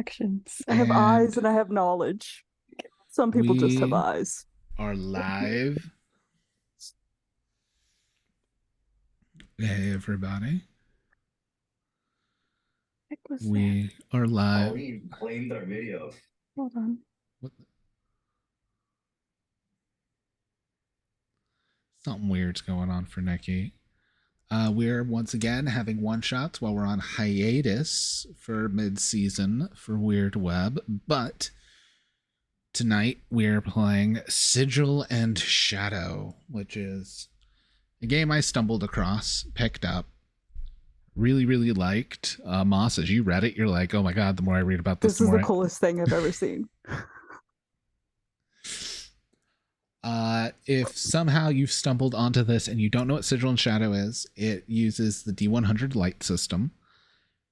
actions. I have eyes and And I have knowledge. Some people just have we eyes. are live. Hey, everybody. What was that? We are live. We claimed our video. Hold on. What Something weird's going on for Nikki. We're once again having one-shots while we're on hiatus for mid-season for Weird Web, but tonight we're playing Sigil and Shadow, which is a game I stumbled across, picked up, really, really liked. Moss, as you read it, you're like, oh my god, the more I read about this, This is the coolest thing I've ever seen. If somehow you've stumbled onto this and you don't know what Sigil and Shadow is, it uses the D100 light system,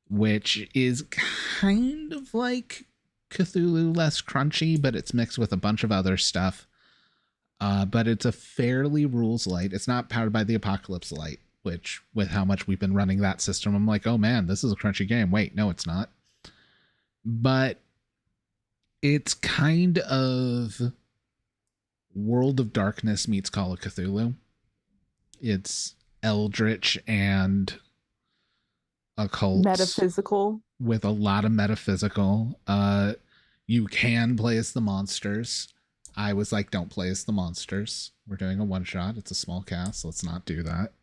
which is kind of like Cthulhu, less crunchy, but it's mixed with a bunch of other stuff. But it's a fairly rules light. It's not powered by the Apocalypse light, which with how much we've been running that system, I'm like, oh man, this is a crunchy game. Wait, no, it's not. But it's kind of World of Darkness meets Call of Cthulhu. It's eldritch and occult, Metaphysical, with a lot of metaphysical. You can play as the monsters. I was like, don't play as the monsters. We're doing a one shot. It's a small cast. Let's not do that.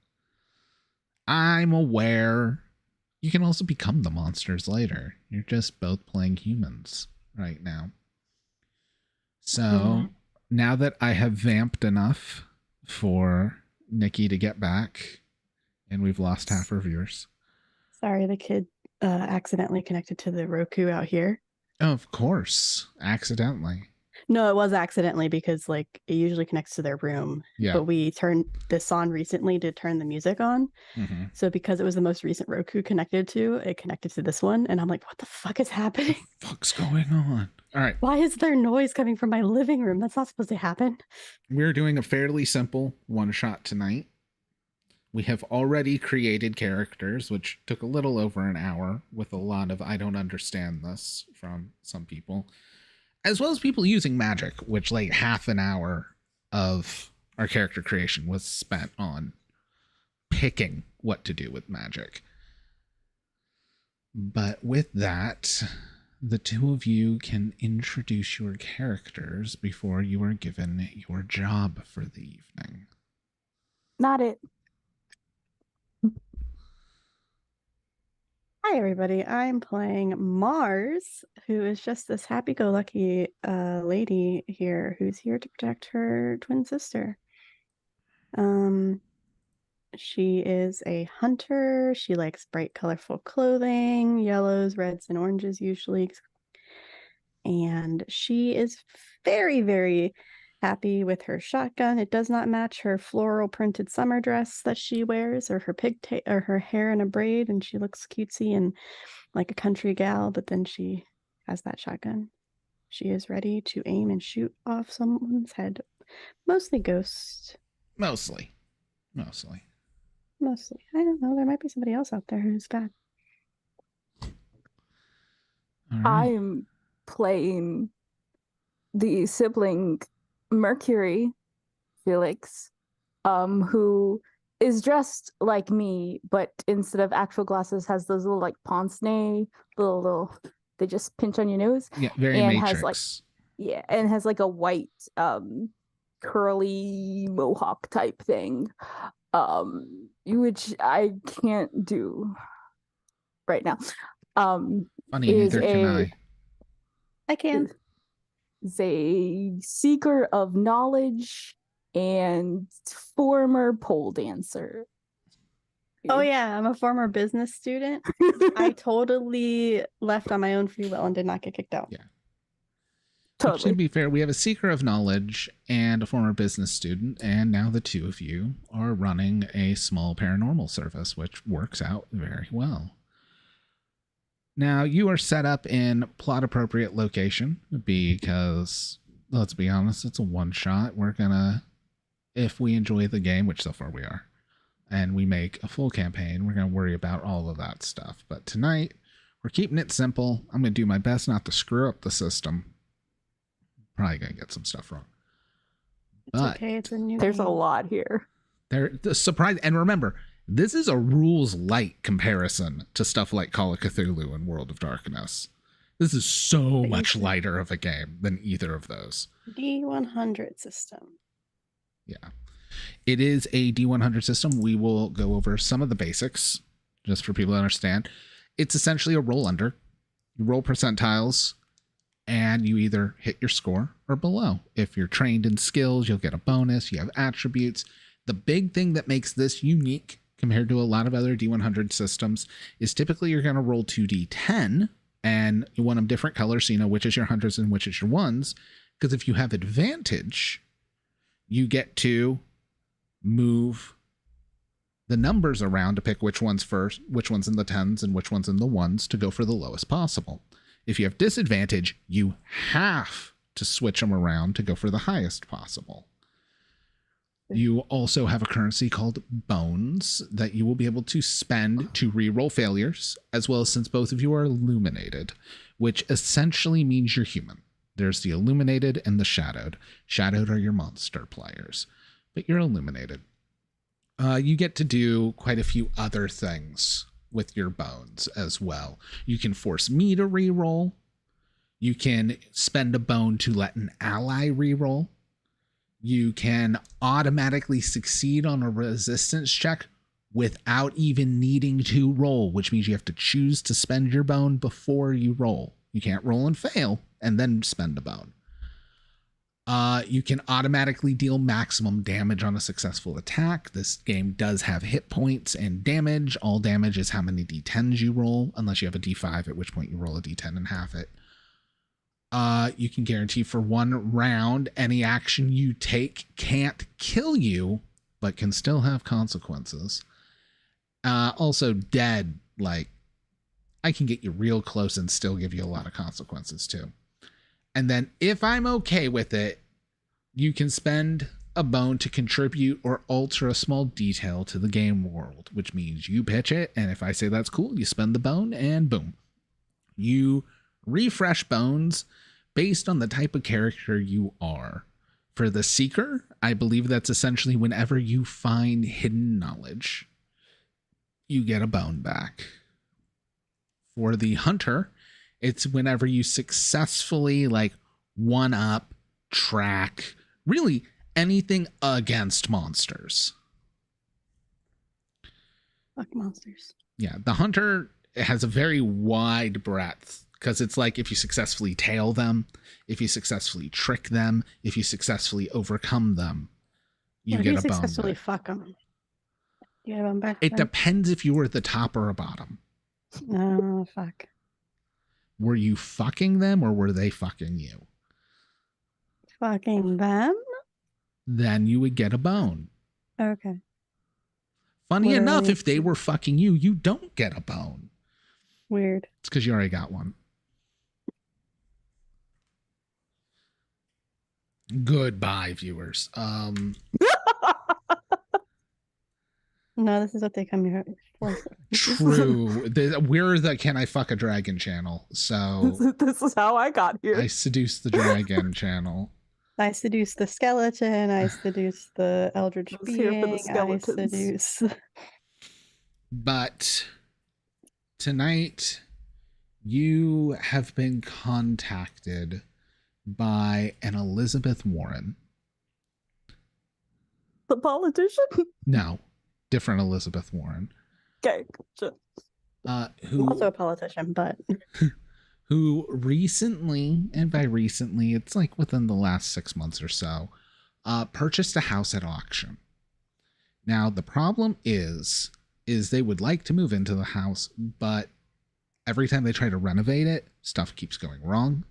I'm aware you can also become the monsters later. You're just both playing humans right now. So now that I have vamped enough for Nikki to get back, and we've lost half our viewers. Sorry, the kid accidentally connected to the Roku out here. Oh, of course. Accidentally. No, it was accidentally because like it usually connects to their room. Yeah. But we turned this on recently to turn the music on. Mm-hmm. So because it was the most recent Roku connected to, it connected to this one. And I'm like, what the fuck is happening? What the fuck's going on? All right. Why is there noise coming from my living room? That's not supposed to happen. We're doing a fairly simple one shot tonight. We have already created characters, which took a little over an hour with a lot of I don't understand this from some people, as well as people using magic, which like half an hour of our character creation was spent on picking what to do with magic. But with that, the two of you can introduce your characters before you are given your job for the evening. not it. Hi, everybody. I'm playing Mars, who is just this happy-go-lucky lady here who's here to protect her twin sister. She is a hunter. She likes bright, colorful clothing, yellows, reds, and oranges usually. And she is very, very happy with her shotgun. It does not match her floral printed summer dress that she wears, or her or her hair in a braid, and she looks cutesy and like a country gal, but then she has that shotgun. She is ready to aim and shoot off someone's head. Mostly ghosts. Mostly. I don't know. There might be somebody else out there who's bad. All right. I'm playing the sibling Mercury, Felix, who is dressed like me, but instead of actual glasses has those little like pince-nez, little they just pinch on your nose. Yeah, very and Matrix. has like and has like a white curly mohawk type thing, which I can't do right now. Funny, neither can I. I can. Is a seeker of knowledge and former pole dancer. Oh yeah, I'm a former business student. I totally left on my own free will and did not get kicked out. Yeah. Totally. To be fair, we have a seeker of knowledge and a former business student, and now the two of you are running a small paranormal service, which works out very well. Now, you are set up in plot-appropriate location because, let's be honest, it's a one-shot. We're gonna, if we enjoy the game, which so far we are, and we make a full campaign, we're gonna worry about all of that stuff. But tonight, We're keeping it simple. I'm going to do my best not to screw up the system. Probably going to get some stuff wrong. It's okay. It's a new There's game. a lot here. The surprise, and remember, this is a rules light comparison to stuff like Call of Cthulhu and World of Darkness. This is so much lighter of a game than either of those. D100 system. Yeah. It is a D100 system. We will go over some of the basics just for people to understand. It's essentially a roll under. You roll percentiles and you either hit your score or below. If you're trained in skills, you'll get a bonus. You have attributes. The big thing that makes this unique compared to a lot of other D100 systems is typically you're going to roll 2d10 and you want them different colors so you know which is your hundreds and which is your ones. Because if you have advantage, you get to move the numbers around to pick which one's first, which one's in the tens and which one's in the ones to go for the lowest possible. If you have disadvantage, you have to switch them around to go for the highest possible. You also have a currency called bones that you will be able to spend to reroll failures, as well as since both of you are illuminated, which essentially means you're human. There's the illuminated and the shadowed. Shadowed are your monster players, but you're illuminated. You get to do quite a few other things with your bones as well. You can force me to reroll. You can spend a bone to let an ally reroll. You can automatically succeed on a resistance check without even needing to roll, which means you have to choose to spend your bone before you roll. You can't roll and fail and then spend a bone. You can automatically deal maximum damage on a successful attack. This game does have hit points and damage. All damage is how many d10s you roll, unless you have a d5, at which point you roll a d10 and half it. You can guarantee for 1 round, any action you take can't kill you, but can still have consequences. Also, dead, like, I can get you real close and still give you a lot of consequences too. And then if I'm okay with it, you can spend a bone to contribute or alter a small detail to the game world, which means you pitch it. And if I say that's cool, you spend the bone and boom. You refresh bones based on the type of character you are. For the Seeker, I believe that's essentially whenever you find hidden knowledge, you get a bone back. For the Hunter, it's whenever you successfully like one up, track, really anything against monsters. Fuck monsters. Yeah, the Hunter has a very wide breadth because it's like if you successfully tail them, if you successfully trick them, if you successfully overcome them, you get a bone. If you successfully fuck them, you get a bone back. It depends if you were at the top or a bottom. Oh, fuck. Were you fucking them or were they fucking you? Fucking them? Then you would get a bone. Okay. Funny enough, if they were fucking you, you don't get a bone. Weird. It's because you already got one. Goodbye, viewers. No, this is what they come here for. True. We're the Can I Fuck a Dragon channel. So this is how I got here. I seduced the dragon channel. I seduced the skeleton. I seduced the eldritch being. I seduce. But tonight, you have been contacted by an Elizabeth Warren. The politician? No, different Elizabeth Warren. Okay, gotcha. Who also a politician, but who recently, and by recently, it's like within the last 6 months or so, purchased a house at auction. Now, the problem is they would like to move into the house, but every time they try to renovate it, stuff keeps going wrong.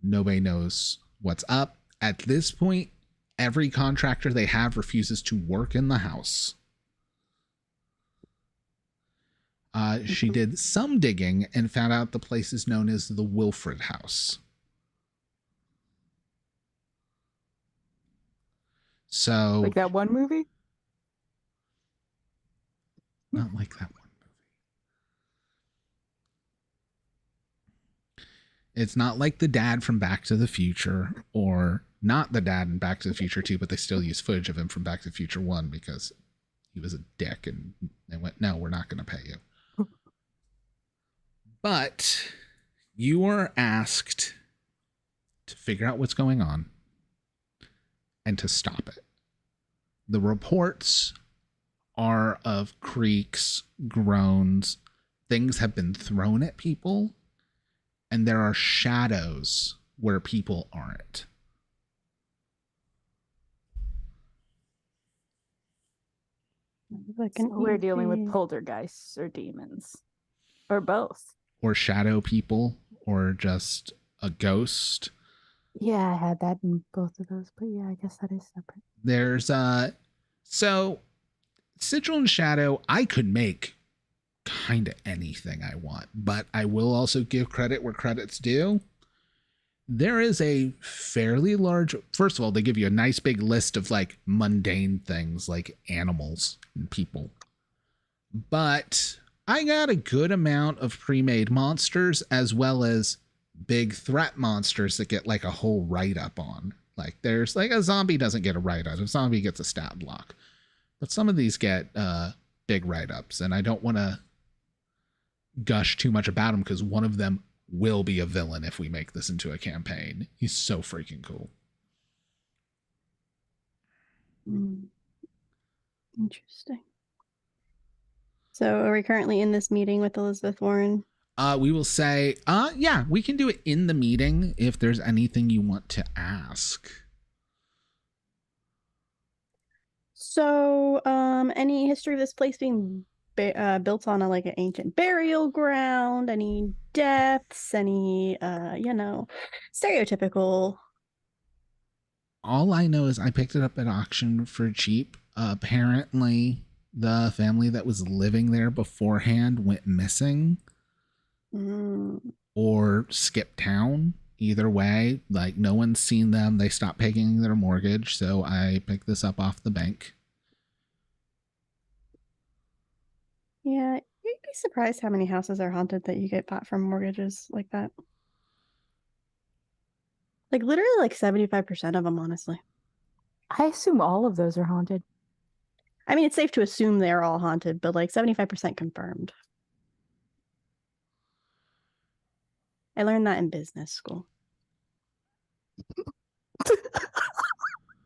Nobody knows what's up. At this point, every contractor they have refuses to work in the house. She did some digging and found out the place is known as the Wilfred House. So, like that one movie? Not like that one It's not like the dad from Back to the Future, or not the dad in Back to the Future 2, but they still use footage of him from Back to the Future 1 because he was a dick and they went, no, we're not going to pay you. But you are asked to figure out what's going on and to stop it. The reports are of creaks, groans, things have been thrown at people, and there are shadows where people aren't. Like so we're dealing with poltergeists or demons, or both. Or shadow people, or just a ghost. Yeah, I had that in both of those, but yeah, I guess that is separate. There's so Sigil and Shadow, I could make kind of anything I want, but I will also give credit where credit's due. There is a fairly large, first of all, they give you a nice big list of like mundane things like animals and people. But I got a good amount of pre-made monsters as well as big threat monsters that get like a whole write-up on. Like there's like a zombie doesn't get a write-up. A zombie gets a stat block. But some of these get big write-ups, and I don't want to gush too much about them because one of them will be a villain if we make this into a campaign. He's so freaking cool. Interesting. So are we currently in this meeting with Elizabeth Warren? We will say, yeah, we can do it in the meeting if there's anything you want to ask. So, any history of this place being built on like an ancient burial ground? Any deaths? Any, stereotypical? All I know is I picked it up at auction for cheap. Apparently, the family that was living there beforehand went missing or skipped town. Either way, like no one's seen them. They stopped paying their mortgage, so I picked this up off the bank. Yeah, you'd be surprised how many houses are haunted that you get bought from mortgages like that. Like literally like 75% of them, honestly. I assume all of those are haunted. I mean, it's safe to assume they're all haunted, but like 75% confirmed. I learned that in business school.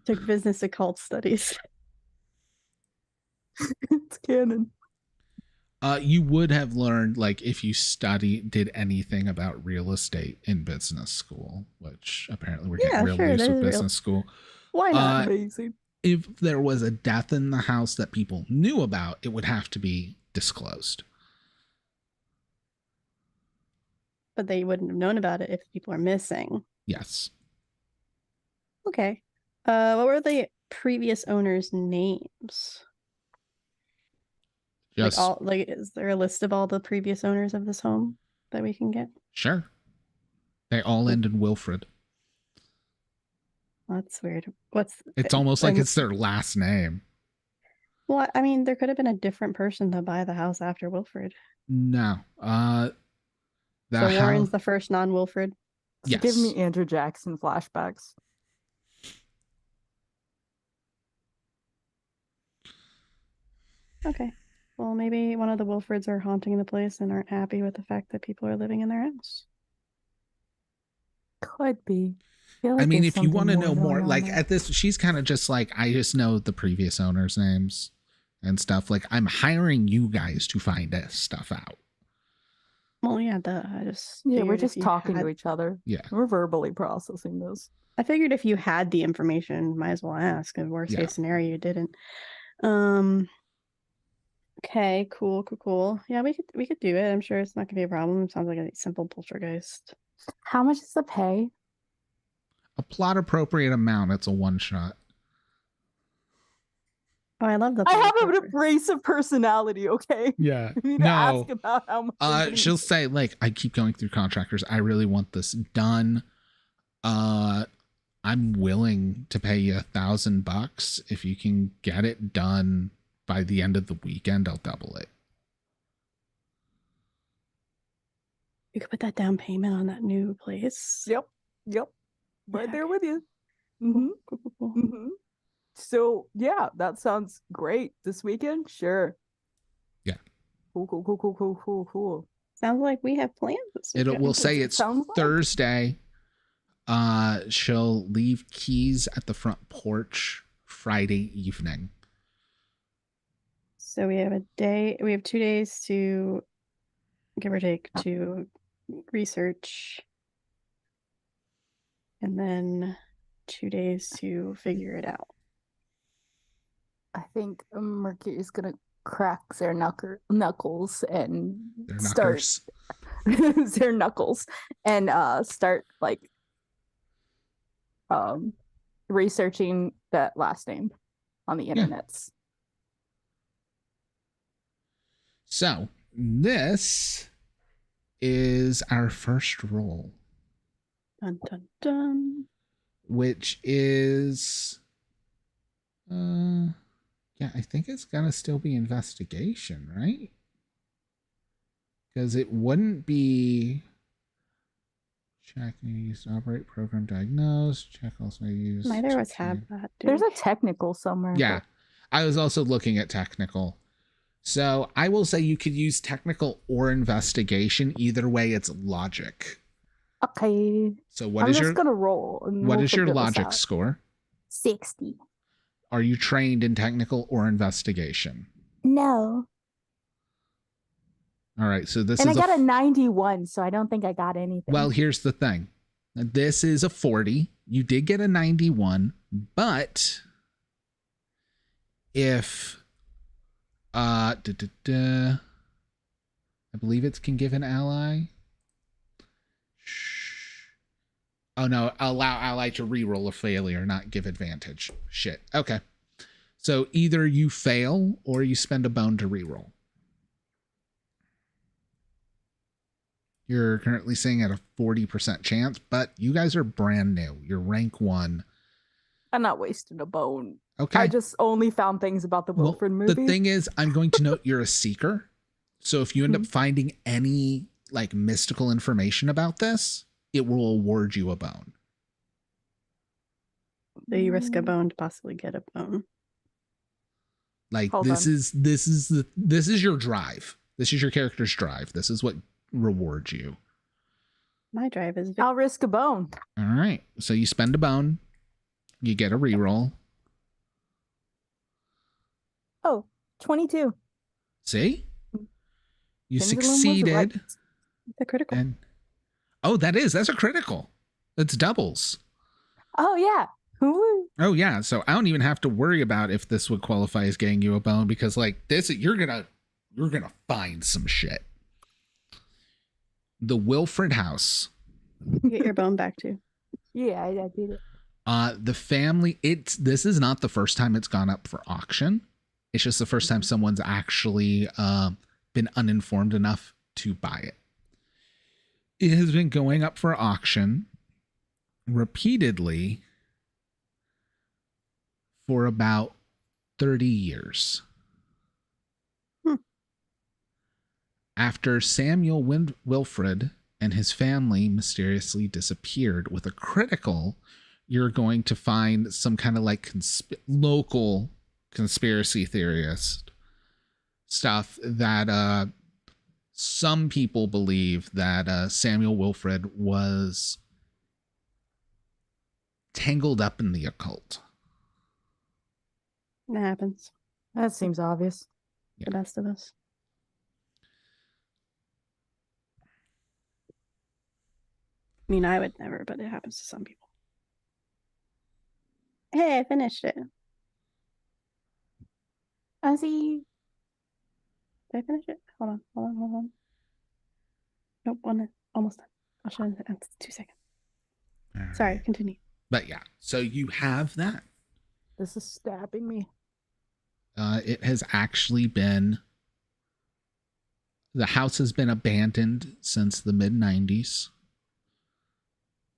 Took business occult studies. It's canon. You would have learned, like, if you did anything about real estate in business school, which apparently we're getting real loose with business school. Why not? Amazing. If there was a death in the house that people knew about, it would have to be disclosed. But they wouldn't have known about it if people are missing. Yes. Okay. What were the previous owners' names? Just is there a list of all the previous owners of this home that we can get? Sure. They all end in Wilfred. That's weird. It's almost like it's their last name. Well, I mean, there could have been a different person to buy the house after Wilfred. No. So Warren's the first non-Wilfred? Yes. Give me Andrew Jackson flashbacks. Okay. Well, maybe one of the Wilfreds are haunting the place and aren't happy with the fact that people are living in their house. Could be. I mean, if you want to know more, like at this, she's kind of just like, I just know the previous owners' names and stuff. Like, I'm hiring you guys to find this stuff out. Well, yeah, we're just talking to each other. Yeah. We're verbally processing this. I figured if you had the information, might as well ask. In worst case scenario, you didn't. Okay, cool. Yeah, we could do it. I'm sure it's not gonna be a problem. It sounds like a simple poltergeist. How much is the pay? A plot appropriate amount. It's a one shot. Oh, I love the. I have an abrasive personality. Okay. Yeah. You need to ask about how much. She'll say, like, I keep going through contractors. I really want this done. I'm willing to pay you $1,000 if you can get it done by the end of the weekend. I'll double it. You could put that down payment on that new place. Yep. Right Yeah, there with you. Cool, cool, cool, cool. So yeah, that sounds great. This weekend, sure. Yeah. Cool. Sounds like we have plans this weekend. We'll say it's Sounds like. Thursday. She'll leave keys at the front porch Friday evening. So we have 2 days to, give or take, to research. And then 2 days to figure it out. I think Mercury's gonna crack their knuckles and Their start knuckers. their knuckles and start like researching that last name on the internets. So this is our first roll. Dun dun dun. Which is yeah, I think it's gonna still be investigation, right? Because it wouldn't be check used to operate, program, diagnose, check also used. Neither of us have that. There's a technical somewhere. Yeah. I was also looking at technical. So I will say you could use technical or investigation. Either way, it's logic. Okay. So I'm just gonna roll. What is your logic score? 60. Are you trained in technical or investigation? No. All right, so this and is I got a 91, so I don't think I got anything. Well, here's the thing. This is a 40. You did get a 91, but if I believe it can give an ally. Oh no, allow ally to reroll a failure, not give advantage. Shit. Okay. So either you fail or you spend a bone to reroll. You're currently sitting at a 40% chance, but you guys are brand new. You're rank 1. I'm not wasting a bone. Okay. I just only found things about the Wilfred movie. The thing is, I'm going to note you're a seeker. So if you end up finding any like mystical information about this, it will award you a bone. So you risk a bone to possibly get a bone. Like this is your drive. This is your character's drive. This is what rewards you. My drive is I'll risk a bone. All right. So you spend a bone, you get a reroll. Oh, 22. See? You Pendulum succeeded. It's a critical. And that's a critical. It's doubles. Oh yeah. Oh yeah. So I don't even have to worry about if this would qualify as getting you a bone, because like this, you're gonna find some shit. The Wilfred house. Get your bone back too. Yeah, I did it. The family, this is not the first time it's gone up for auction. It's just the first time someone's actually been uninformed enough to buy it. It has been going up for auction repeatedly for about 30 years. After Samuel Wilfred and his family mysteriously disappeared with a critical, you're going to find some kind of like local conspiracy theorist stuff that some people believe that Samuel Wilfred was tangled up in the occult. It happens. That seems obvious. The best of us. I mean, I would never, but it happens to some people. Hey, I finished it. Ozzy. Did I finish it? Hold on. Nope, almost done. I'll show you in 2 seconds. Sorry, continue. But yeah, so you have that. This is stabbing me. It has actually been, the house has been abandoned since the mid-90s.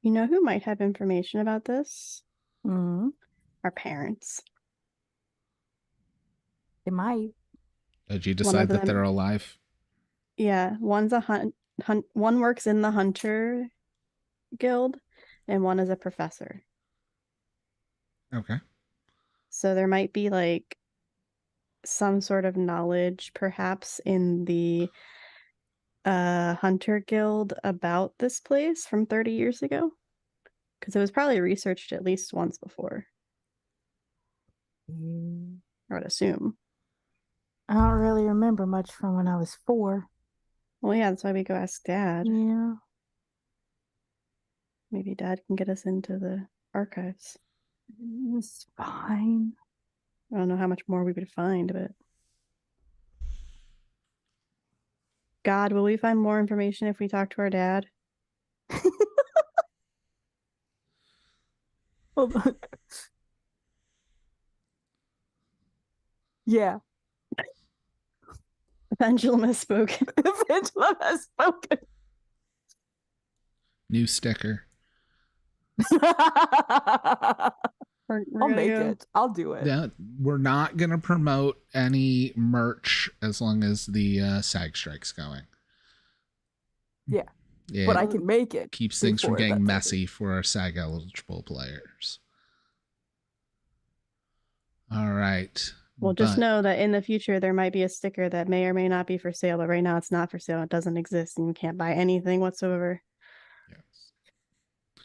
You know who might have information about this? Mm-hmm. Our parents. They might. Did you decide that they're alive? Yeah, one's a one works in the hunter guild, and one is a professor. Okay. So there might be like some sort of knowledge, perhaps, in the hunter guild about this place from 30 years ago, because it was probably researched at least once before. I would assume. I don't really remember much from when I was 4. Well, yeah, that's why we go ask Dad. Yeah. Maybe Dad can get us into the archives. It's fine. I don't know how much more we would find, but God, will we find more information if we talk to our dad? Hold on. Yeah. The pendulum has spoken. The pendulum has spoken. New sticker. I'll make it. I'll do it. Yeah, we're not going to promote any merch as long as the SAG strike's going. Yeah. Yeah, But I can make it. keeps things from before getting that's messy for our SAG eligible players. All right. Well, just know that in the future there might be a sticker that may or may not be for sale, but right now it's not for sale. It doesn't exist, and you can't buy anything whatsoever. Yes.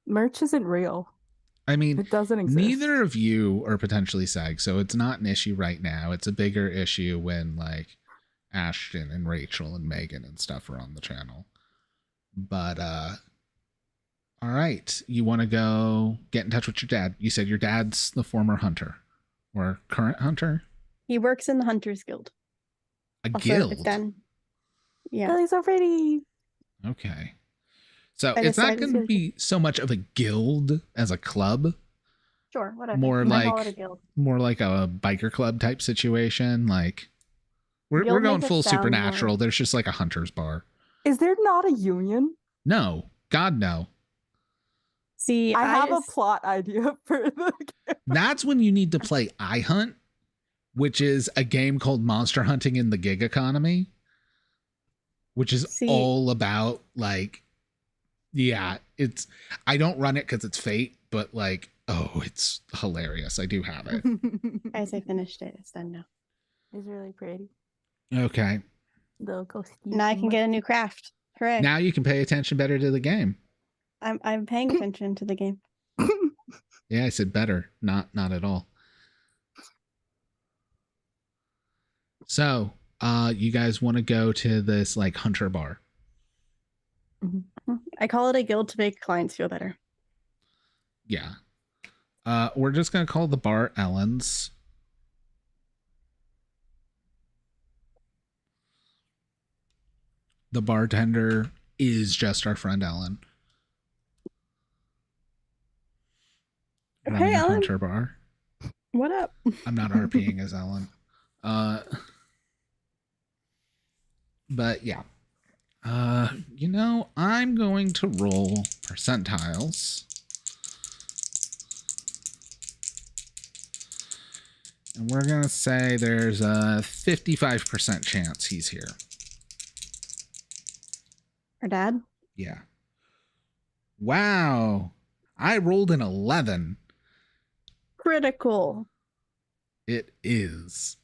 Merch isn't real. I mean, It doesn't exist. neither of you are potentially SAG, so it's not an issue right now. It's a bigger issue when like Ashton and Rachel and Megan and stuff are on the channel. But all right, you want to go get in touch with your dad. You said your dad's the former hunter or current hunter? He works in the Hunters Guild. A Also, guild? Then, yeah. Ellie's already. Okay. So I it's not decided going to to- be so much of a guild as a club. Sure, whatever. More You might call like it a guild. more like a biker club type situation. Like we're Guild going make it full sound supernatural. more- There's just like a hunter's bar. Is there not a union? No, God no. See, I have just- a plot idea for the. That's when you need to play iHunt, which is a game called Monster Hunting in the Gig Economy, which is See- all about like, yeah, it's, I don't run it because it's Fate, but like, oh, it's hilarious. I do have it. As I finished it, it's done now. It's really pretty. Okay. Little ghosty. Now I can get a new craft. Hooray. Now you can pay attention better to the game. I'm paying attention to the game. Yeah, I said better, not at all. So, you guys want to go to this like hunter bar? I call it a guild to make clients feel better. Yeah. We're just gonna call the bar Ellen's. The bartender is just our friend Ellen. Running Hey, a Ellen. hunter bar. What up? I'm not RPing as Ellen. But yeah. You know, I'm going to roll percentiles. And we're going to say there's a 55% chance he's here. Our dad? Yeah. Wow. I rolled an 11. Critical. It is.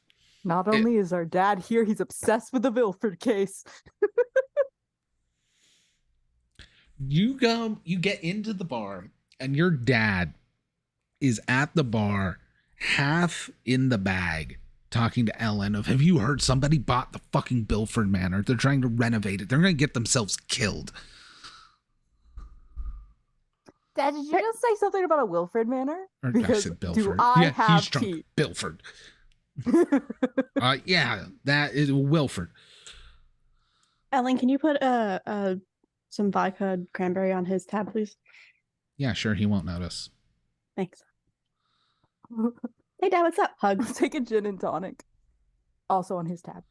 Not only is our dad here, he's obsessed with the Vilford case. You get into the bar, and your dad is at the bar, half in the bag, talking to Ellen of, have you heard somebody bought the fucking Bilford Manor? They're trying to renovate it. They're going to get themselves killed. Dad, did you just say something about a Wilfred Manor? Or I Because said do Bilford. I Yeah, have he's drunk. tea? Bilford. Yeah, that is Wilford. Ellen, can you put some vodka cranberry on his tab, please? Yeah, sure. He won't notice. Thanks. Hey, Dad, what's up? I'll Hugs. take a gin and tonic. Also on his tab.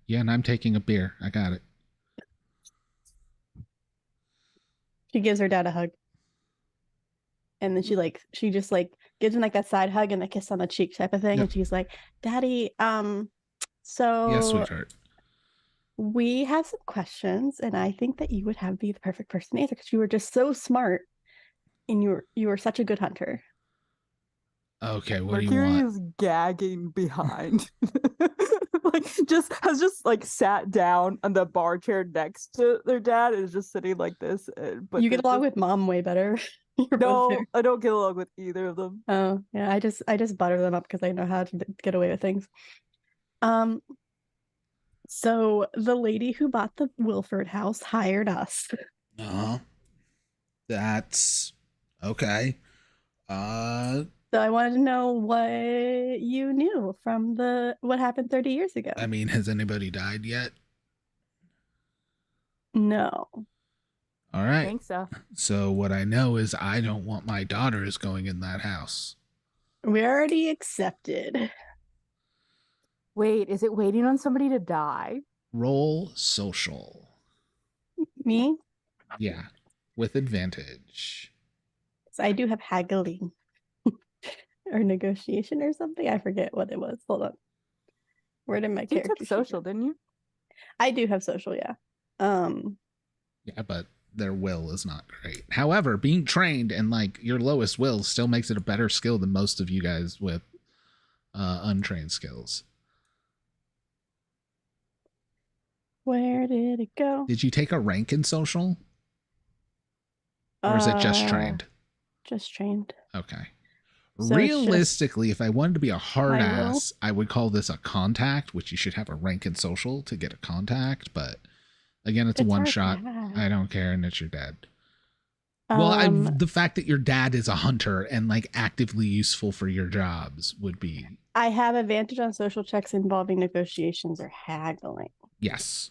Yeah, and I'm taking a beer. I got it. She gives her dad a hug. And then she just gives him like that side hug and a kiss on the cheek type of thing. Yep. And she's like, Daddy, so Yes, sweetheart. we have some questions, and I think that you would have be the perfect person to answer because you were just so smart and you were such a good hunter. Okay, what do you Mercury want? is gagging behind. Like has just like sat down on the bar chair next to their dad and is just sitting like this. But You get they're along just with mom way better. You're both no, there. I don't get along with either of them. Oh, yeah, I just butter them up because I know how to get away with things. Um, so the lady who bought the Wilford house hired us. Uh-huh. That's okay. So I wanted to know what you knew from the what happened 30 years ago. I mean, has anybody died yet? No. All I right. think so. So what I know is I don't want my daughters going in that house. We already accepted. Wait, is it waiting on somebody to die? Roll social. Me? Yeah, with advantage. So I do have haggling or negotiation or something. I forget what it was. Hold on. Where did my You character took sheet social, go? didn't you? I do have social, yeah. Yeah, but their will is not great. However, being trained and like your lowest will still makes it a better skill than most of you guys with untrained skills. Where did it go? Did you take a rank in social? Or is it just trained? Just trained. Okay. So it's just Realistically, if I wanted to be a hard my will. ass, I would call this a contact, which you should have a rank in social to get a contact. But again, it's a one our shot. dad. I don't care, and it's your dad. Well, the fact that your dad is a hunter and like actively useful for your jobs would be I have advantage on social checks involving negotiations or haggling. yes.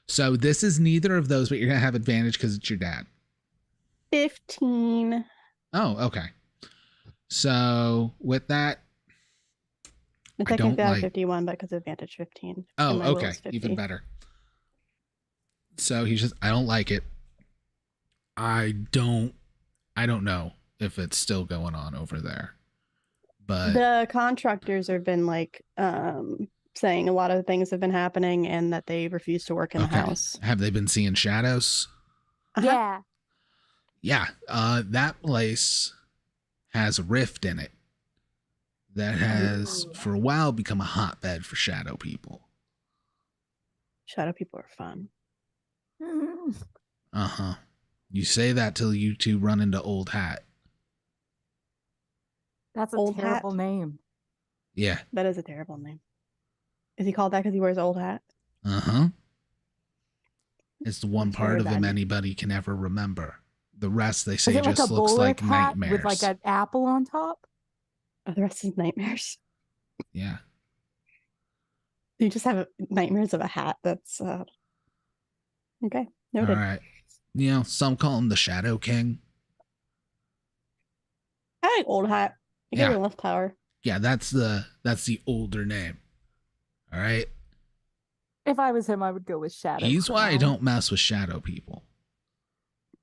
So this is neither of those, but you're gonna have advantage because it's your dad. 15. Oh, okay. So with that, I I don't technically have like. 51, but because of advantage 15. Oh, and my will okay, is 50. even better. So he's just, I don't like it. I don't know if it's still going on over there. But the contractors have been like saying a lot of things have been happening and that they refuse to work in the house. Have they been seeing shadows? Yeah. Yeah. That place has a rift in it that has for a while become a hotbed for shadow people. Shadow people are fun. Uh-huh. You say that till you two run into Old Hat. That's a Old terrible Hat? name. Yeah. That is a terrible name. Is he called that because he wears old hat? Uh-huh. It's the one That's part very of him bad. anybody can ever remember. The rest they Is say it like just a looks bowler like hat nightmares. with like an apple on top? Oh, the rest is nightmares. Yeah. You just have nightmares of a hat. That's okay. Noted. All right. You know, some call him the Shadow King. I like old hat. It gives Yeah. him less power. Yeah, that's the older name. All right. If I was him, I would go with Shadow. He's why I Crown. don't mess with shadow people.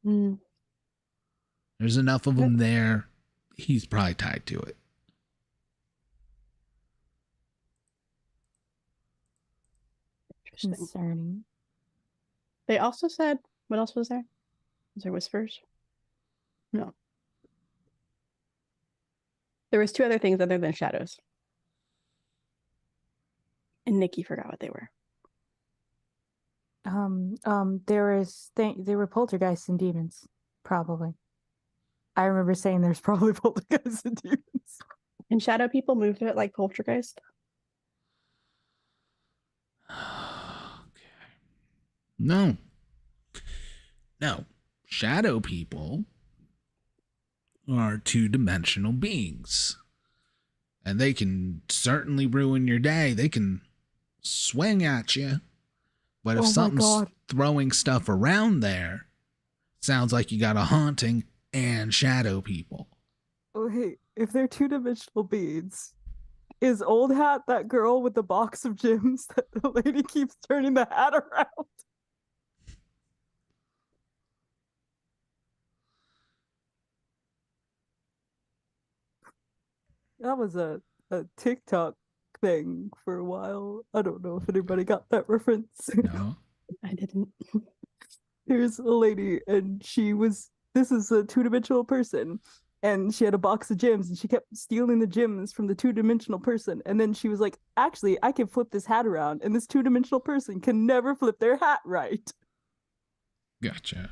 Mm. There's enough of them there. He's probably tied to it. Concerning. They also said, what else was there? Was there whispers? No. There was two other things other than shadows. And Nikki forgot what they were. There were poltergeists and demons, probably. I remember saying there's probably poltergeists and demons. And shadow people moved it like poltergeist? Okay. No. No. Shadow people are two-dimensional beings. And they can certainly ruin your day. They can swing at you. But if something's throwing stuff around there, sounds like you got a haunting and shadow people. Oh, hey, if they're two-dimensional beings, is Old Hat that girl with the box of gems that the lady keeps turning the hat around? That was a TikTok thing for a while. I don't know if anybody got that reference. No. I didn't. There's a lady, and this is a two-dimensional person, and she had a box of gems, and she kept stealing the gems from the two-dimensional person. And then she was like, actually, I can flip this hat around, and this two-dimensional person can never flip their hat right. Gotcha.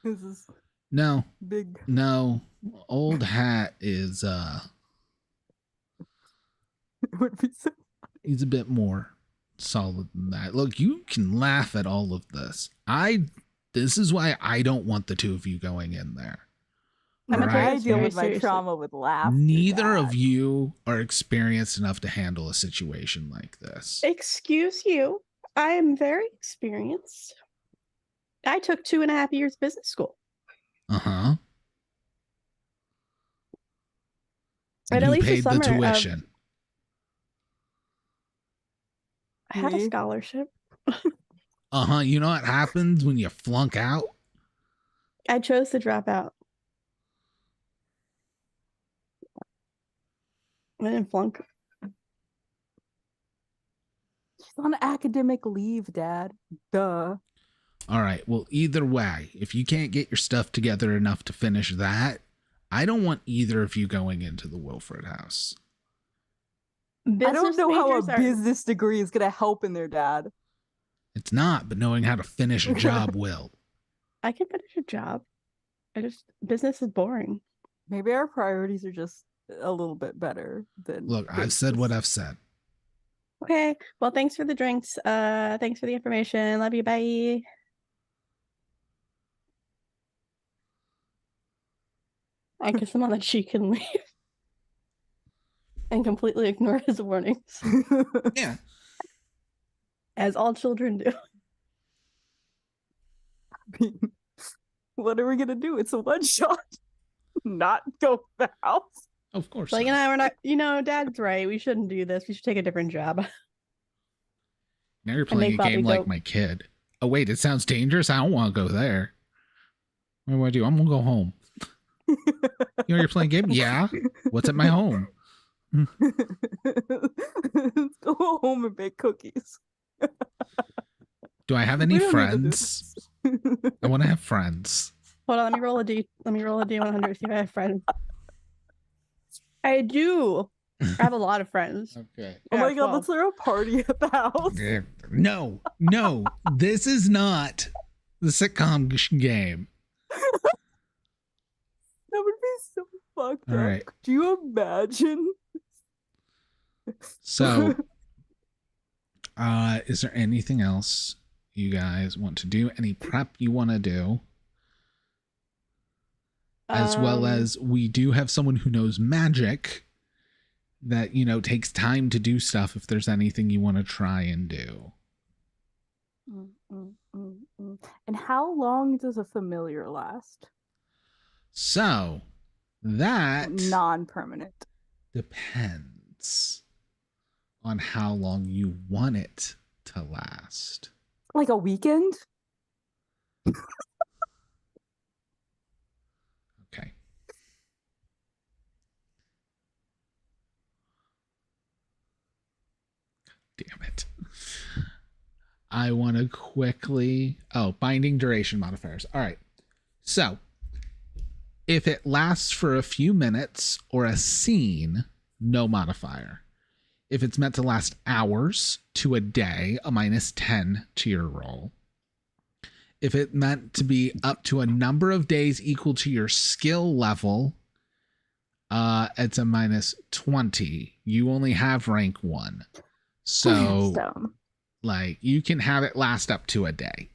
This is No. big. No. Old hat is It would be so. he's a bit more solid than that. Look, you can laugh at all of this. This is why I don't want the two of you going in there. I'm All gonna right? take I this deal very with my seriously. trauma with laughter. Neither Dad. of you are experienced enough to handle a situation like this. Excuse you. I am very experienced. I took 2.5 years business school. Uh-huh. And And at who least a paid the summer of- tuition? I had a Me? scholarship. Uh-huh. You know what happens when you flunk out? I chose to drop out. I didn't flunk. She's on academic leave, Dad. Duh. All right. Well, either way, if you can't get your stuff together enough to finish that, I don't want either of you going into the Wilfred house. I don't know how a majors are- business degree is gonna help in there, Dad. It's not, but knowing how to finish a job will. I can finish a job. Business is boring. Maybe our priorities are just a little bit better than. Look, I've said what business. I've said. Okay. Well, thanks for the drinks. Thanks for the information. Love you. Bye. I kiss him on the cheek and leave. And completely ignore his warnings. Yeah. As all children do. I mean, what are we gonna do? It's a one shot. Not go to the house. Of course. Like, not. we're not, Dad's right. We shouldn't do this. We should take a different job. Now you're make playing a Bobby game go- like my kid. Oh, wait, it sounds dangerous. I don't want to go there. What do I do? I'm going to go home. You're playing a game? Yeah. What's at my home? Let's go home and bake cookies. Do I have We any don't need to do friends? this. I want to have friends. Hold on, let me roll a D. Let me roll a D100. See if I have friends. I do. I have a lot of friends. Okay. Oh my Yeah, god, 12. let's throw a party at the house. No, this is not the sitcom game. That would be so fucked All up. right. Do you imagine? So, is there anything else you guys want to do? Any prep you want to do? As well as we do have someone who knows magic that, takes time to do stuff if there's anything you want to try and do. And how long does a familiar last? So, that Non-permanent. depends on how long you want it to last. Like a weekend? Okay. Damn it. I want to quickly... Oh, binding duration modifiers. All right. So, if it lasts for a few minutes or a scene, no modifier. If it's meant to last hours to a day, a -10 to your roll. If it meant to be up to a number of days equal to your skill level, it's a -20. You only have rank 1. So, like, you can have it last up to a day.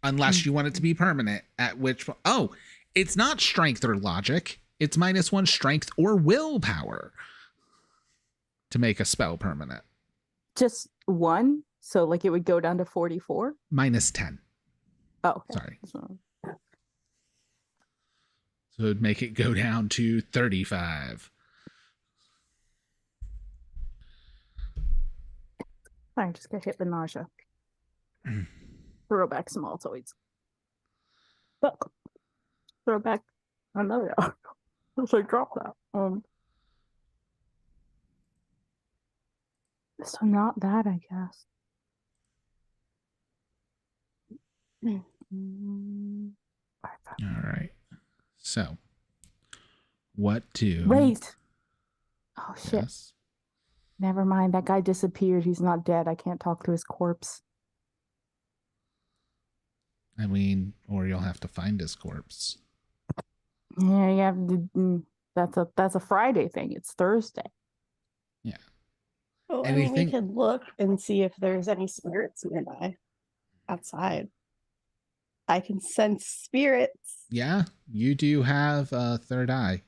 Unless you want it to be permanent, at which... Oh, it's not strength or logic. It's -1 strength or willpower to make a spell permanent. Just one? So like it would go down to 44? -10. Oh, okay. Sorry. So, So it'd make it go down to 35. I just got hit with nausea. Throw back some Altoids. Look. Throw back another. So I dropped that. So not that, I guess. All right. So, what do? Wait. Oh shit. Yes. Never mind. That guy disappeared. He's not dead. I can't talk to his corpse. I mean, or you'll have to find his corpse. Yeah, you have to. That's a Friday thing. It's Thursday. Yeah. Oh, I mean, we Anything? could look and see if there's any spirits nearby outside. I can sense spirits. Yeah, you do have a third eye.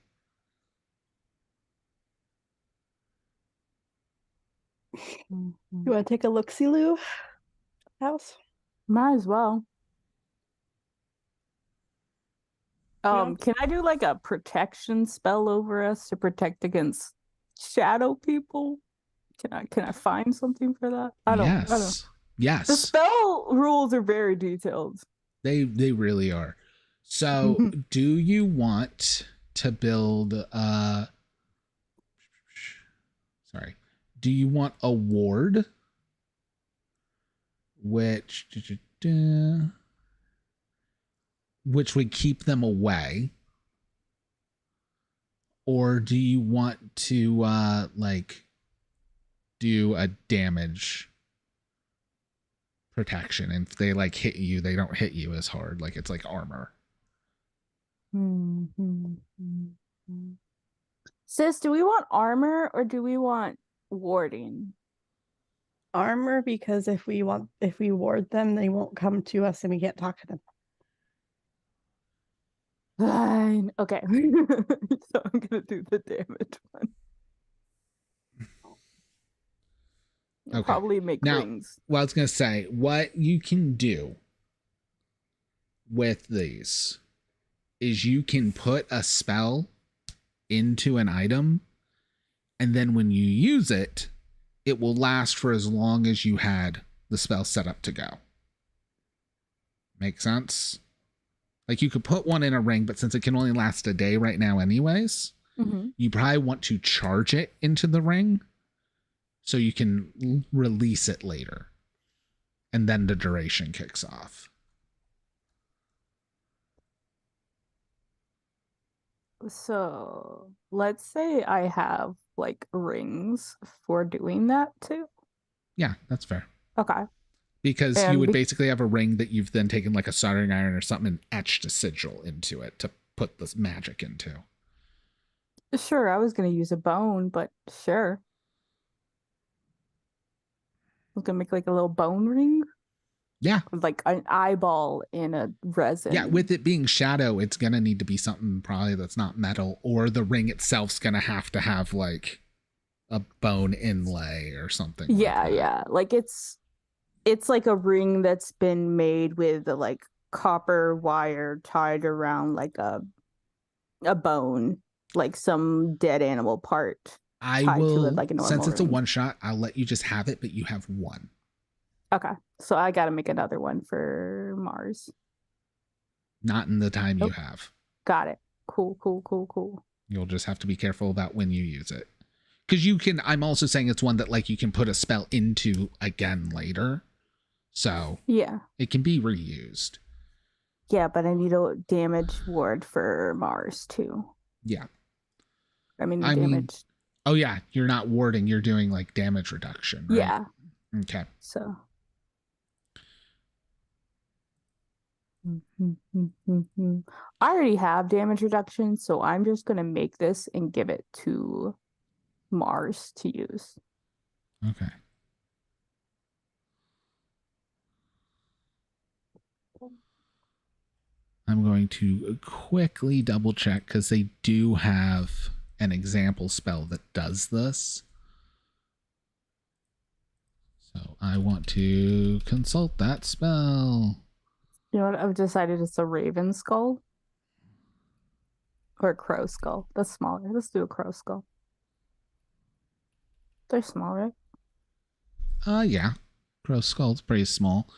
You want to take a look-see, Lou? House? Might as well. Yeah. Can I do like a protection spell over us to protect against shadow people? Can I find something for that? I don't. Yes. The Yes. spell rules are very detailed. They really are. So, do you want to build sorry. Do you want a ward which would keep them away? Or do you want to like do a damage protection, and if they like hit you, they don't hit you as hard, like it's like armor? Sis, do we want armor or do we want warding? Armor, because if we ward them, they won't come to us and we can't talk to them. Fine. Okay. So I'm gonna do the damage one. Okay. Probably make Now, rings. well, I was gonna say, what you can do with these is you can put a spell into an item, and then when you use it, it will last for as long as you had the spell set up to go. Make sense? Like, you could put one in a ring, but since it can only last a day right now anyways, you probably want to charge it into the ring so you can release it later. And then the duration kicks off. So let's say I have like rings for doing that too. Yeah, that's fair. Okay. Because you would basically have a ring that you've then taken like a soldering iron or something and etched a sigil into it to put this magic into. Sure, I was going to use a bone, but sure. I was going to make like a little bone ring. Yeah. With like an eyeball in a resin. Yeah, with it being shadow, it's going to need to be something probably that's not metal, or the ring itself's going to have like a bone inlay or something. Yeah, like that. yeah. Like it's like a ring that's been made with like copper wire tied around like a bone, like some dead animal part. I will, to it like a normal since it's ring. A one shot, I'll let you just have it, but you have one. Okay, so I got to make another one for Mars. Not in the time you have. Got it. Cool. You'll just have to be careful about when you use it. Because you can, I'm also saying it's one that like you can put a spell into again later. So yeah, it can be reused. Yeah, but I need a damage ward for Mars too. Yeah. I mean, oh yeah, you're not warding, you're doing like damage reduction, right? Yeah. Okay. So. I already have damage reduction, so I'm just going to make this and give it to Mars to use. Okay. I'm going to quickly double check because they do have an example spell that does this. So I want to consult that spell. You know what? I've decided it's a raven skull. Or a crow skull. That's smaller. Let's do a crow skull. They're small, right? Yeah. Crow skull's pretty small.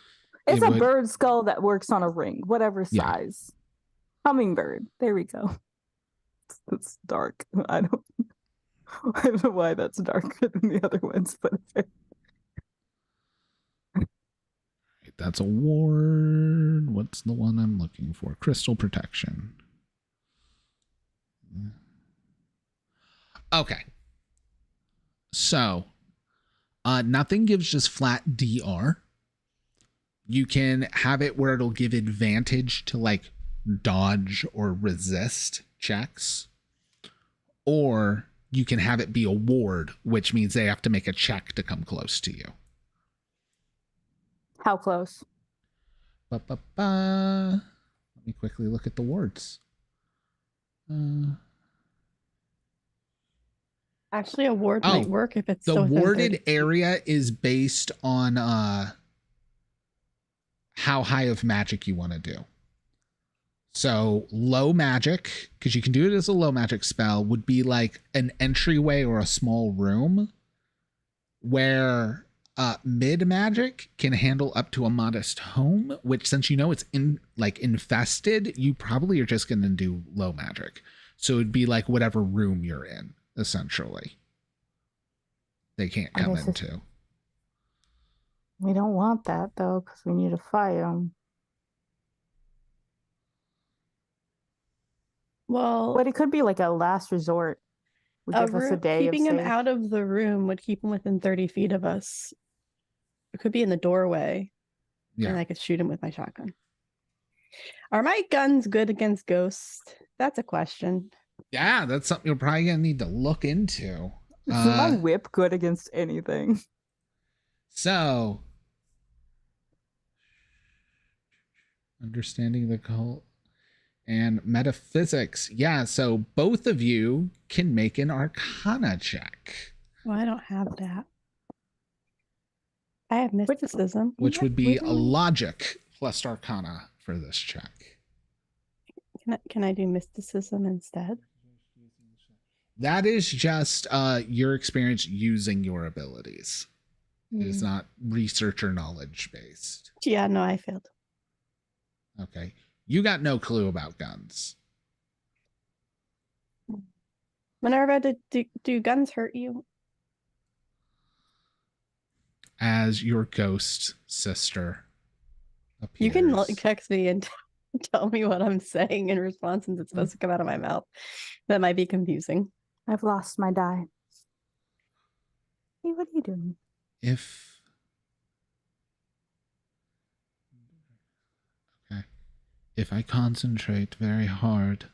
It's a bird skull that works on a ring, whatever size. Yeah. Hummingbird. There we go. It's dark. I don't. I don't know why that's darker than the other ones, but That's a ward. What's the one I'm looking for? Crystal protection. Okay. So, nothing gives just flat DR. You can have it where it'll give advantage to like dodge or resist checks. Or you can have it be a ward, which means they have to make a check to come close to you. how close? Let me quickly look at the wards. Actually, a ward might work if it's the still within warded 30 area is based on how high of magic you want to do. So low magic, because you can do it as a low magic spell, would be like an entryway or a small room, where mid magic can handle up to a modest home, which since you know it's infested, you probably are just going to do low magic. So it'd be like whatever room you're in, essentially. They can't come into. We don't want that though, because we need to fight them. Well, but it could be like a last resort. Would give us a day keeping of him safe. out of the room would keep him within 30 feet of us. It could be in the doorway. Yeah. And I could shoot him with my shotgun. Are my guns good against ghosts? That's a question. Yeah, that's something you're probably going to need to look into. Is my whip good against anything? So, understanding the cult and metaphysics. Yeah, so both of you can make an Arcana check. Well, I don't have that. I have mysticism. Which would be a logic plus Arcana for this check. Can I do mysticism instead? That is just your experience using your abilities. It is not research or knowledge based. Yeah, no, I failed. Okay. You got no clue about guns. Minerva, do guns hurt you? As your ghost sister appears. You can text me and tell me what I'm saying in response, since it's supposed to come out of my mouth. That might be confusing. I've lost my die. Hey, what are you doing? If I concentrate very hard,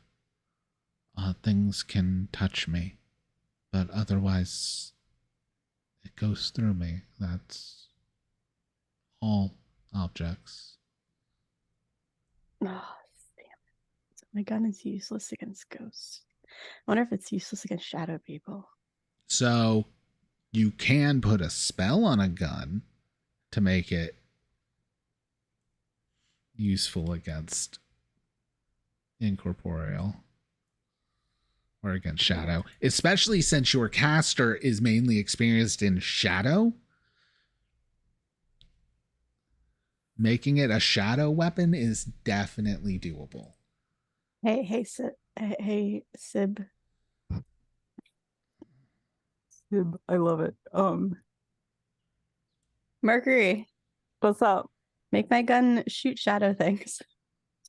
things can touch me, but otherwise it goes through me. That's all objects. Oh, damn it. So my gun is useless against ghosts. I wonder if it's useless against shadow people. So you can put a spell on a gun to make it useful against incorporeal or against shadow, especially since your caster is mainly experienced in shadow. Making it a shadow weapon is definitely doable. Hey, Sib. Sib, I love it. Mercury, what's up? Make my gun shoot shadow things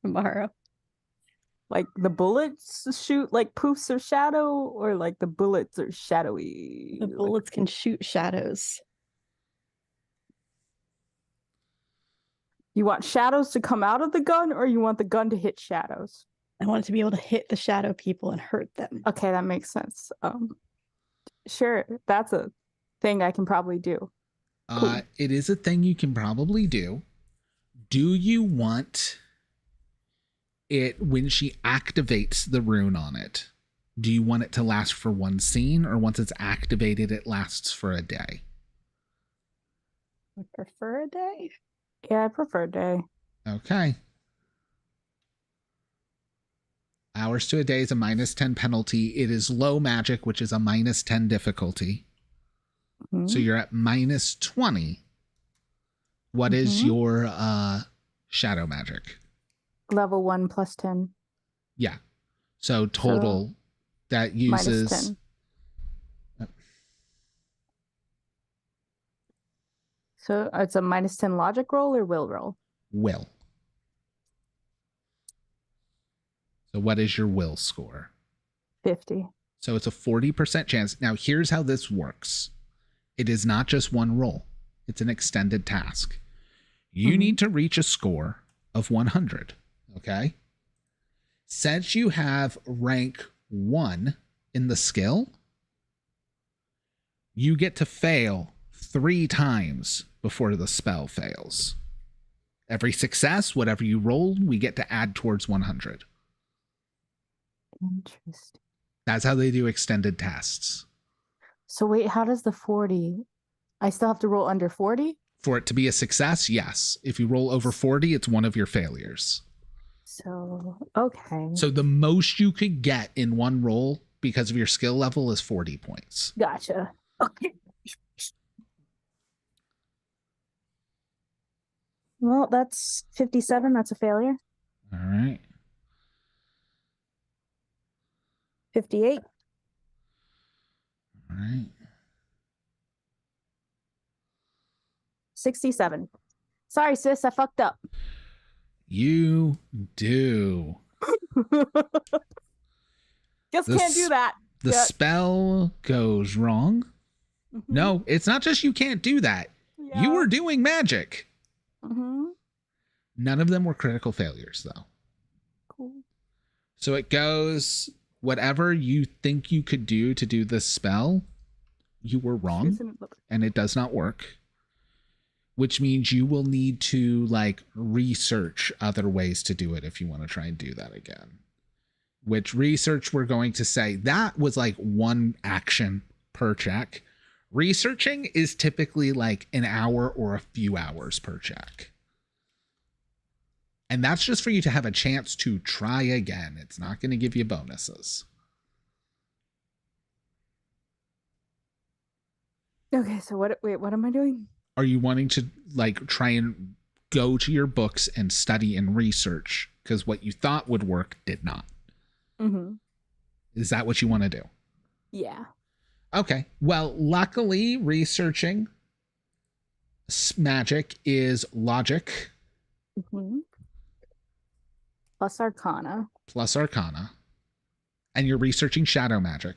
tomorrow. Like the bullets shoot like poofs or shadow, or like the bullets are shadowy? The bullets can shoot shadows. You want shadows to come out of the gun, or you want the gun to hit shadows? I want it to be able to hit the shadow people and hurt them. Okay, that makes sense. Sure, that's a thing I can probably do. It is a thing you can probably do. Do you want it when she activates the rune on it? Do you want it to last for one scene, or once it's activated, it lasts for a day? I prefer a day. Yeah, I prefer a day. Okay. Hours to a day is a -10 penalty. It is low magic, which is a -10 difficulty. Mm-hmm. So you're at -20. What is your shadow magic? Level 1 plus 10. Yeah. So total that uses So it's a -10 logic roll or will roll? Will. So what is your will score? 50. So it's a 40% chance. Now, here's how this works. It is not just one roll. It's an extended task. You need to reach a score of 100, okay? Since you have rank 1 in the skill, you get to fail 3 times before the spell fails. Every success, whatever you roll, we get to add towards 100. Interesting. That's how they do extended tests. So wait, how does the 40? I still have to roll under 40? For it to be a success, yes. If you roll over 40, it's one of your failures. So, okay. So the most you could get in one roll because of your skill level is 40 points. Gotcha. Okay. Well, that's 57. That's a failure. All right. 58. All right. 67. Sorry, sis, I fucked up. You do. Just can't do that. The spell goes wrong. No, it's not just you can't do that. Yeah. You were doing magic. Mm-hmm. None of them were critical failures, though. Cool. So it goes, whatever you think you could do to do this spell, you were wrong, and it does not work. Which means you will need to like research other ways to do it if you want to try and do that again. Which research we're going to say that was like 1 action per check. Researching is typically like an hour or a few hours per check. And that's just for you to have a chance to try again. It's not going to give you bonuses. Okay, so what am I doing? Are you wanting to like try and go to your books and study and research? Because what you thought would work did not. Mm-hmm. Is that what you want to do? Yeah. Okay. Well, luckily, researching magic is logic. Mm-hmm. Plus Arcana. Plus Arcana. And you're researching shadow magic.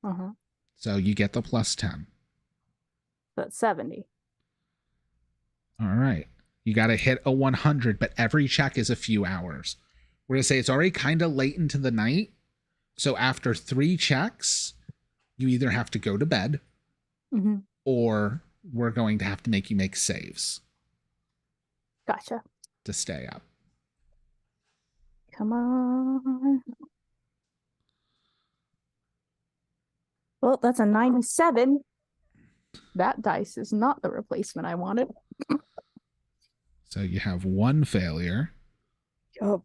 Uh-huh. So you get the plus 10. That's 70. All right. You got to hit a 100, but every check is a few hours. We're going to say it's already kind of late into the night. So after 3 checks, you either have to go to bed or we're going to have to make you make saves. Gotcha. To stay up. Come on. Well, that's a 97. That dice is not the replacement I wanted. So you have 1 failure. Oh.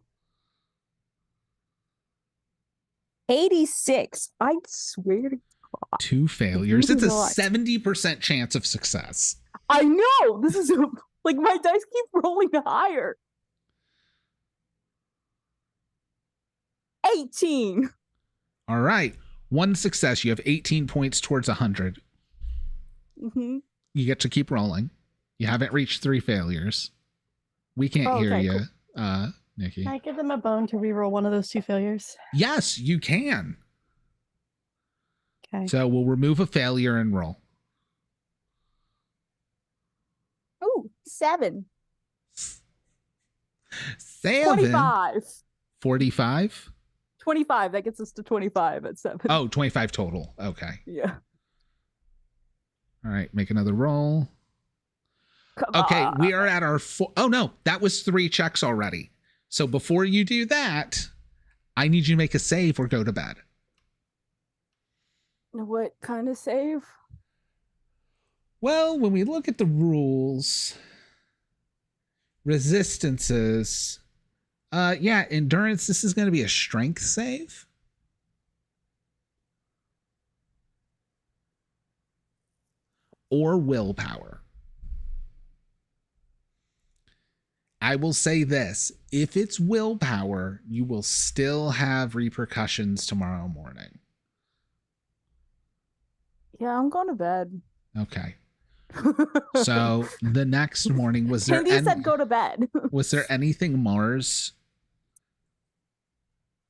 86. I swear to God. 2 failures. It's a 70% chance of success. I know. This is like my dice keep rolling higher. 18. All right. 1 success. You have 18 points towards 100. Mm-hmm. You get to keep rolling. You haven't reached 3 failures. We can't hear you, cool. Nikki. Can I give them a bone to reroll one of those 2 failures? Yes, you can. Okay. So we'll remove a failure and roll. Oh, 7. 7. 25. 45? 25. That gets us to 25 at 7. Oh, 25 total. Okay. Yeah. All right, make another roll. Come okay, on. we are at our oh no, that was 3 checks already. So before you do that, I need you to make a save or go to bed. What kind of save? Well, when we look at the rules, resistances, yeah, endurance, this is going to be a strength save. Or willpower. I will say this, if it's willpower, you will still have repercussions tomorrow morning. Yeah, I'm going to bed. Okay. So the next morning, was there Katie said go to bed. was there anything Mars?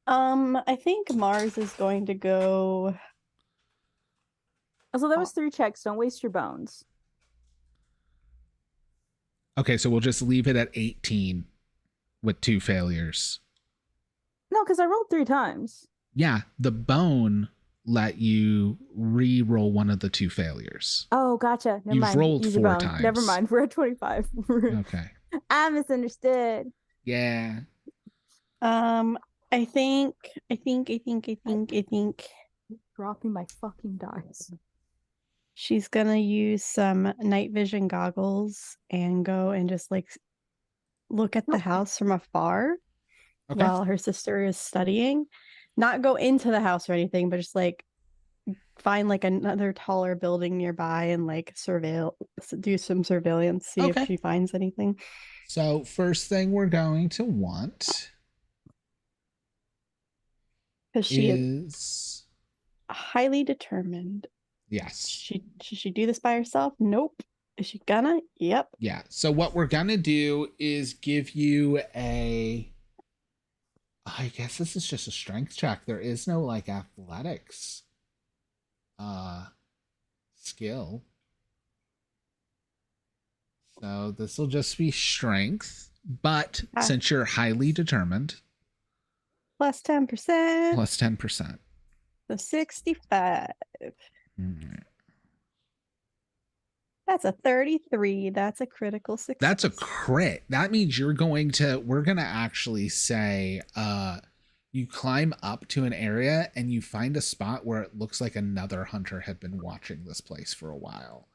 I think Mars is going to go. So there was 3 checks. Don't waste your bones. Okay, so we'll just leave it at 18 with 2 failures. No, because I rolled 3 times. Yeah, the bone let you re-roll one of the 2 failures. Oh, gotcha. Never You've mind. rolled Easy 4 bone. times. Never mind. We're at 25. Okay. I misunderstood. Yeah. I think. Dropping my fucking dice. She's gonna use some night vision goggles and go and just like look at the house from afar while her sister is studying. Not go into the house or anything, but just like find like another taller building nearby and like do some surveillance, see if she finds anything. So first thing we're going to want because she is highly determined. Yes. Should she do this by herself? Nope. Is she gonna? Yep. Yeah. So what we're gonna do is give you a. I guess this is just a strength check. There is no like athletics skill. So this will just be strength. But since you're highly determined, plus 10%. Plus 10%. So 65. Mm-hmm. That's a 33. That's a critical success. That's a crit. That means we're going to actually say you climb up to an area and you find a spot where it looks like another hunter had been watching this place for a while.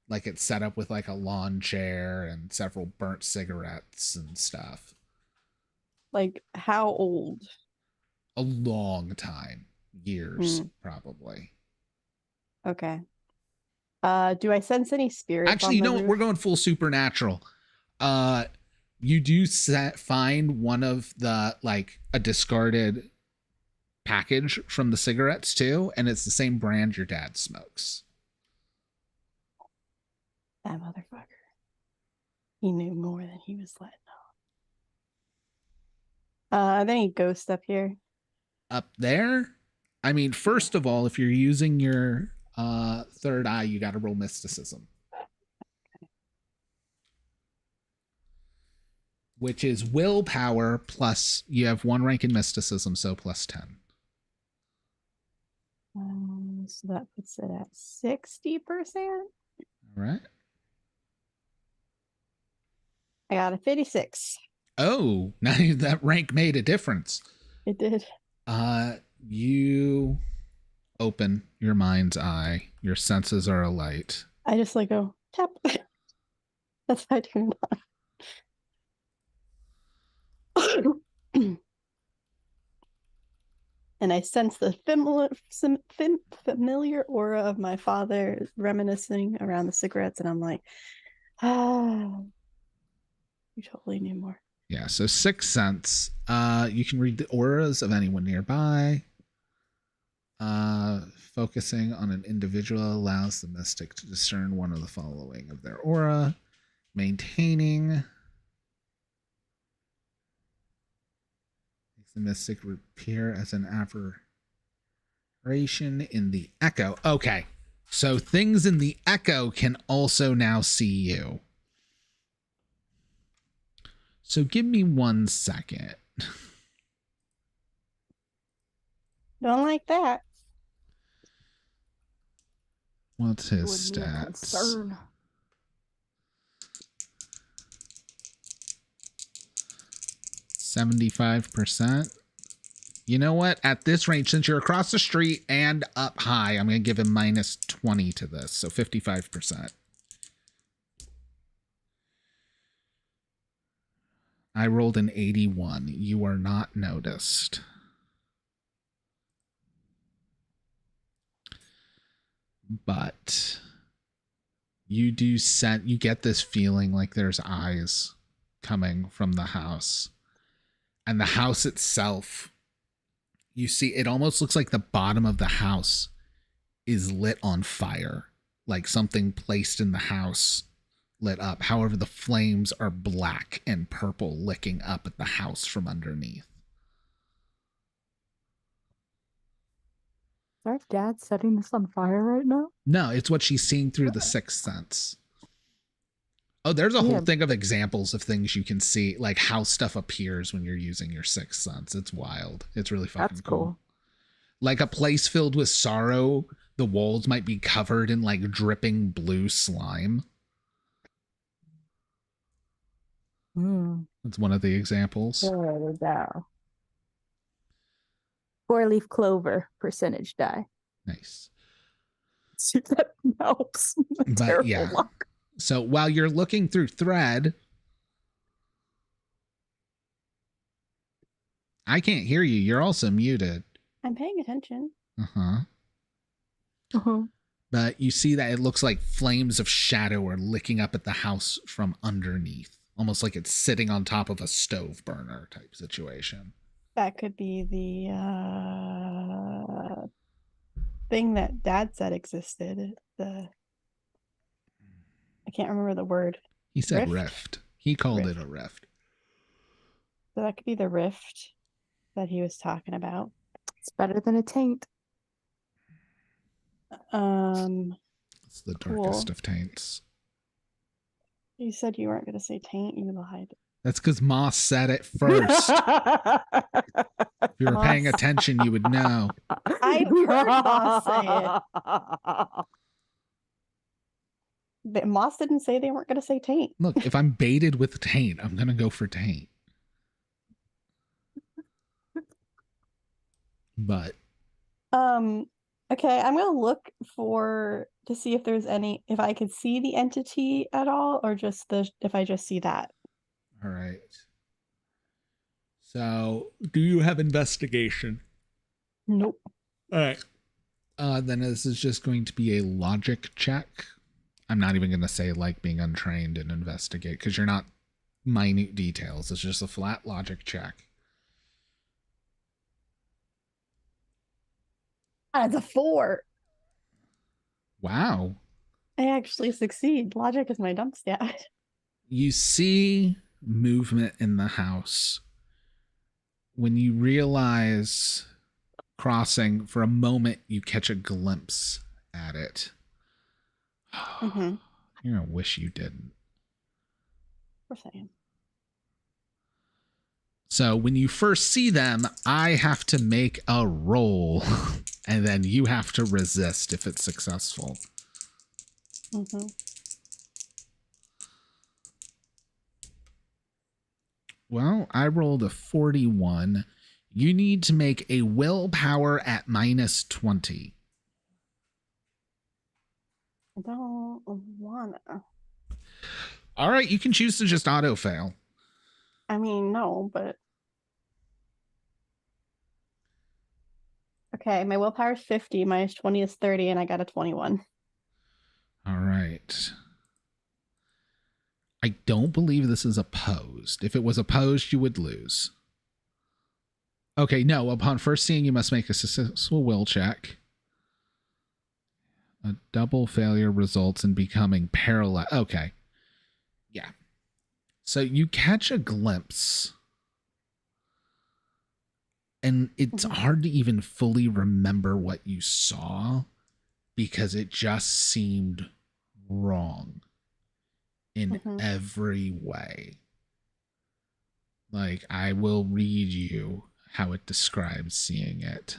Like it's set up with like a lawn chair and several burnt cigarettes and stuff. Like how old? A long time. Years, probably. Okay. Do I sense any spirits? Actually, you know what? We're going full supernatural. You do find one of the like a discarded package from the cigarettes too, and it's the same brand your dad smokes. That motherfucker. He knew more than he was letting on. Are there any ghosts up here? Up there? I mean, first of all, if you're using your third eye, you got to roll mysticism. Okay. Which is willpower plus, you have 1 rank in mysticism, so plus 10. So that puts it at 60%. All right. I got a 56. Oh, now that rank made a difference. It did. You open your mind's eye. Your senses are alight. I just like go tap. That's how I turn it on. And I sense the familiar aura of my father reminiscing around the cigarettes, and I'm like, you totally knew more. Yeah, so 6th sense. You can read the auras of anyone nearby. Focusing on an individual allows the mystic to discern one of the following of their aura. Maintaining makes the mystic appear as an aberration in the echo. Okay, so things in the echo can also now see you. So give me 1 second. Don't like that. What's his stats? 75%. You know what? At this range, since you're across the street and up high, I'm going to give him minus 20 to this. So 55%. I rolled an 81. You are not noticed. But you get this feeling like there's eyes coming from the house. And the house itself, you see, it almost looks like the bottom of the house is lit on fire. like something placed in the house lit up. However, the flames are black and purple licking up at the house from underneath. Is our dad setting this on fire right now? No, it's what she's seeing through the sixth sense. Oh, there's a whole thing of examples of things you can see, like how stuff appears when you're using your sixth sense. It's wild. It's really fucking cool. Like a place filled with sorrow, the walls might be covered in like dripping blue slime. That's one of the examples. There we go. 4-leaf clover percentage die. Nice. See if that helps. But yeah. Luck. So while you're looking through thread, I can't hear you. You're also muted. I'm paying attention. But you see that it looks like flames of shadow are licking up at the house from underneath. Almost like it's sitting on top of a stove burner type situation. That could be the thing that Dad said existed. I can't remember the word. He said rift. He called it a rift. So that could be the rift that he was talking about. It's better than a taint. It's the darkest of taints. You said you weren't going to say taint. You lied. That's because Moss said it first. If you were paying attention, you would know. I've heard Moss say it. But Moss didn't say they weren't going to say taint. Look, if I'm baited with taint, I'm going to go for taint. But. Okay, I'm going to look to see if there's if I could see the entity at all, or just if I just see that. All right. So, do you have investigation? Nope. All right. Then this is just going to be a logic check. I'm not even going to say like being untrained and investigate because you're not minute details. It's just a flat logic check. That's a 4. Wow. I actually succeed. Logic is my dump stat. You see movement in the house. When you realize crossing, for a moment, you catch a glimpse at it. Mm-hmm. You're going to wish you didn't. Of course I am. So when you first see them, I have to make a roll, and then you have to resist if it's successful. Mm-hmm. Well, I rolled a 41. You need to make a willpower at -20. I don't wanna. All right, you can choose to just auto fail. I mean, no, but. Okay, my willpower is 50, -20 is 30, and I got a 21. All right. I don't believe this is opposed. If it was opposed, you would lose. Okay, no. Upon first seeing, you must make a successful will check. A double failure results in becoming paralyzed. Okay. Yeah. So you catch a glimpse. And it's hard to even fully remember what you saw because it just seemed wrong in every way. Like, I will read you how it describes seeing it.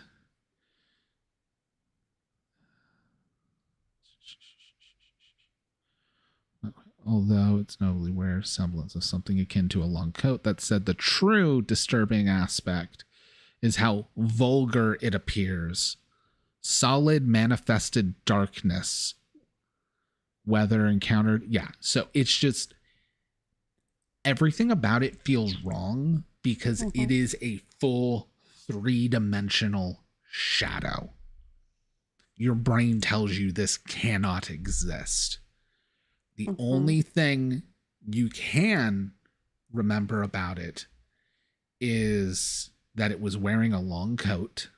Although it's notably wears semblance of something akin to a long coat, that said, the true disturbing aspect is how vulgar it appears. Solid manifested darkness. Whether encountered. Yeah. So it's just everything about it feels wrong because it is a full 3-dimensional shadow. Your brain tells you this cannot exist. The only thing you can remember about it is that it was wearing a long coat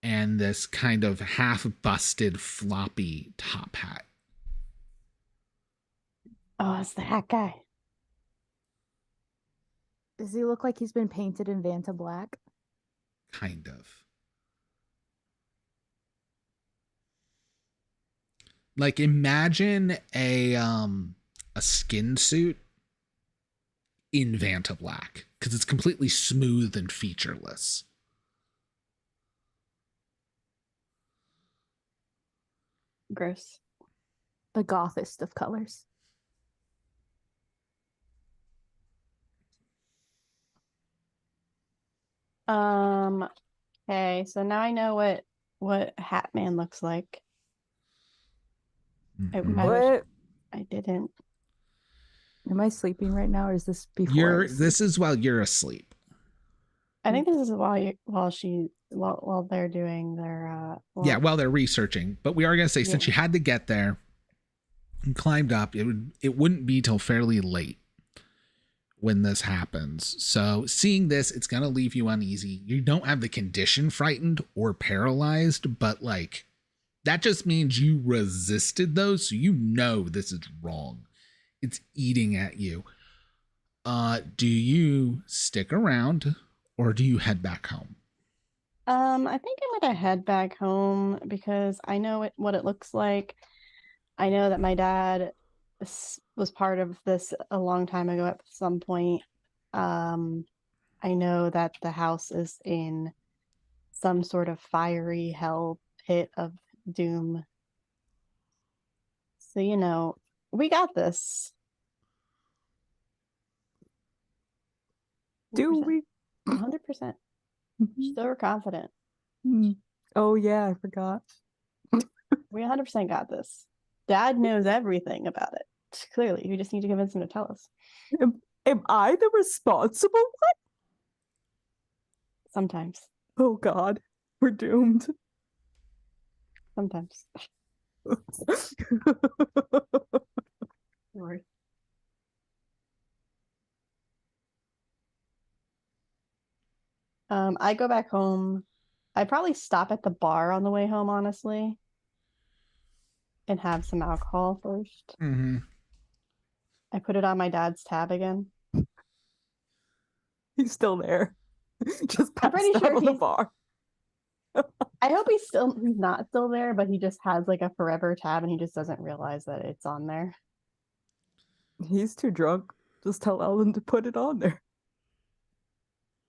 and this kind of half busted floppy top hat. Oh, it's the hat guy. Does he look like he's been painted in Vanta black? Kind of. Like, imagine a skin suit in Vanta black, because it's completely smooth and featureless. Gross. The gothest of colors. Okay, so now I know what Hat Man looks like. I wish I didn't. Am I sleeping right now, or is this before? This is while you're asleep. I think this is while they're doing their while they're researching. But we are gonna say, since you had to get there and climbed up, it wouldn't be till fairly late when this happens. So seeing this, it's gonna leave you uneasy. You don't have the condition frightened or paralyzed, but like that just means you resisted those, so you know this is wrong. It's eating at you. Do you stick around or do you head back home? I think I'm gonna head back home because I know what it looks like. I know that my dad was part of this a long time ago at some point. I know that the house is in some sort of fiery hell pit of doom. So, we got this. Do we? 100%. So we're confident. Oh, yeah, I forgot. We 100% got this. Dad knows everything about it. Clearly, we just need to convince him to tell us. Am I the responsible one? Sometimes. Oh, God. We're doomed. Sometimes. Lord. I go back home. I probably stop at the bar on the way home, honestly, and have some alcohol first. Mm-hmm. I put it on my dad's tab again. He's still there. Just passed out on the bar. I hope he's not still there, but he just has like a forever tab and he just doesn't realize that it's on there. He's too drunk. Just tell Ellen to put it on there.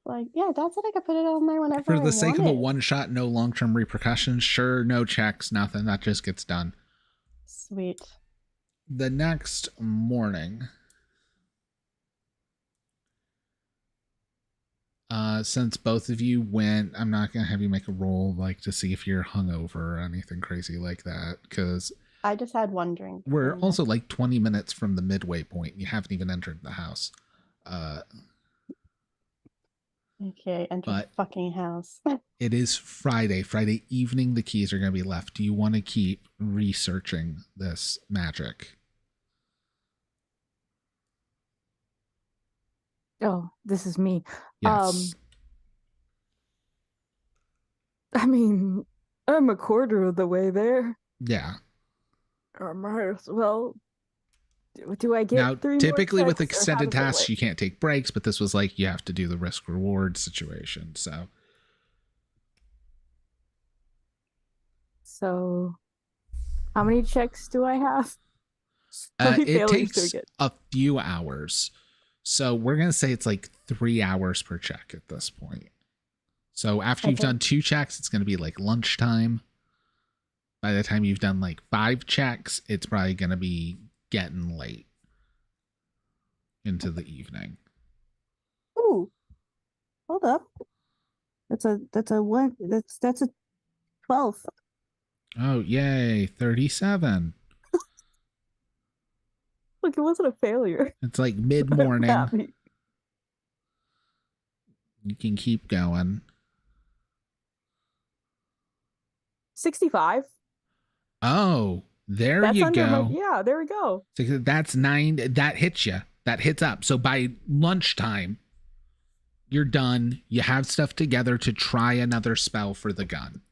Like, yeah, Dad said I could put it on there whenever For the sake of a it. one shot, no long-term repercussions. Sure, no checks, nothing. That just gets done. Sweet. The next morning, since both of you went, I'm not gonna have you make a roll like to see if you're hungover or anything crazy like that, because I just had one drink. We're also like 20 minutes from the midway point. You haven't even entered the house. Okay, enter the fucking house. It is Friday evening. The keys are going to be left. Do you want to keep researching this magic? Oh, this is me. Yes. I mean, I'm a quarter of the way there. Yeah. I might as well. Do I get now, 3 typically more with extended tasks, you can't take breaks, but this was like you have to do the risk reward situation. So how many checks do I have? It takes a few hours. So we're going to say it's like 3 hours per check at this point. So after you've done 2 checks, it's going to be like lunchtime. By the time you've done like 5 checks, it's probably going to be getting late into the evening. Ooh, hold up. That's a 12. Oh, yay, 37. Look, it wasn't a failure. It's like mid-morning. You can keep going. 65. Oh, there you go. Yeah, there we go. That's 9. That hits you. That hits up. So by lunchtime, you're done. You have stuff together to try another spell for the gun.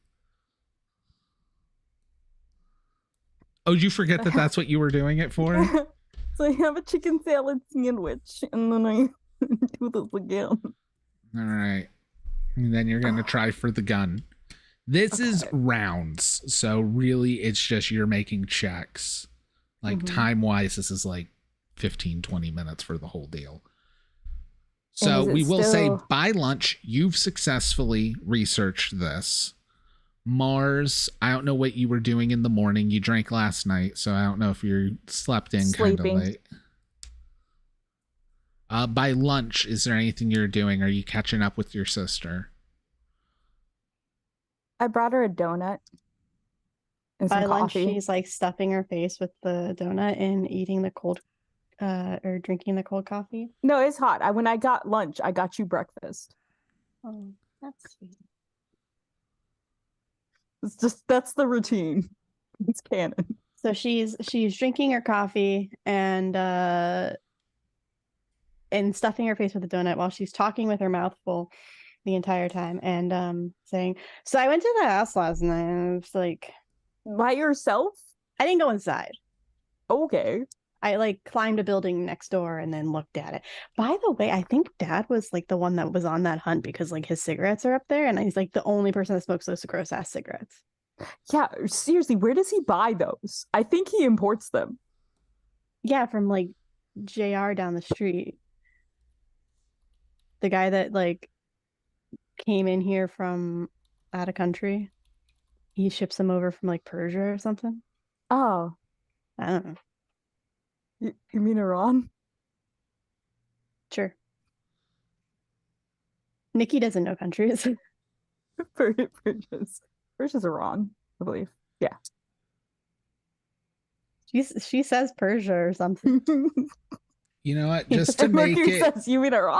Oh, did you forget that that's what you were doing it for? So I have a chicken salad sandwich, and then I do this again. All right. And then you're going to try for the gun. This is rounds. So really, it's just you're making checks. Like time-wise, this is like 15, 20 minutes for the whole deal. So we will say by lunch, you've successfully researched this. Mars, I don't know what you were doing in the morning. You drank last night, so I don't know if you slept in kind of late. By lunch, is there anything you're doing? Are you catching up with your sister? I brought her a donut and some By lunch, coffee. she's like stuffing her face with the donut and eating the cold, or drinking the cold coffee. No, it's hot. When I got lunch, I got you breakfast. Oh, that's sweet. It's just, that's the routine. It's canon. So she's drinking her coffee and stuffing her face with a donut while she's talking with her mouth full the entire time and saying, so I went to the house last night and it was like, by yourself? I didn't go inside. Okay. I like climbed a building next door and then looked at it. By the way, I think Dad was like the one that was on that hunt because like his cigarettes are up there and he's like the only person that smokes those gross ass cigarettes. Yeah, seriously, where does he buy those? I think he imports them. Yeah, from like JR down the street. The guy that like came in here from out of country. He ships them over from like Persia or something. Oh. I don't know. You mean Iran? Sure. Nikki doesn't know countries. Persia's Iran, I believe. Yeah. She says Persia or something. You know what? Just to make it says, you mean Iran?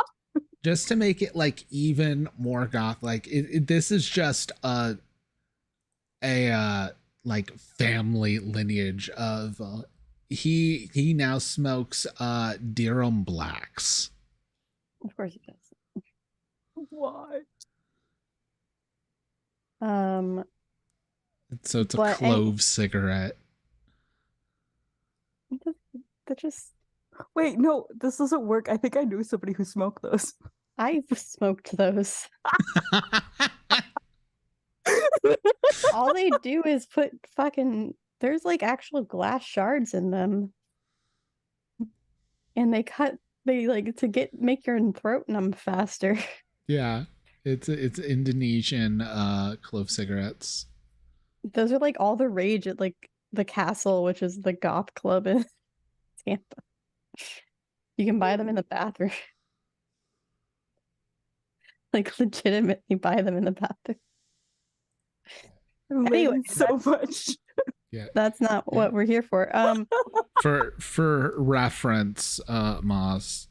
Just to make it like even more goth, like this is just a like family lineage of he now smokes Durham Blacks. Of course he does. What? So it's a clove cigarette. That just wait, no, this doesn't work. I think I knew somebody who smoked those. I've smoked those. All they do is put fucking, there's like actual glass shards in them. And they like to make your throat numb faster. Yeah. It's Indonesian clove cigarettes. Those are like all the rage at like the Castle, which is the goth club in Tampa. You can buy them in the bathroom. Like legitimately buy them in the bathroom. Anyway, so much. Yeah. That's not what we're here for. For reference, Moss.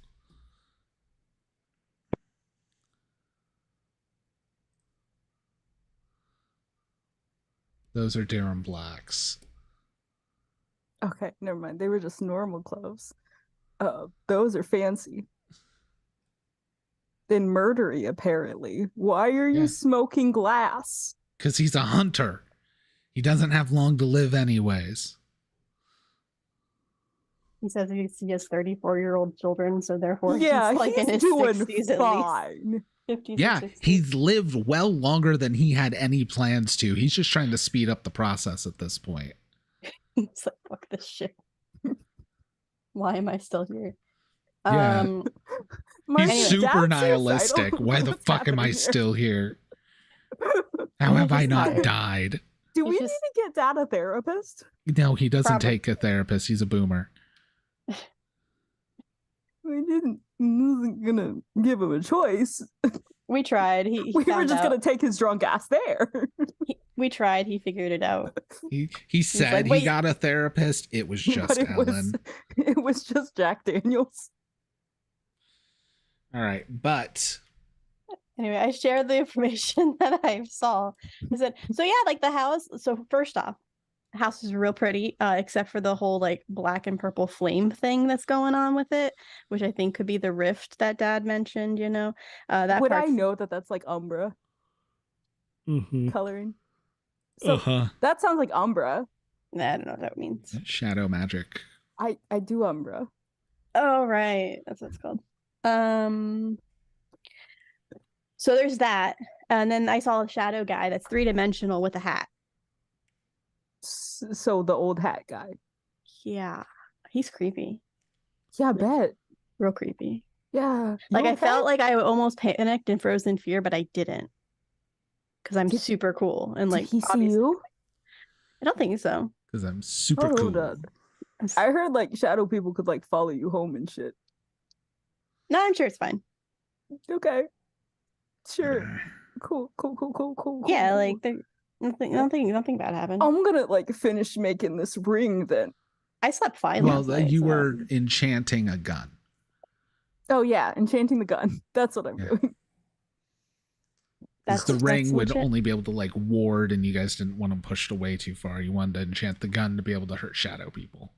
Those are Durham Blacks. Okay, never mind. They were just normal cloves. Those are fancy. Then murdery, apparently. Why are you smoking glass? Because he's a hunter. He doesn't have long to live anyways. He says he has 34-year-old children, so therefore he's like in his 60s fine. At least. 50s yeah, 60s. He's lived well longer than he had any plans to. He's just trying to speed up the process at this point. He's like, fuck this shit. Why am I still here? Yeah. He's super nihilistic. Why the fuck am I still here? How have I not died? Do we need to get Dad a therapist? No, he doesn't take a therapist. He's a boomer. We wasn't gonna give him a choice. We tried. We were just gonna take his drunk ass there. We tried. He figured it out. He said he got a therapist. It was just Ellen. It was just Jack Daniels. All right, but anyway, I shared the information that I saw. I said, so yeah, like the house. So first off, house is real pretty, except for the whole like black and purple flame thing that's going on with it, which I think could be the rift that Dad mentioned. You know, would I know that that's like Umbra coloring? So that sounds like Umbra. I don't know what that means. Shadow magic. I do Umbra. Oh, right. That's what it's called. So there's that. And then I saw a shadow guy that's 3-dimensional with a hat. So the old hat guy. Yeah. He's creepy. Yeah, I bet. Real creepy. Yeah. Like I felt like I almost panicked and froze in fear, but I didn't. Because I'm super cool. And like did he see you? I don't think so. Because I'm super cool. I heard like shadow people could like follow you home and shit. No, I'm sure it's fine. Okay. Sure. Cool. Yeah, like nothing bad happened. I'm gonna like finish making this ring then. I slept fine. Well, you were enchanting a gun. Oh yeah, enchanting the gun. That's what I'm doing. The ring would only be able to like ward, and you guys didn't want them pushed away too far. You wanted to enchant the gun to be able to hurt shadow people.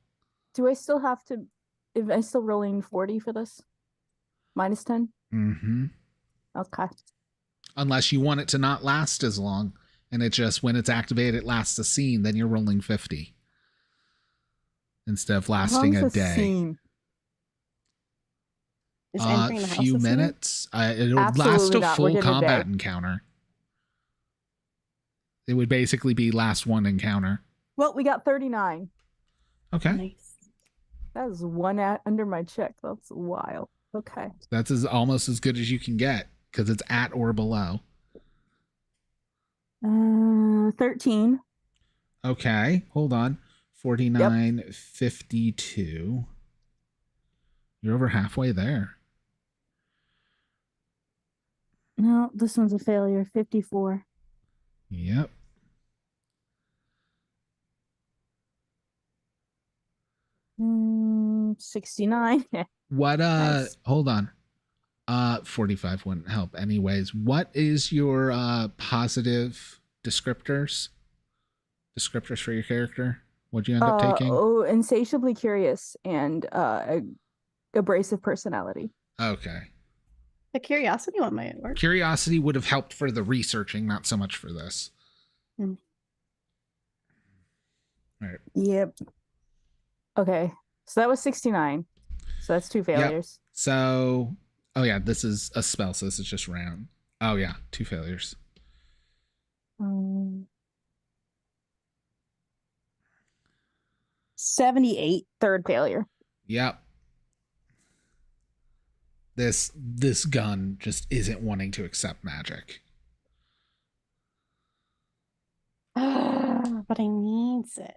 Do I still have to? Am I still rolling 40 for this? -10? Mm-hmm. Okay. Unless you want it to not last as long, and it just, when it's activated, it lasts a scene, then you're rolling 50. Instead of lasting a day. Scene? A few minutes. It'll last a full combat encounter. It would basically be last one encounter. Well, we got 39. Okay. Nice. That is one under my check. That's wild. Okay. That's almost as good as you can get because it's at or below. 13. Okay, hold on. 49, 52. You're over halfway there. No, this one's a failure. 54. Yep. Mm, 69. What Nice. Hold on. 45 wouldn't help anyways. What is your positive descriptors for your character? What'd you end up taking? Oh, insatiably curious and abrasive personality. Okay. The curiosity one might work. Curiosity would have helped for the researching, not so much for this. All right. Yep. Okay. So that was 69. So that's 2 failures. Yep. So, oh yeah, this is a spell, so this is just round. Oh yeah, 2 failures. 78, 3rd failure. Yep. This gun just isn't wanting to accept magic. But I needs it.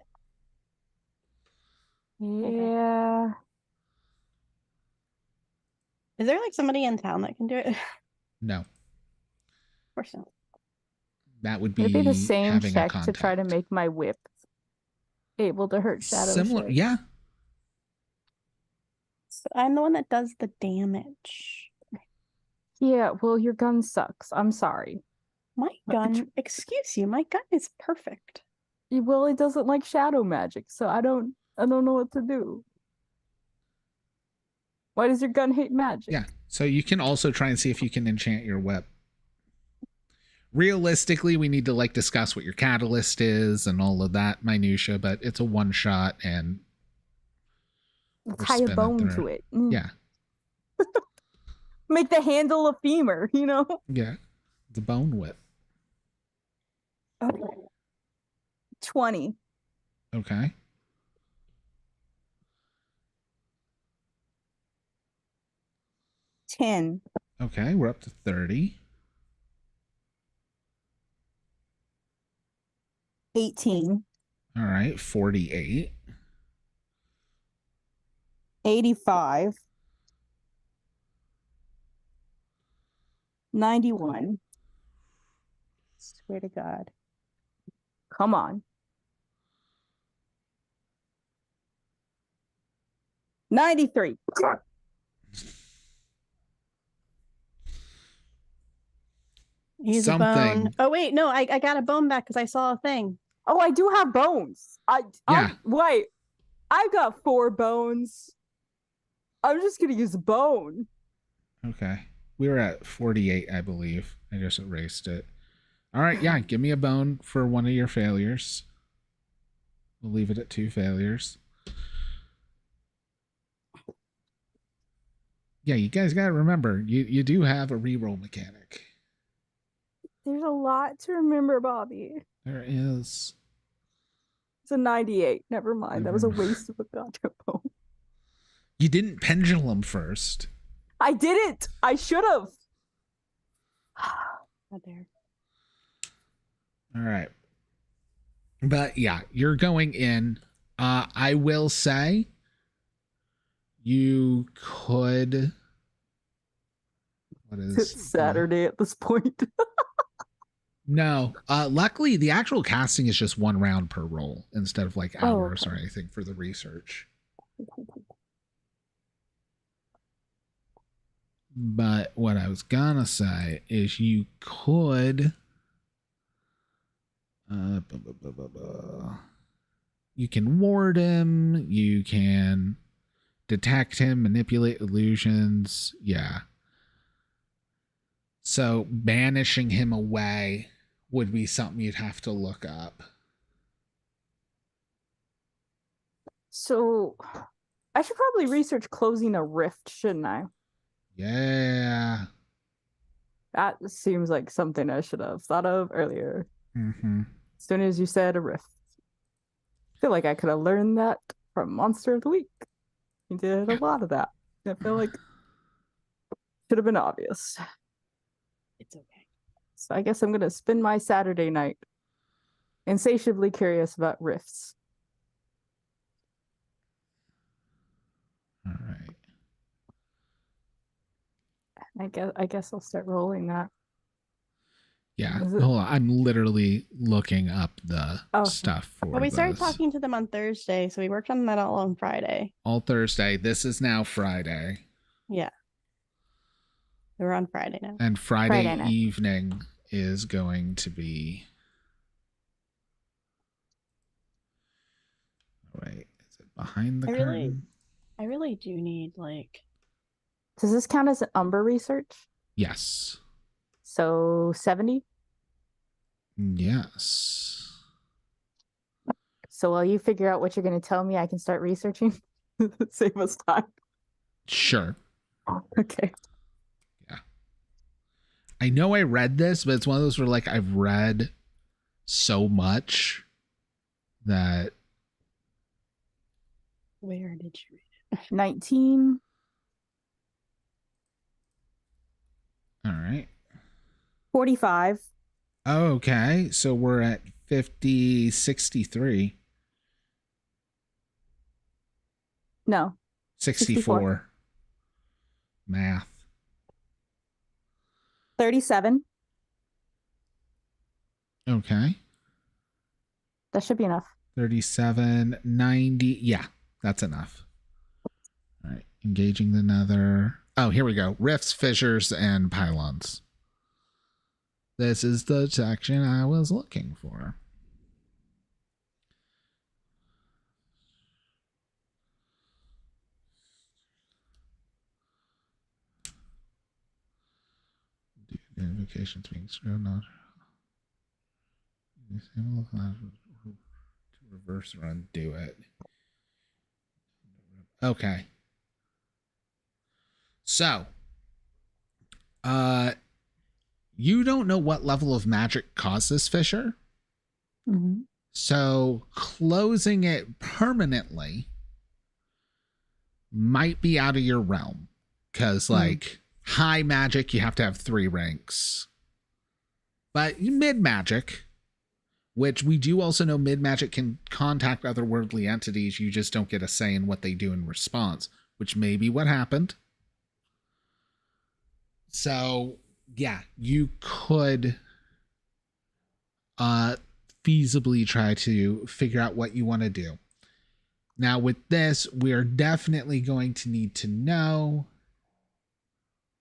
Yeah. Okay. Is there like somebody in town that can do it? No. Of course not. That would be, it'd be the same check to try to make my whip able to hurt shadow. Similar, yeah. So I'm the one that does the damage. Yeah, well, your gun sucks. I'm sorry. My gun, excuse you, my gun is perfect. Well, it doesn't like shadow magic, so I don't know what to do. Why does your gun hate magic? Yeah, so you can also try and see if you can enchant your whip. Realistically, we need to like discuss what your catalyst is and all of that minutia, but it's a one shot and tie a bone to it. Yeah. Make the handle a femur, you know? Yeah. The bone whip. Okay. 20. Okay. $10. Okay, we're up to 30. 18. All right, 48. 85. 91. Swear to God. Come on. 93. Use a bone. Oh wait, no, I got a bone back because I saw a thing. Oh, I do have bones. Wait, I've got 4 bones. I'm just gonna use a bone. Okay. We were at 48, I believe. I just erased it. All right, yeah, give me a bone for one of your failures. We'll leave it at 2 failures. Yeah, you guys gotta remember, you do have a reroll mechanic. There's a lot to remember, Bobby. There is. It's a 98. Never mind. That was a Never mind. waste of a goddamn bone. You didn't pendulum first. I didn't. I should have. Not there. All right. But yeah, you're going in. I will say you could. What is It's Saturday at this point. No. Luckily, the actual casting is just 1 round per roll instead of like hours or anything for the research. But what I was gonna say is you could. You can ward him. You can detect him, manipulate illusions. Yeah. So banishing him away would be something you'd have to look up. So I should probably research closing a rift, shouldn't I? Yeah. That seems like something I should have thought of earlier. Mm-hmm. As soon as you said a rift. I feel like I could have learned that from Monster of the Week. You did a lot of that. I feel like should have been obvious. It's okay. So I guess I'm going to spend my Saturday night insatiably curious about rifts. All right. I guess I'll start rolling that. Yeah. Hold on. I'm literally looking up the Oh. stuff for Well, we started this. talking to them on Thursday, so we worked on that all on Friday. All Thursday. This is now Friday. Yeah. We're on Friday now. And Friday night. evening is going to be. Wait, is it behind the curtain? I really do need like. Does this count as an Umber research? Yes. So 70? Yes. So while you figure out what you're going to tell me, I can start researching. Save us time. Sure. Okay. Yeah. I know I read this, but it's one of those where like I've read so much that. Where did you read it? 19. All right. 45. Okay. So we're at 50, 63. No. 64. Math. 37. Okay. That should be enough. 37, 90. Yeah, that's enough. All right. Engaging the nether. Oh, here we go. Rifts, fissures, and pylons. This is the section I was looking for. Identifications being screwed on. To reverse or undo it. Okay. So, you don't know what level of magic caused this fissure. Mm-hmm. So, closing it permanently might be out of your realm. Because, like, high magic, you have to have 3 ranks. But mid magic, which we do also know mid magic can contact otherworldly entities, you just don't get a say in what they do in response, which may be what happened. So, yeah, you could feasibly try to figure out what you want to do. Now, with this, we're definitely going to need to know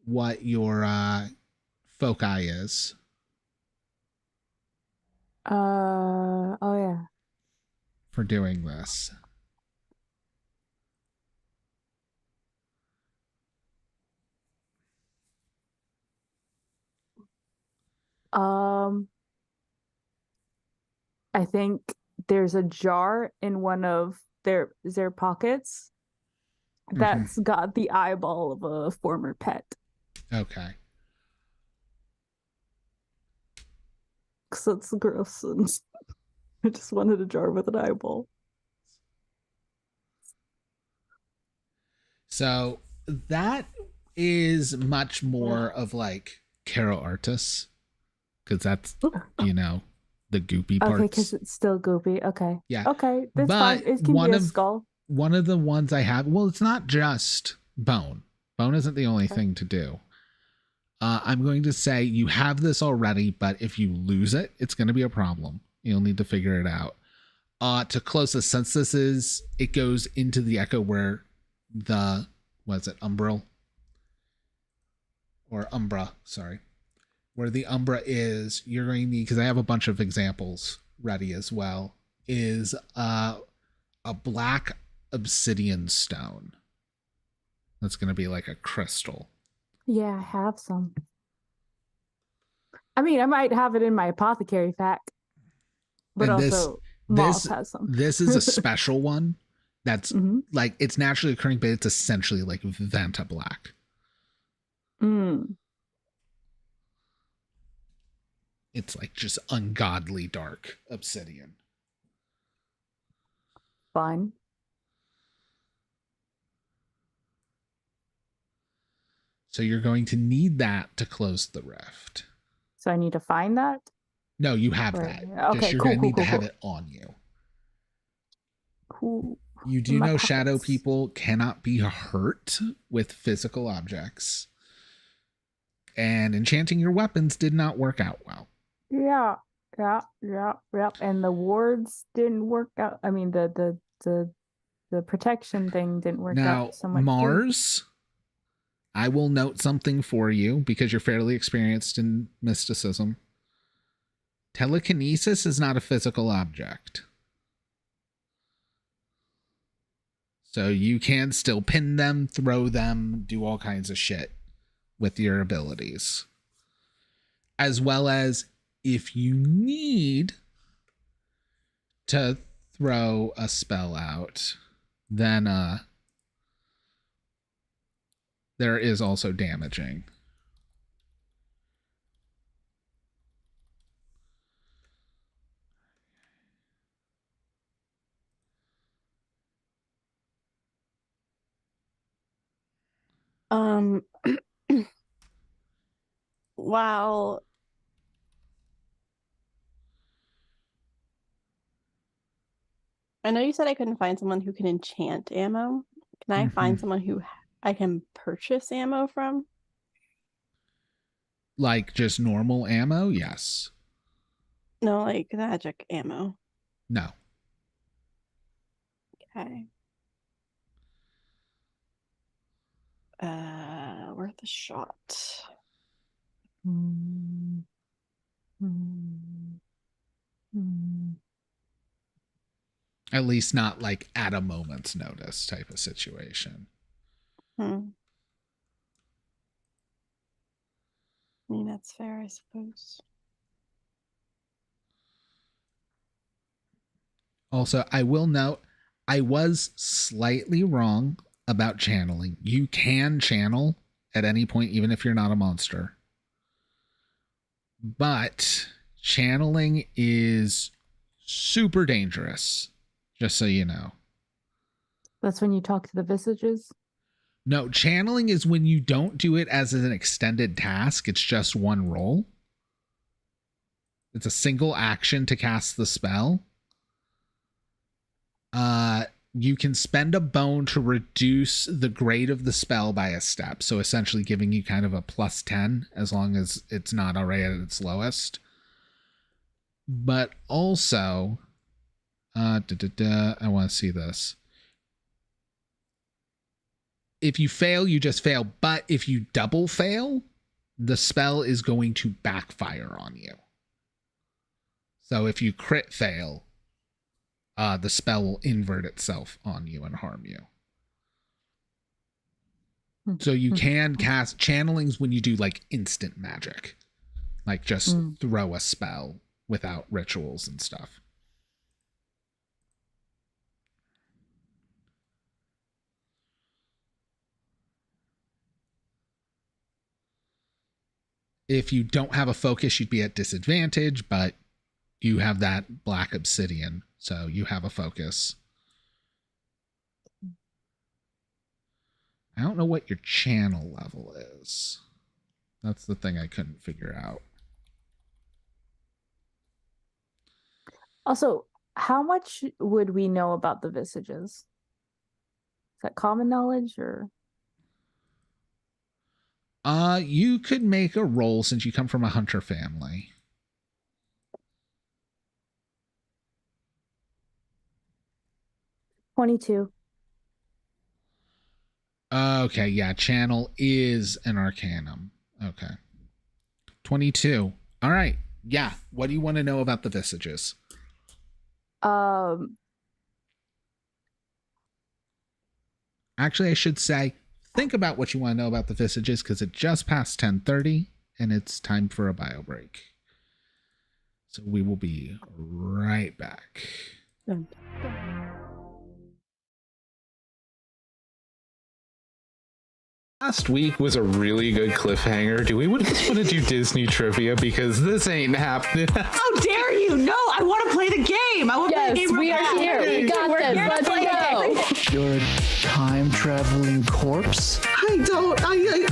what your foci is. Oh yeah. For doing this. I think there's a jar in one of their pockets that's got the eyeball of a former pet. Okay. So it's gross, and I just wanted a jar with an eyeball. So that is much more of like Caro Artis, because that's, you know, the goopy parts. Okay, because it's still goopy. Okay. Yeah. Okay, that's but fine. It can be a skull. One of the ones I have, well, it's not just bone. Bone isn't the only thing to do. I'm going to say you have this already, but if you lose it, it's going to be a problem. You'll need to figure it out. To close the since this is, it goes into the echo where the, what is it, Umbral? Or Umbra, sorry. Where the Umbra is, you're going to need, because I have a bunch of examples ready as well, is a black obsidian stone. That's going to be like a crystal. Yeah, I have some. I mean, I might have it in my apothecary pack, but and also Moss has some. This is a special one that's like, it's naturally occurring, but it's essentially like Vanta Black. It's like just ungodly dark obsidian. Fine. So you're going to need that to close the rift. So I need to find that? No, you have that. Okay, just you're going to need to have it on you. Cool. You do know shadow people cannot be hurt with physical objects. And enchanting your weapons did not work out well. Yeah. And the wards didn't work out. I mean, the protection thing didn't work out so much. Mars, I will note something for you because you're fairly experienced in mysticism. Telekinesis is not a physical object. So you can still pin them, throw them, do all kinds of shit with your abilities. As well as if you need to throw a spell out, then there is also damaging. Wow. I know you said I couldn't find someone who can enchant ammo. Can I find someone who I can purchase ammo from? Like just normal ammo? Yes. No, like magic ammo. No. Okay. Worth a shot. At least not like at a moment's notice type of situation. I mean, that's fair, I suppose. Also, I will note, I was slightly wrong about channeling. You can channel at any point, even if you're not a monster. But channeling is super dangerous, just so you know. That's when you talk to the visages? No, channeling is when you don't do it as an extended task. It's just one roll. It's a single action to cast the spell. You can spend a bone to reduce the grade of the spell by a step. So essentially giving you kind of a +10 as long as it's not already at its lowest. But also, I want to see this. If you fail, you just fail. But if you double fail, the spell is going to backfire on you. So if you crit fail, the spell will invert itself on you and harm you. So you can cast channelings when you do like instant magic. Like just throw a spell without rituals and stuff. If you don't have a focus, you'd be at disadvantage, but you have that black obsidian, so you have a focus. I don't know what your channel level is. That's the thing I couldn't figure out. Also, how much would we know about the Visages? Is that common knowledge or? You could make a roll since you come from a hunter family. $22. Okay, yeah, channel is an arcanum. Okay. 22. All right. Yeah. What do you want to know about the Visages? Actually, I should say, think about what you want to know about the Visages because it just passed 10:30 and it's time for a bio break. So we will be right back. Dun. Last week was a really good cliffhanger. Do we just want to do Disney trivia because this ain't happening? How dare you? No, I want to play the game. I want to play the game. We are here. We got this. Let's go. You're a time traveling corpse? I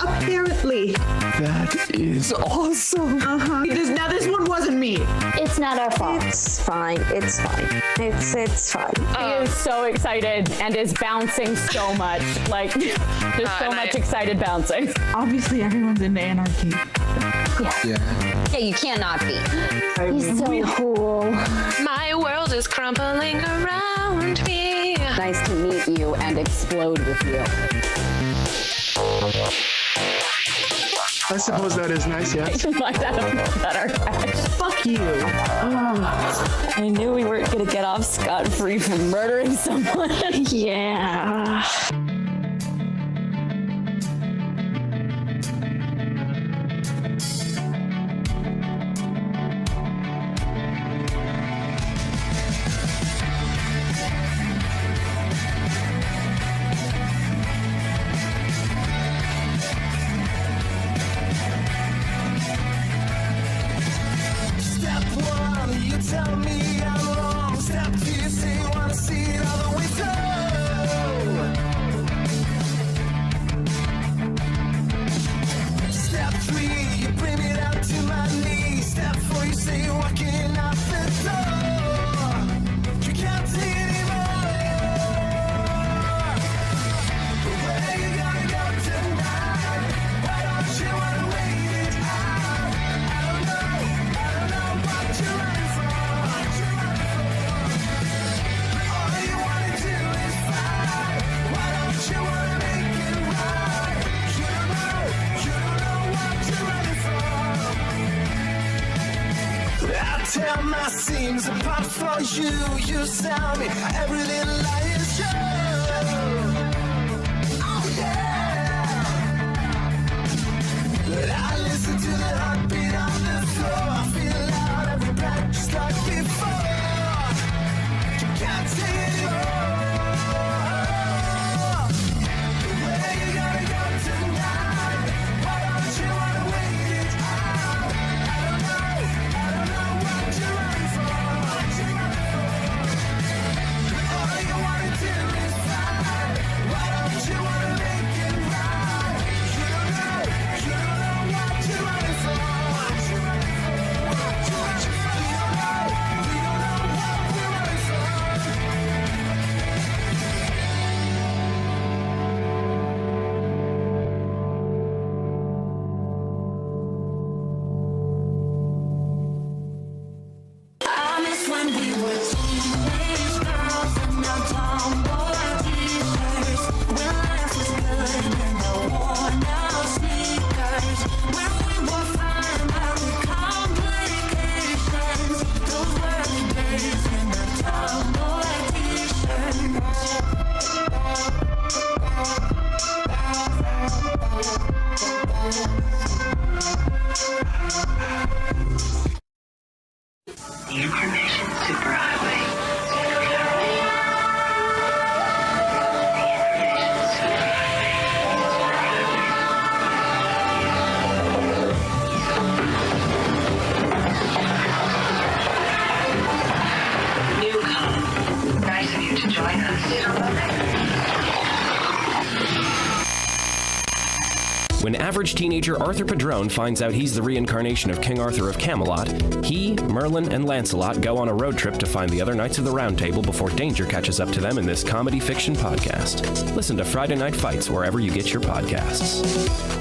apparently. That is awesome. Now this one wasn't me. It's not our fault. It's fine. It's fine. It's fine. He is so excited and is bouncing so much. Like, there's so much excited bouncing. Obviously, everyone's into anarchy. Yeah, you cannot be. He's so cool. My world is crumbling around me. Nice to meet you and explode with you. I suppose that is nice, yes. Might have better. Fuck you. I knew we weren't gonna get off scot-free from murdering someone. Yeah. Tear my seams apart for you. You sell me every little lie is true. Oh yeah. But I listen to the heartbeat on the floor. I feel out every breath just like before. You can't take it anymore. Where you gonna go tonight? Why don't you wanna wait it out? I don't know what you're running for. All you wanna do is When average teenager Arthur Padrone finds out he's the reincarnation of King Arthur of Camelot, he, Merlin, and Lancelot go on a road trip to find the other Knights of the Round Table before danger catches up to them in this comedy fiction podcast. Listen to Friday Night Fights wherever you get your podcasts.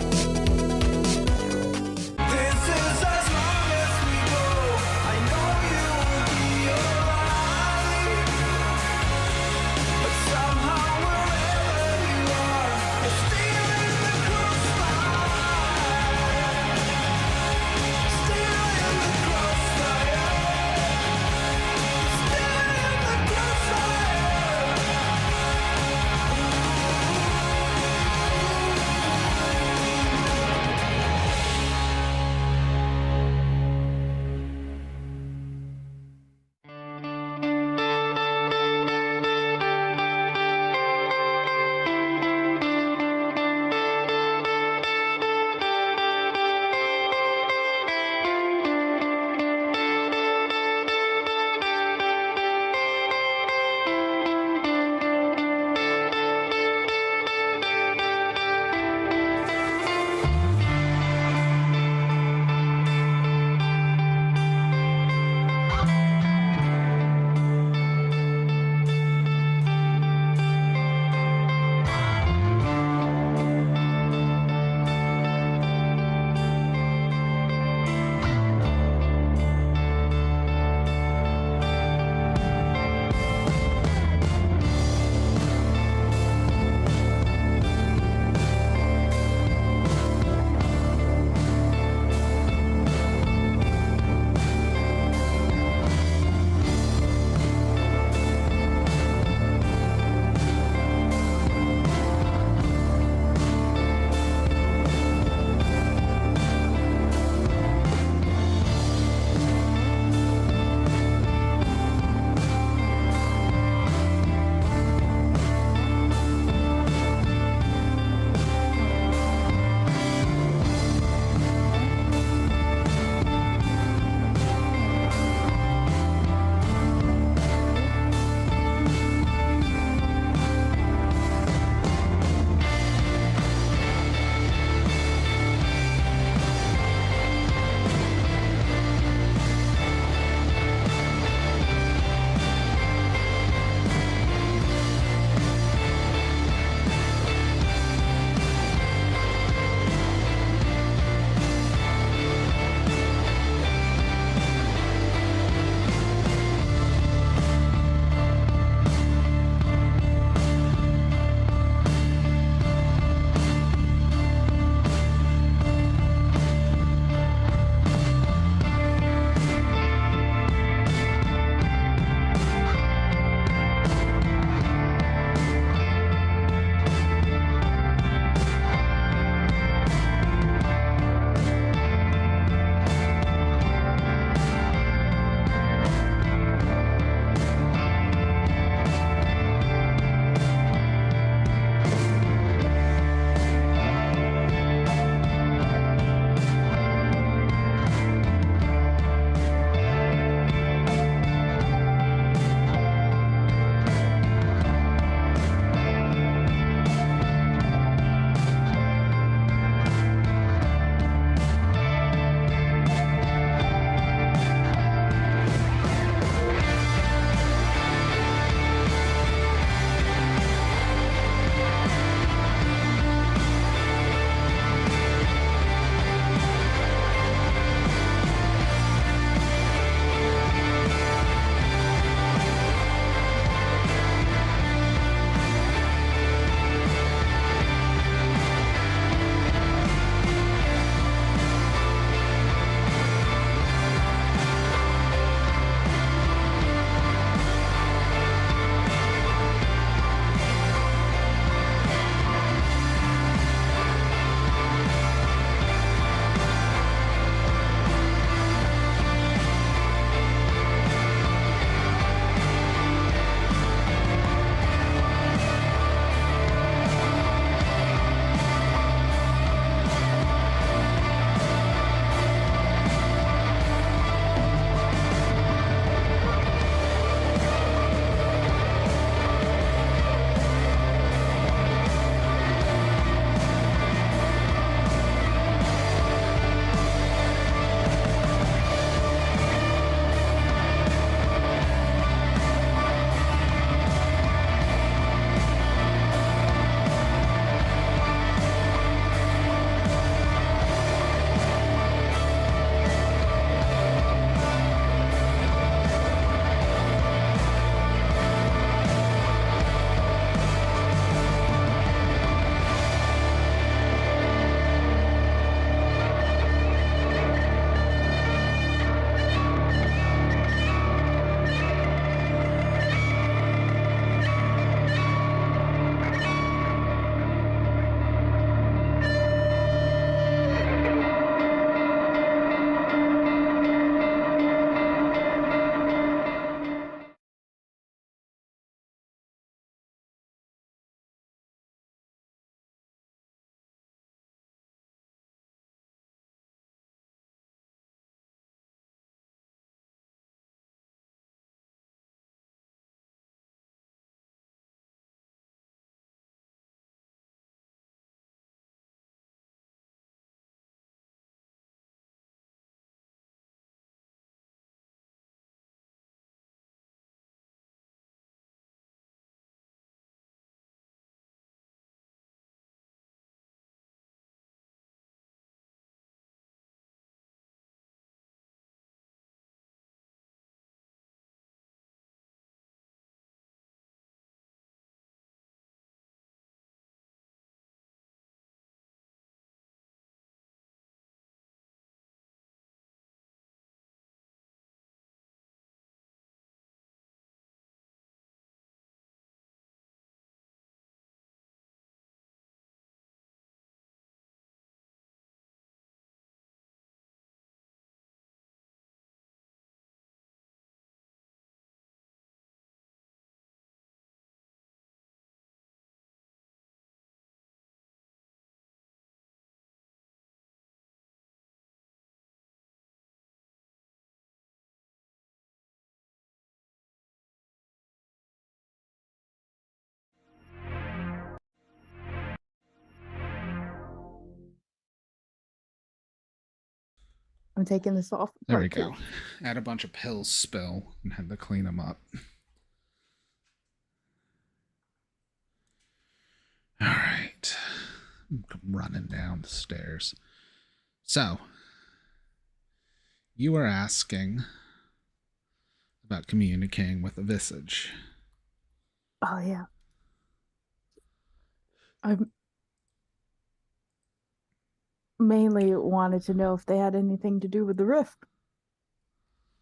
I'm taking this off. There we go. Had a bunch of pills spill and had to clean them up. All right. I'm running down the stairs. So, you were asking about communicating with a visage. Oh, yeah. I mainly wanted to know if they had anything to do with the rift.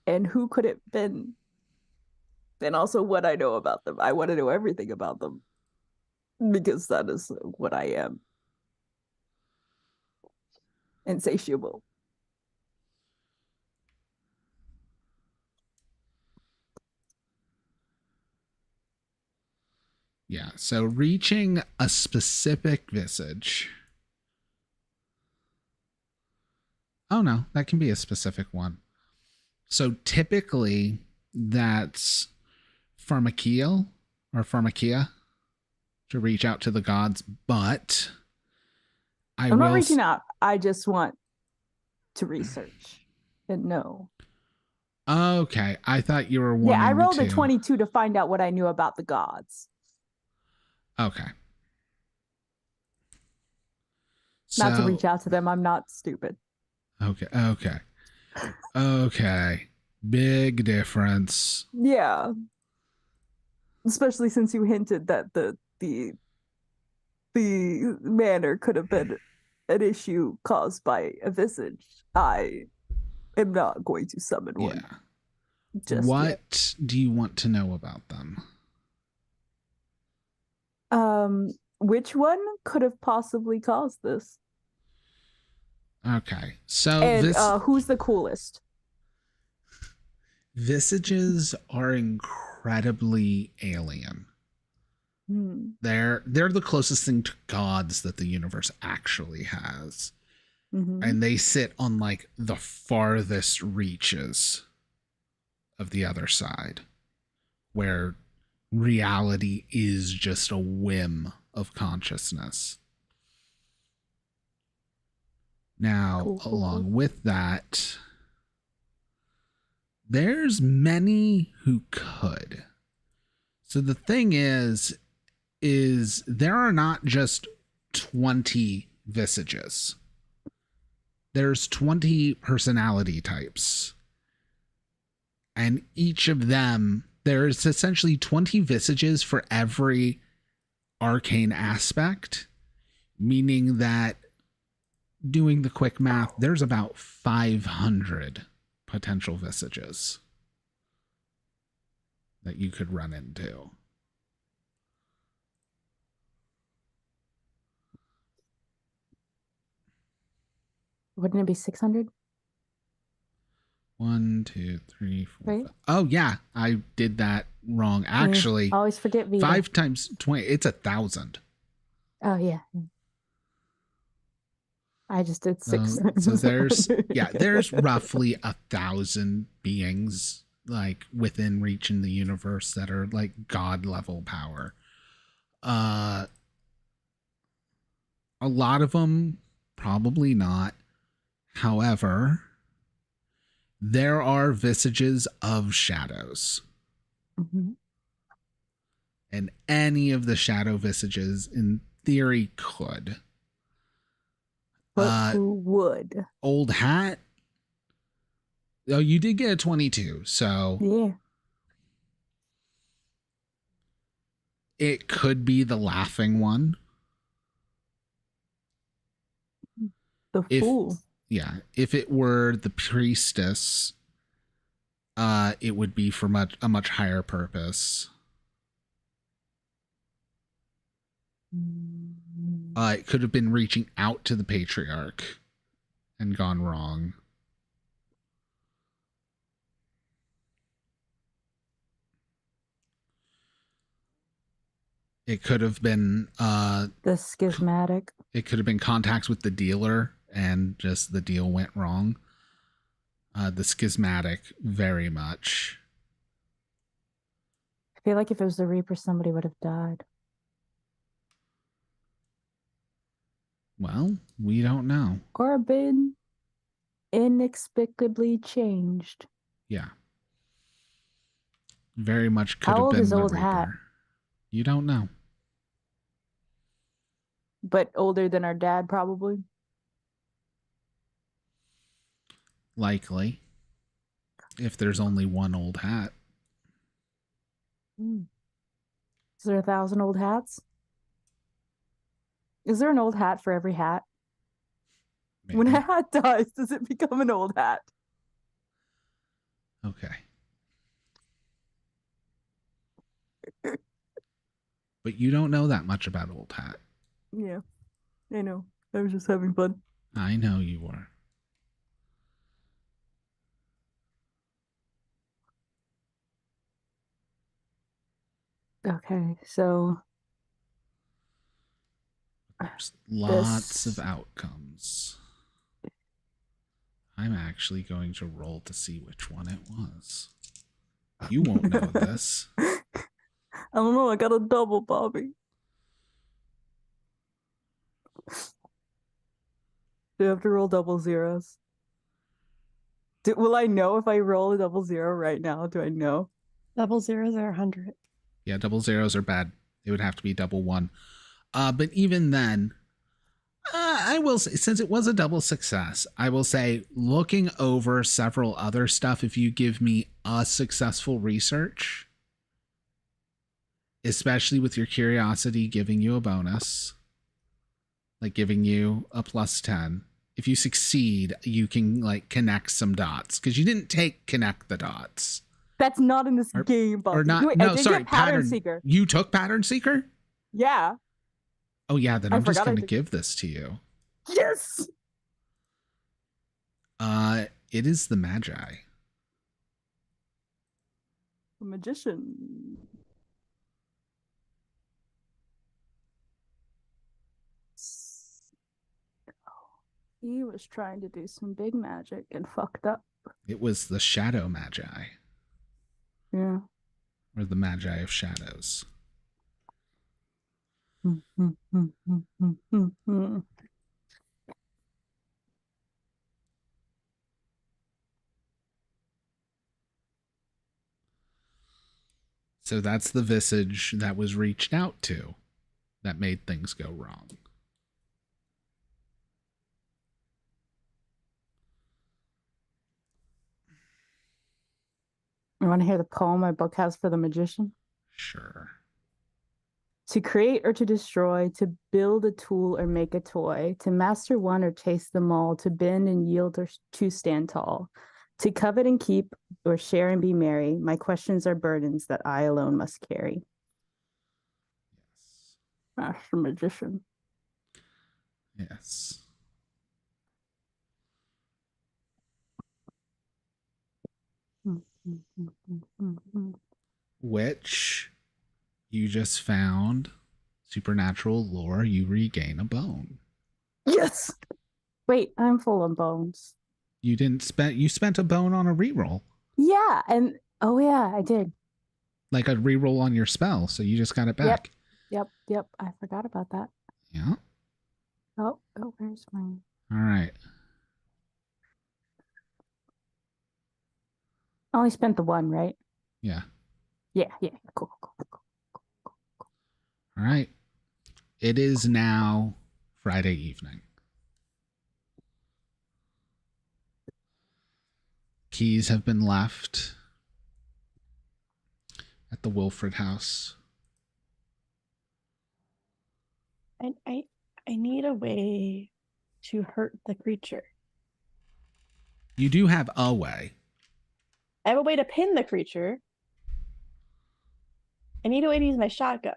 And who could it been? And also what I know about them. I want to know everything about them. Because that is what I am. Insatiable. Yeah, so reaching a specific visage. Oh no, that can be a specific one. So typically that's pharmakia or pharmakia to reach out to the gods, but I'm not reaching out. I just want to research and know. Okay, I thought you were wanting Yeah, I rolled to... a 22 to find out what I knew about the gods. Okay. Not to reach out to them. I'm not stupid. Okay. Big difference. Yeah. Especially since you hinted that the manner could have been an issue caused by a visage. I am not going to summon one. What do you want to know about them? Which one could have possibly caused this? Okay, so and who's the coolest? Visages are incredibly alien. They're the closest thing to gods that the universe actually has. And they sit on like the farthest reaches of the other side, where reality is just a whim of consciousness. Now, along with that, there's many who could. So the thing is there are not just 20 visages. There's 20 personality types. And each of them, there's essentially 20 visages for every arcane aspect, meaning that, doing the quick math, there's about 500 potential visages that you could run into. Wouldn't it be 600? 1, 2, 3, 4. Right? 5. Oh yeah, I did that wrong. Actually, I always forget Vita. 5 times 20, it's 1,000. Oh yeah. I just did 6. So there's roughly 1,000 beings like within reach in the universe that are like god level power. A lot of them probably not. However, there are visages of shadows. And any of the shadow visages in theory could. But who would? Old Hat. Oh, you did get a 22, so yeah. It could be the laughing one. The fool. Yeah, if it were the priestess, it would be for a much higher purpose. It could have been reaching out to the patriarch and gone wrong. It could have been the schismatic. It could have been contacts with the dealer and just the deal went wrong. The schismatic, very much. I feel like if it was the Reaper, somebody would have died. Well, we don't know. Or been inexplicably changed. Yeah. Very much could How have old been is the Old Reaper. Hat? You don't know. But older than our dad, probably. Likely. If there's only one Old Hat. Is there 1,000 old hats? Is there an old hat for every hat? Maybe. When a hat dies, does it become an old hat? Okay. But you don't know that much about Old Hat. Yeah, I know. I was just having fun. I know you were. Okay, so there's lots of outcomes. I'm actually going to roll to see which one it was. You won't know this. I don't know. I got a double, Bobby. Do I have to roll double zeros? Will I know if I roll a double zero right now? Do I know? Double zeros are 100. Yeah, double zeros are bad. It would have to be double one. But even then, I will say, since it was a double success, I will say looking over several other stuff, if you give me a successful research, especially with your curiosity giving you a bonus, like giving you a +10, if you succeed, you can like connect some dots because you didn't connect the dots. That's not in this game, Bobby. Or not? Wait, No, I did sorry, get Pattern Seeker. You took Pattern Seeker? Yeah. Oh yeah, then I I'm just forgot I going to did. give this to you. Yes. It is the Magi. The magician. He was trying to do some big magic and fucked up. It was the Shadow Magi. Yeah. Or the Magi of Shadows. So that's the visage that was reached out to that made things go wrong. You want to hear the poem my book has for the magician? Sure. To create or to destroy, to build a tool or make a toy, to master one or taste them all, to bend and yield or to stand tall, to covet and keep or share and be merry, my questions are burdens that I alone must carry. Yes. Master magician. Yes. Which you just found supernatural lore, you regain a bone. Yes. Wait, I'm full of bones. You spent a bone on a reroll. Yeah, and oh yeah, I did. Like a reroll on your spell, so you just got it back. Yep. I forgot about that. Yeah. Oh, where's mine? All right. I only spent the one, right? Yeah. Yeah. Cool. All right. It is now Friday evening. Keys have been left at the Wilfred house. And I need a way to hurt the creature. You do have a way. I have a way to pin the creature. I need a way to use my shotgun.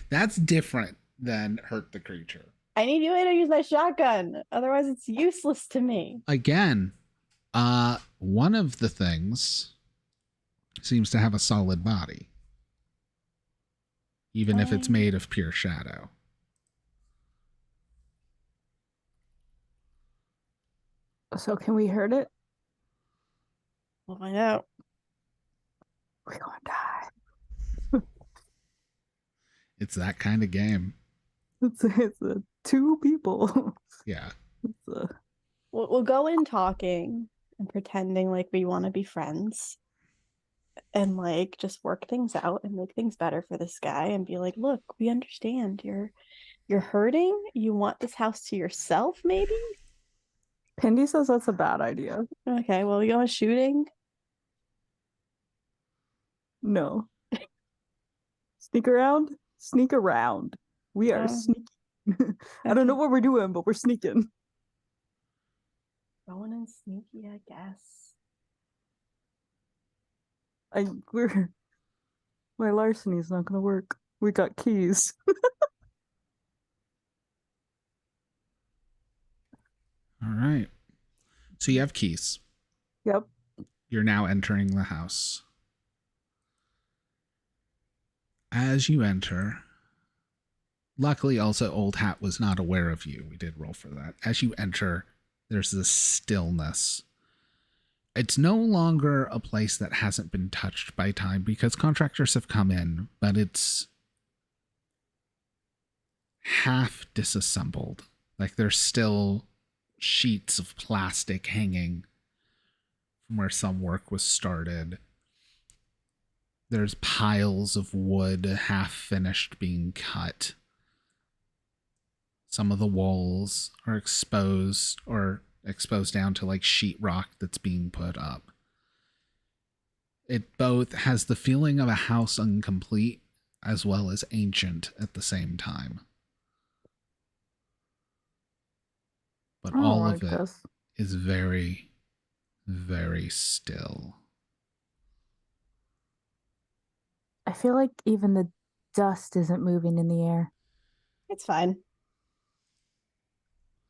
That's different than hurt the creature. I need a way to use my shotgun. Otherwise, it's useless to me. Again, one of the things seems to have a solid body, even if it's made of pure shadow. So can we hurt it? We'll find out. We're gonna die. It's that kind of game. It's a two people. Yeah. Well, we'll go in talking and pretending like we want to be friends and like just work things out and make things better for this guy and be like, look, we understand you're hurting. You want this house to yourself, maybe? Pindy says that's a bad idea. Okay, well, we go shooting. No. Sneak around? Sneak around. We are sneaking. I don't know what we're doing, but we're sneaking. Going in sneaky, I guess. My larceny is not gonna work. We got keys. All right. So you have keys. Yep. You're now entering the house. As you enter, luckily also Old Hat was not aware of you. We did roll for that. As you enter, there's this stillness. It's no longer a place that hasn't been touched by time because contractors have come in, but it's half disassembled. Like there's still sheets of plastic hanging from where some work was started. There's piles of wood half finished being cut. Some of the walls are exposed down to like sheetrock that's being put up. It both has the feeling of a house incomplete as well as ancient at the same time. But all of it is very, very still. I feel like even the dust isn't moving in the air. It's fine.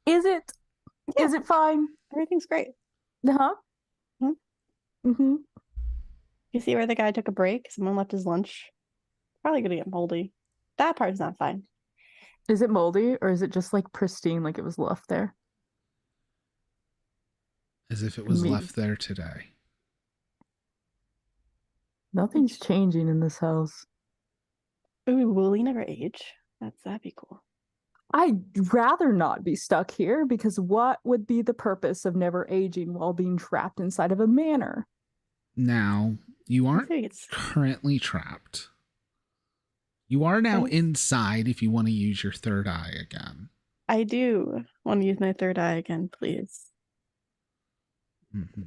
Is it? Yeah. Is it fine? Everything's great. Uh-huh. Mm-hmm. You see where the guy took a break? Someone left his lunch. Probably gonna get moldy. That part's not fine. Is it moldy or is it just like pristine, like it was left there? As if it was left there today. Nothing's changing in this house. Ooh, will he never age? That'd be cool. I'd rather not be stuck here because what would be the purpose of never aging while being trapped inside of a manor? Now, you aren't currently trapped. You are now inside if you want to use your third eye again. I do want to use my third eye again, please. Mm-hmm.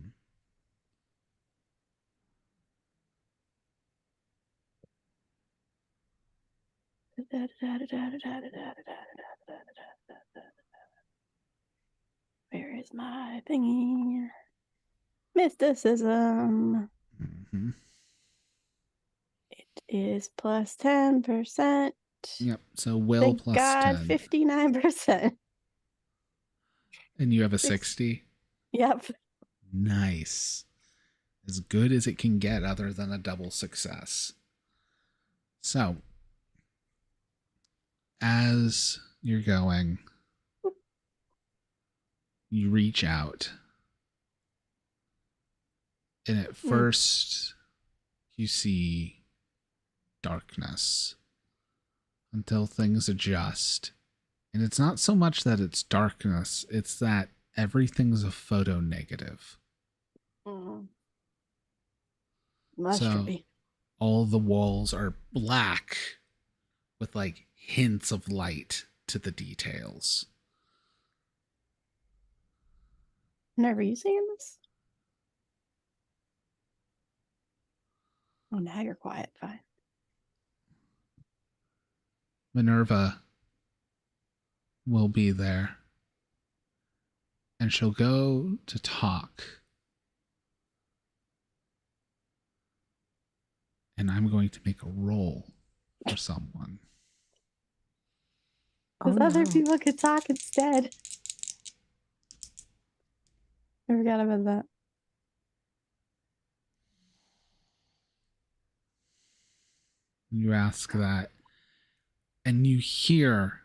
Where is my thingy? Mysticism. Mm-hmm. It is plus 10%. Yep. So will Thank plus God, 10. 59%. And you have a 60? Yep. Nice. As good as it can get other than a double success. So, as you're going, you reach out. And at first, you see darkness until things adjust. And it's not so much that it's darkness, it's that everything's a photo negative. So all the walls are black with like hints of light to the details. Never you saying this? Oh, now you're quiet. Fine. Minerva will be there. And she'll go to talk. And I'm going to make a roll for someone. Because other people could talk instead. I forgot about that. You ask that. And you hear.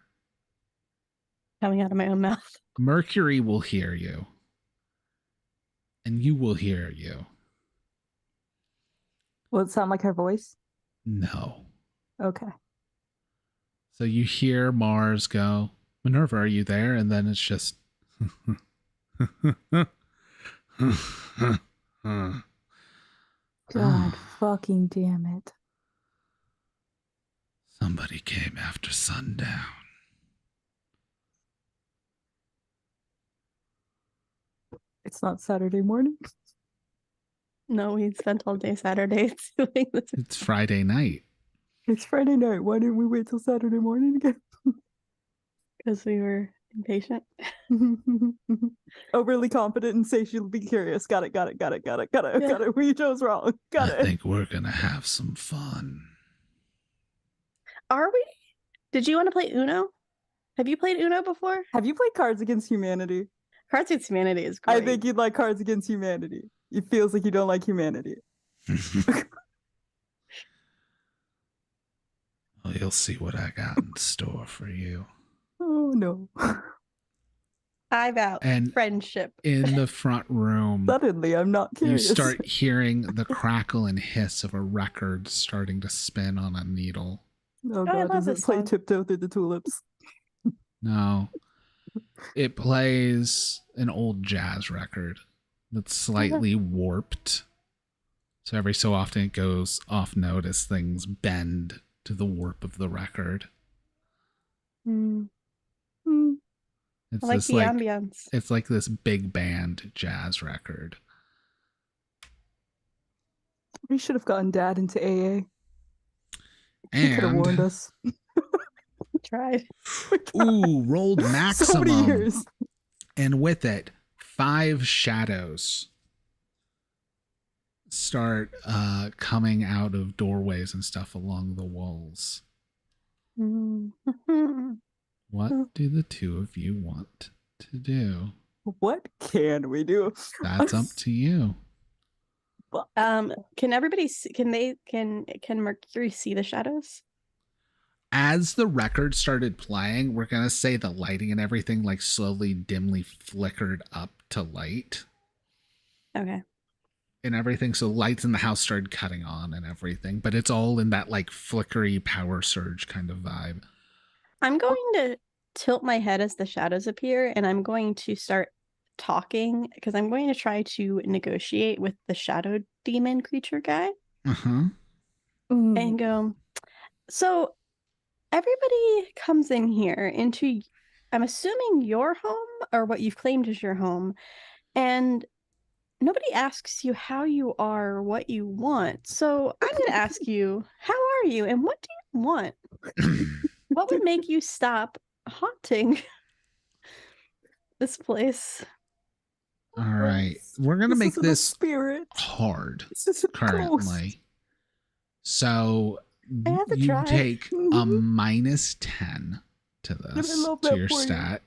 Coming out of my own mouth. Mercury will hear you. And you will hear you. Will it sound like her voice? No. Okay. So you hear Mars go, Minerva, are you there? And then it's just, God fucking damn it. Somebody came after sundown. It's not Saturday morning. No, we spent all day Saturday doing this. It's Friday night. It's Friday night. Why didn't we wait till Saturday morning again? Because we were impatient. Overly confident and say she'll be curious. Got it. We chose wrong. Got I it. think we're gonna have some fun. Are we? Did you want to play Uno? Have you played Uno before? Have you played Cards Against Humanity? Cards Against Humanity is great. I think you'd like Cards Against Humanity. It feels like you don't like humanity. Well, you'll see what I got in store for you. Oh no. I vow. And friendship. In the front room, Suddenly, I'm not curious. you start hearing the crackle and hiss of a record starting to spin on a needle. Oh God, does it play Tiptoe Through the Tulips? No. It plays an old jazz record that's slightly warped. So every so often it goes off note as things bend to the warp of the record. It's I like this the ambience. It's like this big band jazz record. We should have gotten Dad into AA. He could have warned us. Tried. Ooh, rolled maximum. So many years. And with it, 5 shadows start coming out of doorways and stuff along the walls. What do the two of you want to do? What can we do? That's up to you. Can everybody see, can Mercury see the shadows? As the record started playing, we're going to say the lighting and everything like slowly dimly flickered up to light. Okay. And everything, so lights in the house started cutting on and everything, but it's all in that like flickery power surge kind of vibe. I'm going to tilt my head as the shadows appear, and I'm going to start talking because I'm going to try to negotiate with the shadow demon creature guy. And go, so everybody comes in here into, I'm assuming, your home or what you've claimed as your home, and nobody asks you how you are or what you want. So I'm going to ask you, how are you and what do you want? What would make you stop haunting this place? All right. We're going to make this spirit hard this currently. So you try. take a -10 to this, to your stat.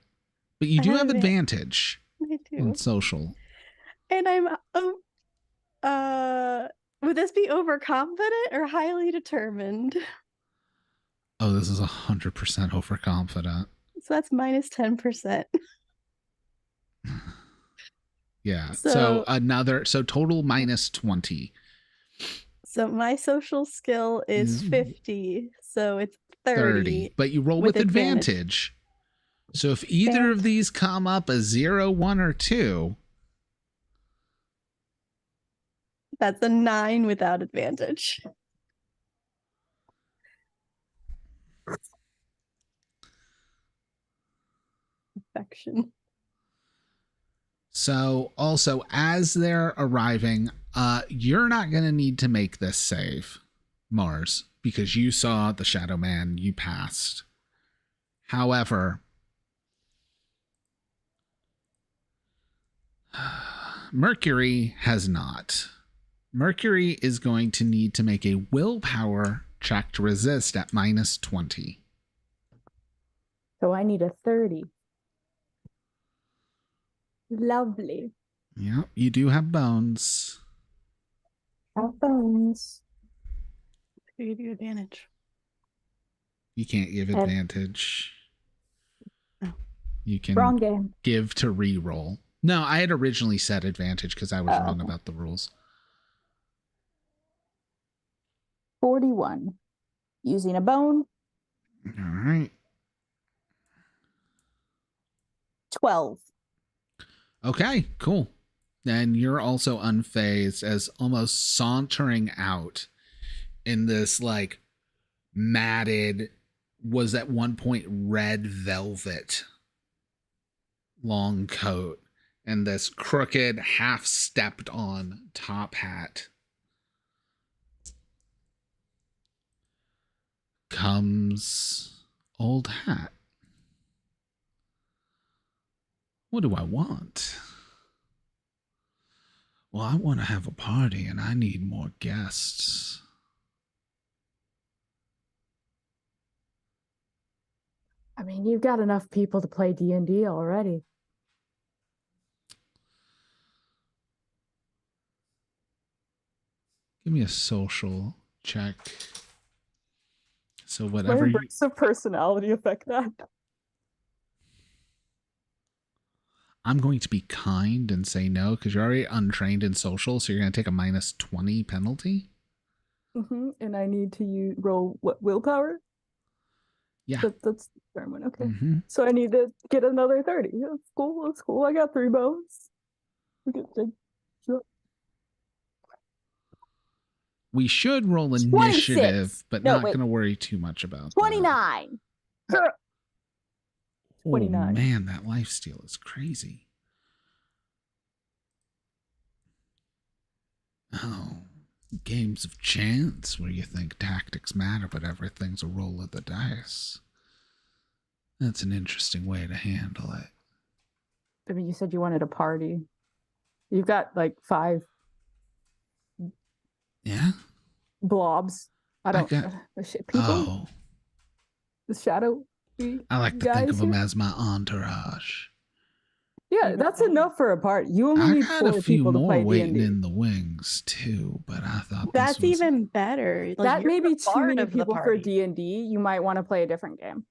But you do have advantage I do. in social. And I'm would this be overconfident or highly determined? Oh, this is 100% overconfident. So that's -10%. Yeah. So Total -20. So my social skill is 50. So it's 30. But you roll with advantage. So if either of these come up a 0, 1, or 2. That's a 9 without advantage. Affection. So also, as they're arriving, you're not going to need to make this save, Mars, because you saw the Shadow Man, you passed. However, Mercury has not. Mercury is going to need to make a willpower check to resist at -20. So I need a 30. Lovely. Yeah, you do have bones. Have bones. I give you advantage. You can't give advantage. Oh. You can Wrong game. give to re-roll. No, I had originally said advantage because I was wrong about the rules. 41. Using a bone. All right. 12. Okay, cool. And you're also unfazed as almost sauntering out in this like matted, was at one point red velvet long coat and this crooked, half stepped on top hat comes Old Hat. What do I want? Well, I want to have a party and I need more guests. I mean, you've got enough people to play D&D already. Give me a social check. So whatever you... a personality affect that? I'm going to be kind and say no because you're already untrained in social, so you're going to take a minus 20 penalty. And I need to roll what, willpower? Yeah. That's the third one. Okay. Mm-hmm. So I need to get another 30. That's cool. That's cool. I got 3 bones. We should roll 26. initiative, but No, not wait. going to worry too much about 29. that. 29. Oh man, that lifesteal is crazy. Oh, games of chance where you think tactics matter, but everything's a roll of the dice. That's an interesting way to handle it. I mean, you said you wanted a party. You've got like 5 Yeah? blobs. I don't know. People? Oh, The shadow I like to guys think of them here? as my entourage. Yeah, that's enough for a party. You only I need had 4 a few people to more play waiting D&D. in the wings too, but I thought That's this was... even better. Like, That you're may the be too bard many of the people for party. D&D. You might want to play a different game.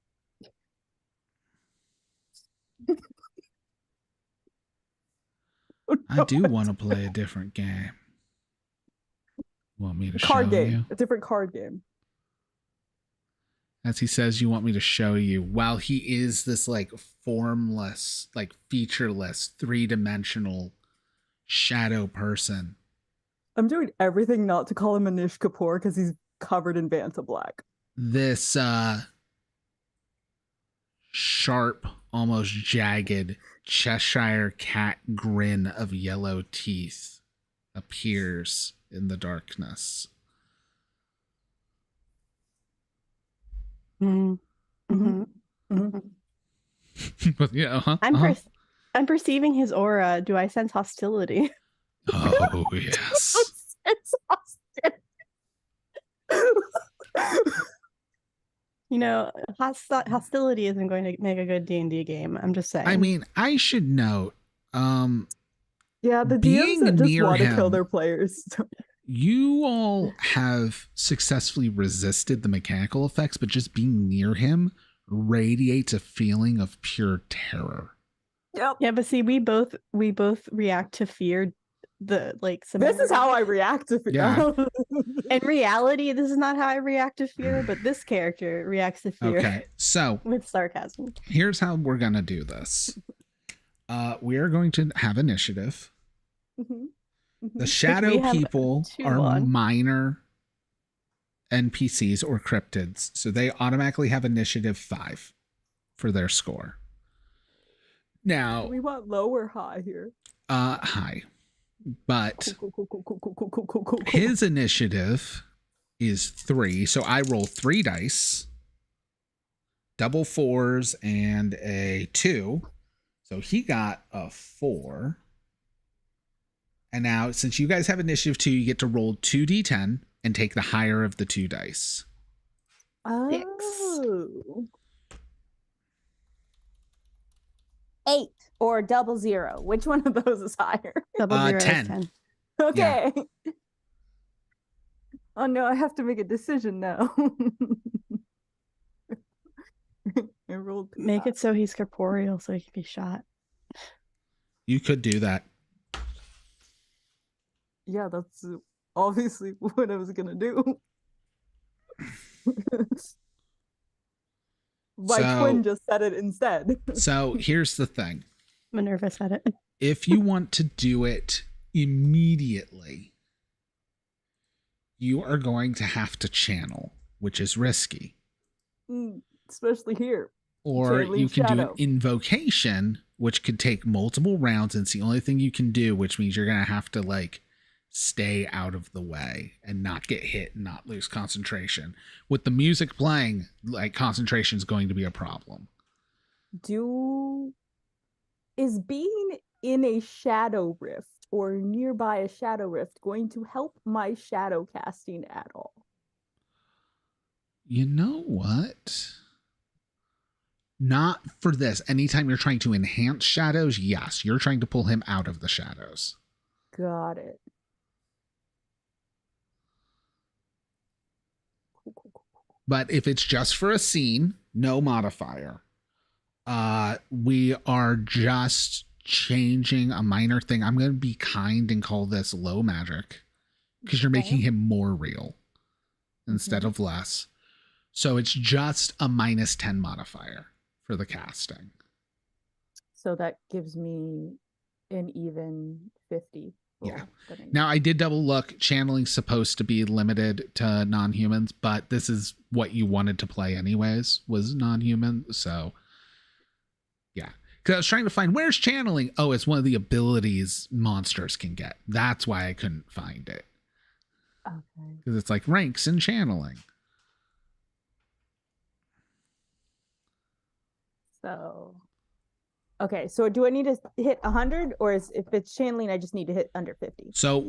I do want to play a different game. Want me to Card show game. you? A different card game. As he says, you want me to show you, while he is this like formless, like featureless, 3-dimensional shadow person. I'm doing everything not to call him Anish Kapoor because he's covered in Banta Black. This sharp, almost jagged Cheshire cat grin of yellow teeth appears in the darkness. Mm-hmm. But yeah, I'm perceiving his aura. Do I sense hostility? Oh yes. It's You know, hostility isn't going to make a good D&D game. I'm just saying. I mean, I should note, yeah, the being DMs that just near want to him, kill their players. you all have successfully resisted the mechanical effects, but just being near him radiates a feeling of pure terror. Yep. Yeah, but see, we both react to fear. This is how I react to fear. Yeah. In reality, this is not how I react to fear, but this character reacts to fear. Okay, so with sarcasm. Here's how we're gonna do this. We are going to have initiative. The shadow people are minor NPCs or cryptids, so they automatically have initiative 5 for their score. Now, we want low or high here? High. But Cool. his initiative is 3, so I roll 3 dice, double 4s and a 2. So he got a 4. And now, since you guys have initiative 2, you get to roll 2d10 and take the higher of the 2 dice. Oh. 8 or 00. Which one of those is higher? 00 is 10. 10. Okay. Yeah. Oh no, I have to make a decision now. I rolled Make it so he's corporeal so he can be shot. You could do that. Yeah, that's obviously what I was gonna do. My twin just said it instead. So here's the thing. Minerva said it. If you want to do it immediately, you are going to have to channel, which is risky. Especially here. Or Channeling you can do an Shadow. invocation, which could take multiple rounds. And it's the only thing you can do, which means you're going to have to like stay out of the way and not get hit and not lose concentration. With the music playing, like concentration is going to be a problem. Is being in a shadow rift or nearby a shadow rift going to help my shadow casting at all? You know what? Not for this. Anytime you're trying to enhance shadows, yes, you're trying to pull him out of the shadows. Got it. But if it's just for a scene, no modifier. We are just changing a minor thing. I'm going to be kind and call this low magic because you're making him more real instead of less. So it's just a -10 modifier for the casting. So that gives me an even 50. Yeah. Now I did double look. Channeling's supposed to be limited to non-humans, but this is what you wanted to play anyways, was non-human. So yeah. Because I was trying to find where's channeling. Oh, it's one of the abilities monsters can get. That's why I couldn't find it. Okay. Because it's like ranks in channeling. So, okay. So do I need to hit 100, or if it's channeling, I just need to hit under 50? So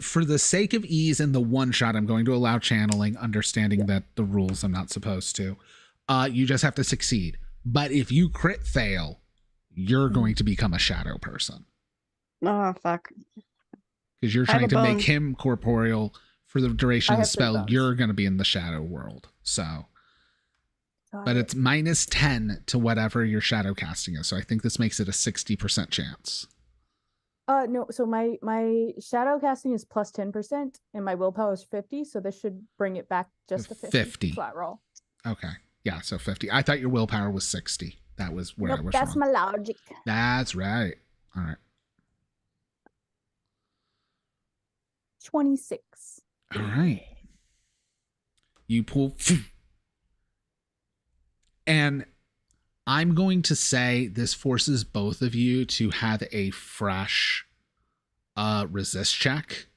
for the sake of ease in the one shot, I'm going to allow channeling, understanding that the rules I'm not supposed to. You just have to succeed. But if you crit fail, you're going to become a shadow person. Oh, fuck. Because you're trying to make him corporeal for the duration of the spell. You're going to be in the shadow world. So, but it's -10 to whatever your shadow casting is. So I think this makes it a 60% chance. No. So my shadow casting is plus 10%, and my willpower is 50. So this should bring it back just to 50. Flat roll. Okay. Yeah. So 50. I thought your willpower was 60. That was where I was that's wrong. my logic. That's right. All right. 26. All right. You pull. And I'm going to say this forces both of you to have a fresh resist check,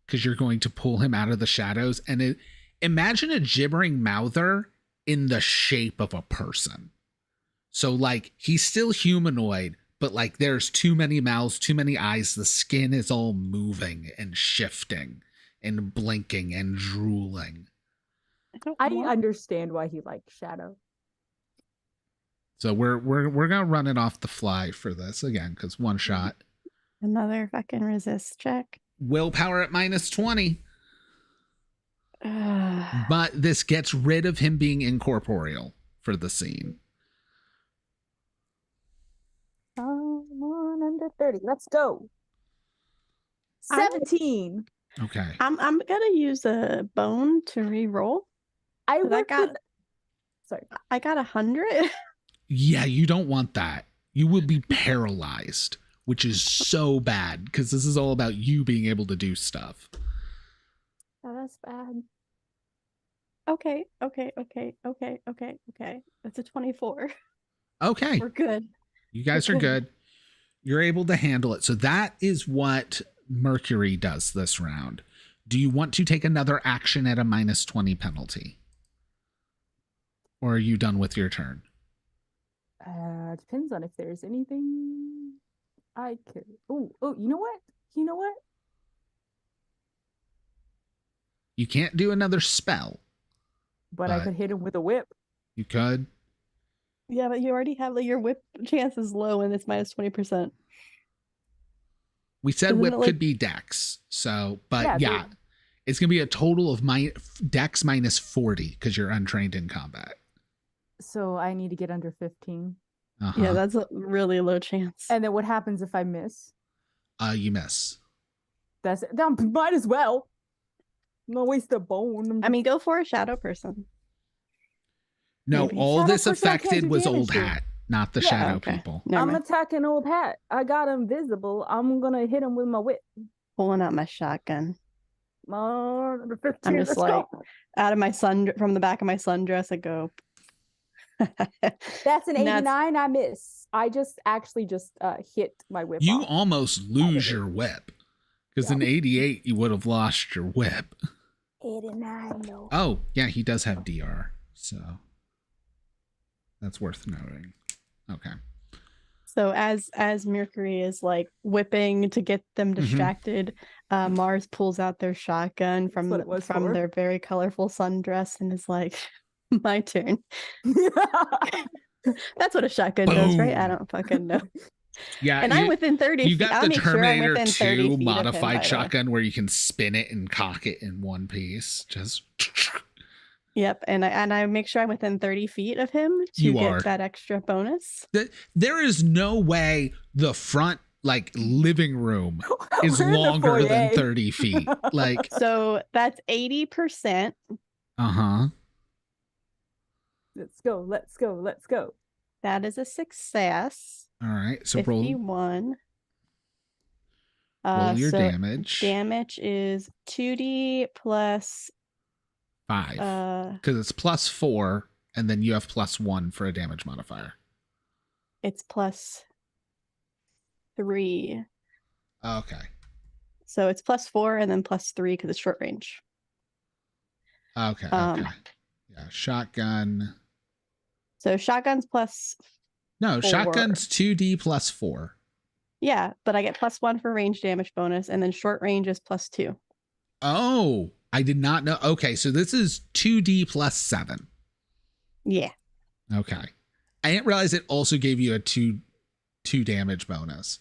because you're going to pull him out of the shadows. And imagine a gibbering mouther in the shape of a person. So like he's still humanoid, but like there's too many mouths, too many eyes. The skin is all moving and shifting and blinking and drooling. I understand why he likes shadow. So we're gonna run it off the fly for this again, because one shot. Another fucking resist check. Willpower at -20. But this gets rid of him being incorporeal for the scene. Under 30. Let's go. 17. Okay. I'm gonna use a bone to re-roll. I got 100. Yeah, you don't want that. You will be paralyzed, which is so bad, because this is all about you being able to do stuff. Oh, that's bad. Okay. That's a 24. Okay. We're good. You guys are good. You're able to handle it. So that is what Mercury does this round. Do you want to take another action at a -20 penalty? Or are you done with your turn? Depends on if there's anything I could. Oh, you know what? You can't do another spell. But I could hit him with a whip. You could. Yeah, but you already have your whip chance is low and it's -20%. We said Isn't whip it like- could be dex. So, but Yeah, it's going to be a total of dex -40 because you're untrained in combat. So I need to get under 15. Uh-huh. Yeah, that's a really low chance. And then what happens if I miss? You miss. Might as well. No waste the bone. I mean, go for a shadow person. No, Maybe. all Shadow this person I can't affected do was damage old to. hat. not the Yeah, shadow okay. people. Never I'm mind. attacking old hat. I got invisible. I'm gonna hit him with my whip. Pulling out my shotgun. Number 15. I'm just let's like go. out of my from the back of my sundress. I go. That's an And 89. I miss. I actually just hit my whip. You off. almost lose your whip because in 88 you would have lost your whip. 89. No. Oh yeah, he does have DR, so that's worth noting. Okay. So as Mercury is like whipping to get them distracted, Mars pulls out their shotgun from their very colorful sundress and is like, "My turn." That's what a shotgun does, right? I don't fucking know. Yeah, and I'm within 30 You feet. got I'll the make sure I'm Terminator within 30 feet 2 of him, by modified the way. shotgun where you can spin it and cock it in one piece. Just Yep, and I make sure I'm within 30 feet of him to You get are. that extra bonus. There is no way the front like living room is We're in the longer than foyer. 30 feet. Like, So that's 80%. uh-huh. Let's go. Let's go. Let's go. That is a success. All right. So roll 51. your So damage. Damage is 2d plus 5. Because it's +4, and then you have +1 for a damage modifier. It's plus 3. Okay. So it's +4 and then +3 because it's short range. Okay. Okay. Yeah. Shotgun. So shotgun's plus. No, 4. shotgun's 2d +4. Yeah, but I get +1 for range damage bonus, and then short range is +2. Oh, I did not know. Okay, so this is 2d +7. Yeah. Okay. I didn't realize it also gave you a 2 damage bonus.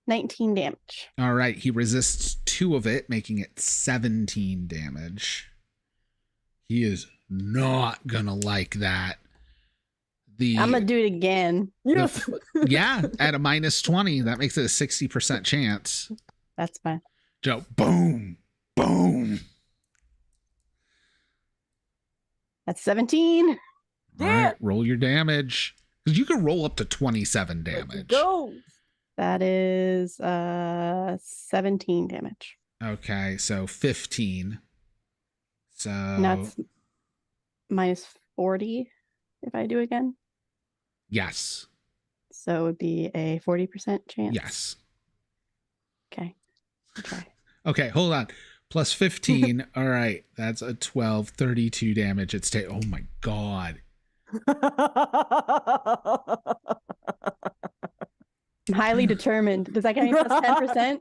19 damage. All right, he resists 2 of it, making it 17 damage. He is not gonna like that. I'm gonna do it again. Yeah, at a -20, that makes it a 60% chance. That's fine. Joe, boom, boom. That's 17. All right, roll your damage. Because you can roll up to 27 damage. Go. That is 17 damage. Okay, so 15. So That's -40 if I do again. yes. So it would be a 40% chance. Yes. Okay. Okay. Okay, hold on. Plus 15. All right, that's a 12, 32 damage. It's oh my god. I'm highly determined. Does that get me plus 10%?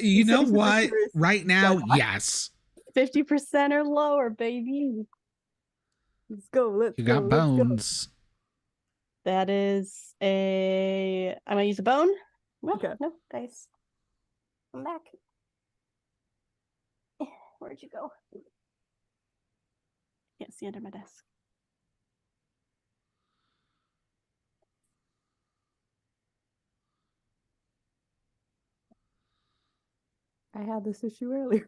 You know what? Right now, yes. 50% or lower, baby. Let's go. Let's You go. got bones. That is a. I'm gonna use a bone. No, Okay. no, dice. Come back. Where'd you go? Can't see under my desk. I had this issue earlier.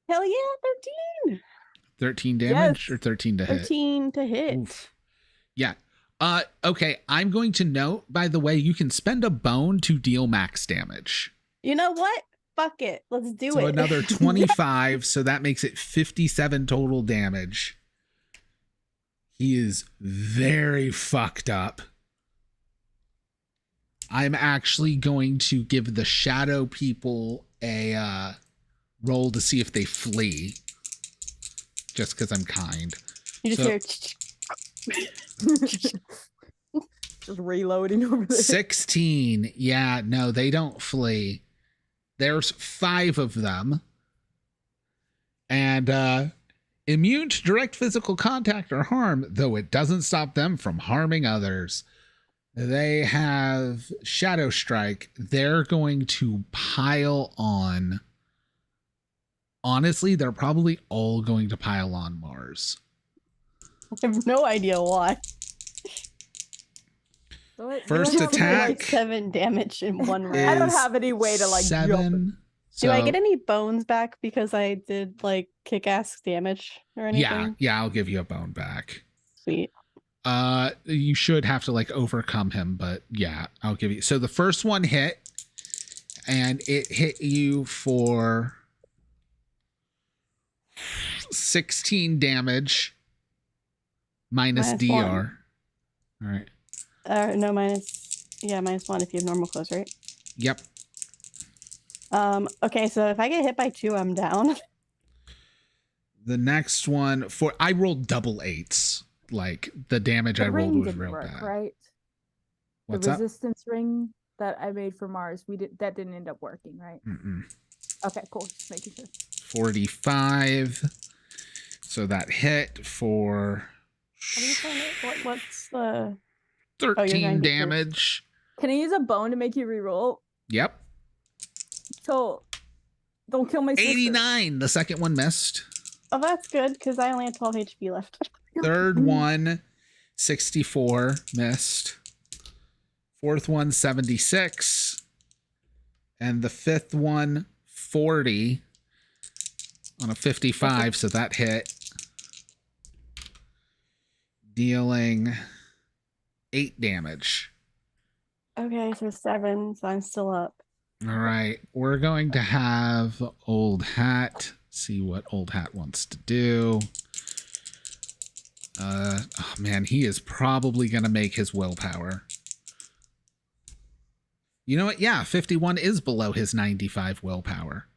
Hell yeah, 13. 13 damage Yes. or 13 to hit? 13 to hit. Oof. Yeah. Okay, I'm going to note, by the way, you can spend a bone to deal max damage. You know what? Fuck it. Let's do So it. another 25, so that makes it 57 total damage. He is very fucked up. I'm actually going to give the shadow people a roll to see if they flee. Just because I'm kind. You just hear. Just reloading over there. 16. Yeah, no, they don't flee. There's 5 of them. And immune to direct physical contact or harm, though it doesn't stop them from harming others. They have Shadow Strike. They're going to pile on. Honestly, they're probably all going to pile on Mars. I have no idea why. First Like attack 7 damage in one round. I don't have any way to like jump. 7. Do I get any bones back because I did like kick-ass damage or Yeah, anything? yeah, I'll give you a bone back. Sweet. You should have to like overcome him, but yeah, I'll give you. So the first one hit, and it hit you for 16 damage minus Minus DR. All right. No, -1 if you have normal close, right? Yep. Okay, so if I get hit by 2, I'm down. The next one I rolled double 8s. Like the damage I rolled was real bad. Right? What's the up? resistance ring that I made for Mars, that didn't end up working, right? Mm-mm. Okay, cool. Just making sure. 45. So that hit for What are you trying to, what's the 13 damage. Can I use a bone to make you reroll? Yep. So don't kill my sister. 89. The second one missed. Oh, that's good because I only have 12 HP left. Third one, 64, missed. Fourth one, 76. And the fifth one, 40 on a 55, so that hit. Dealing 8 damage. Okay, so 7, so I'm still up. All right, we're going to have Old Hat see what Old Hat wants to do. Oh man, he is probably going to make his willpower. You know what? Yeah, 51 is below his 95 willpower.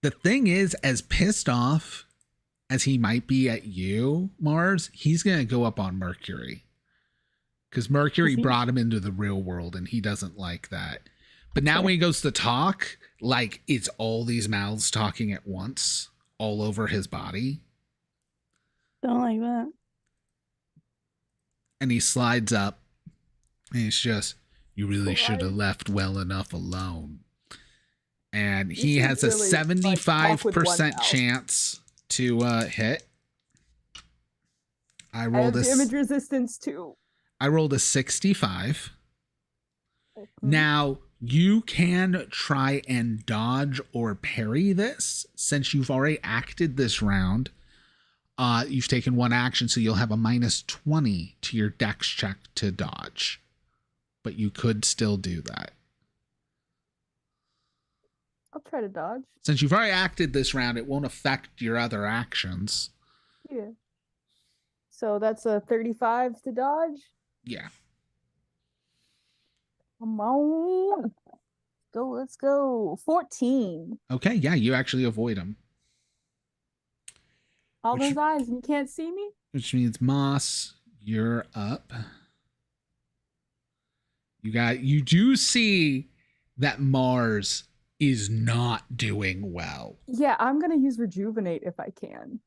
The thing is, as pissed off as he might be at you, Mars, he's going to go up on Mercury. Because Mercury brought him into the real world and he doesn't like that. But now when he goes to talk, like it's all these mouths talking at once all over his body. Don't like that. And he slides up and he's just, you really should have left well enough alone. And he has a 75% chance to hit. I rolled I have damage resistance too. I rolled a 65. Now, you can try and dodge or parry this. Since you've already acted this round, you've taken one action, so you'll have a -20 to your dex check to dodge. But you could still do that. I'll try to dodge. Since you've already acted this round, it won't affect your other actions. Yeah. So that's a 35 to dodge? Yeah. Come on. Let's go. 14. Okay, yeah, you actually avoid him. All those eyes, and you can't see me? Which means, Moss, you're up. You do see that Mars is not doing well. Yeah, I'm going to use Rejuvenate if I can.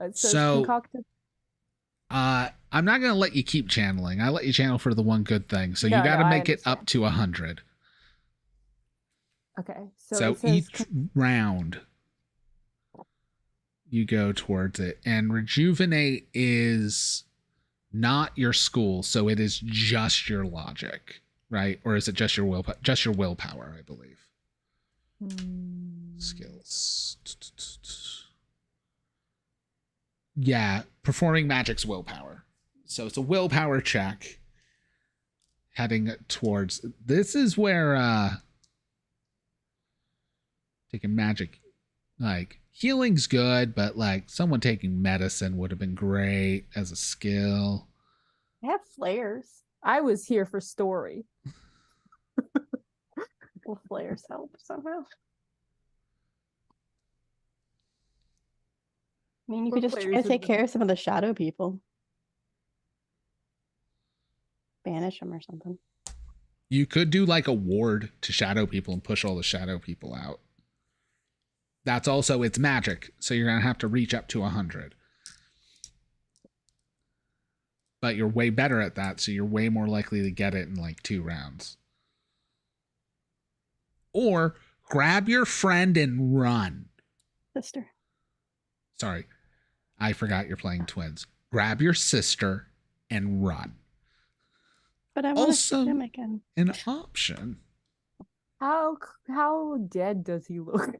It says So, concocted. I'm not going to let you keep channeling. I let you channel for the one good thing. So No, you got to I make it understand. up to 100. Okay. So it says each round you go towards it. And Rejuvenate is not your school, so it is just your logic, right? Or is it just your willpower? Just your willpower, I believe. Skills. Yeah, performing magic's willpower. So it's a willpower check heading towards. This is where taking magic, like healing's good, but like someone taking medicine would have been great as a skill. I have flares. I was here for story. Will flares help somehow? I mean, you could just try to take care of some of the shadow people. Banish them or something. You could do like a ward to shadow people and push all the shadow people out. That's also, it's magic, so you're going to have to reach up to 100. But you're way better at that, so you're way more likely to get it in like 2 rounds. Or grab your friend and run. Sister. Sorry, I forgot you're playing twins. Grab your sister and run. But I want to Also, see them again. an option. How dead does he look?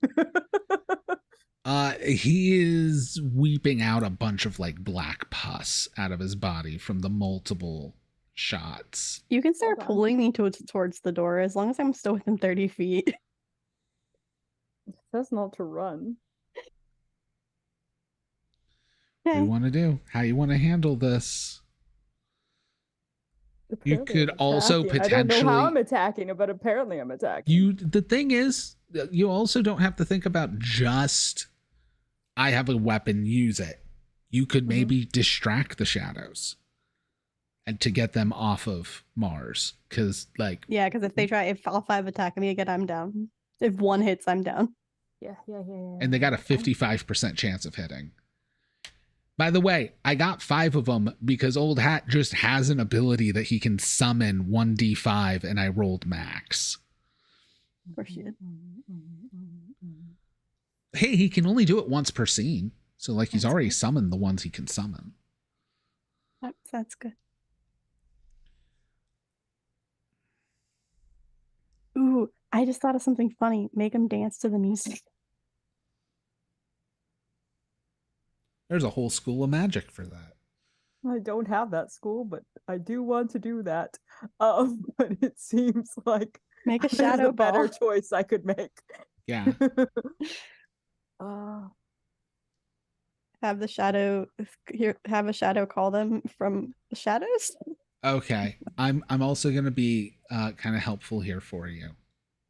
He is weeping out a bunch of like black pus out of his body from the multiple shots. You can start pulling me towards the door as long as I'm still within 30 feet. It says not to run. What do you want to do? How you want to handle this? You could also potentially. I don't know how I'm attacking, but apparently I'm attacking. The thing is, you also don't have to think about just I have a weapon, use it. You could maybe distract the shadows and to get them off of Mars. Because because if all 5 attack me again, I'm down. If 1 hits, I'm down. Yeah. And they got a 55% chance of hitting. By the way, I got 5 of them because Old Hat just has an ability that he can summon 1d5 and I rolled max. Of course you did. Hey, he can only do it once per scene. So he's already summoned the ones he can summon. That's good. Ooh, I just thought of something funny. Make him dance to the music. There's a whole school of magic for that. I don't have that school, but I do want to do that. But it seems like make a shadow ball. Better choice I could make. Yeah. Have a shadow call them from the shadows. Okay, I'm also gonna be kind of helpful here for you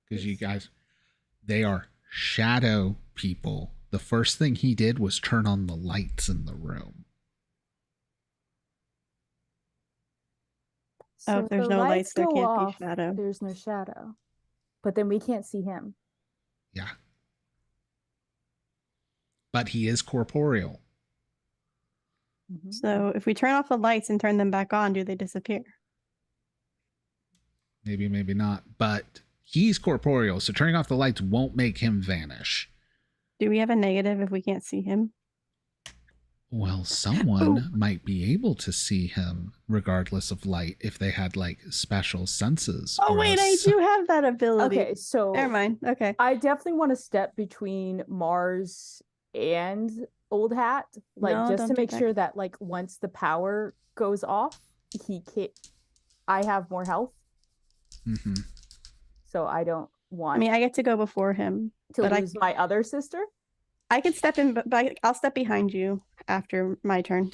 because you guys, they are shadow people. The first thing he did was turn on the lights in the room. So if there's no lights, there can't be shadow. There's no shadow, but then we can't see him. Yeah, but he is corporeal. So if we turn off the lights and turn them back on, do they disappear? Maybe, maybe not. But he's corporeal, so turning off the lights won't make him vanish. Do we have a negative if we can't see him? Well, someone might be able to see him regardless of light if they had special senses. Oh wait, I do have that ability. Okay, so never mind. Okay, I definitely want to step between Mars and Old Hat, just to make sure that once the power goes off, he can't. I have more health, so I don't want. I mean, I get to go before him to lose my other sister. I could step in, but I'll step behind you after my turn.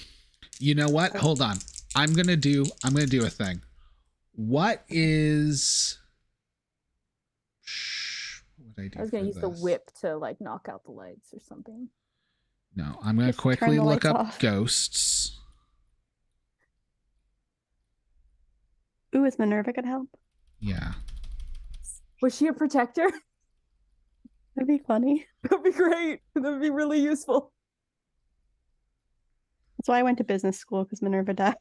You know what? Hold on. I'm gonna do a thing. What is? What would I do? I was gonna use the whip to knock out the lights or something. No, I'm gonna quickly look up ghosts. Ooh, is Minerva gonna help? Yeah. Was she a protector? That'd be funny. That'd be great. That'd be really useful. That's why I went to business school, because Minerva died.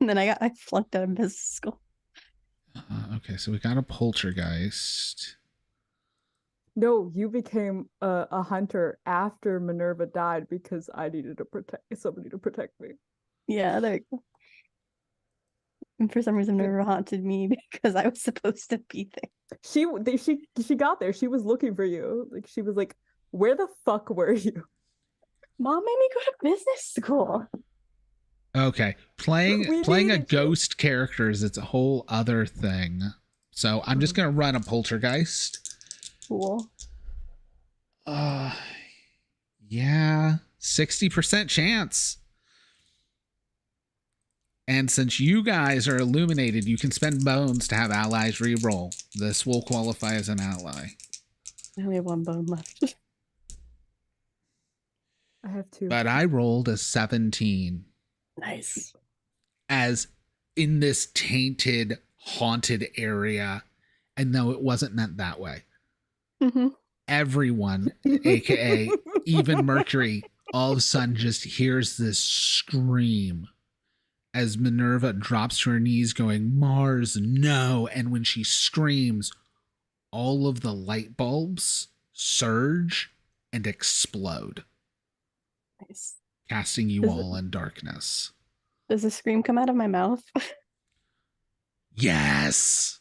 And then I flunked out of business school. Okay, so we got a poltergeist. No, you became a hunter after Minerva died because I needed to protect somebody to protect me. Yeah, there you go. And for some reason, Minerva haunted me because I was supposed to be there. She got there. She was looking for you. She was like, "Where the fuck were you?" Mom made me go to business school. Okay, playing a ghost character is its a whole other thing. So I'm just gonna run a poltergeist. Cool. Yeah, 60% chance. And since you guys are illuminated, you can spend bones to have allies re-roll. This will qualify as an ally. I only have 1 bone left. I have 2. But I rolled a 17. Nice. As in this tainted, haunted area. And no, it wasn't meant that way. Everyone, aka even Mercury, all of a sudden just hears this scream as Minerva drops to her knees going, "Mars, no." And when she screams, all of the light bulbs surge and explode. Nice. Casting you all in darkness. Does a scream come out of my mouth? Yes.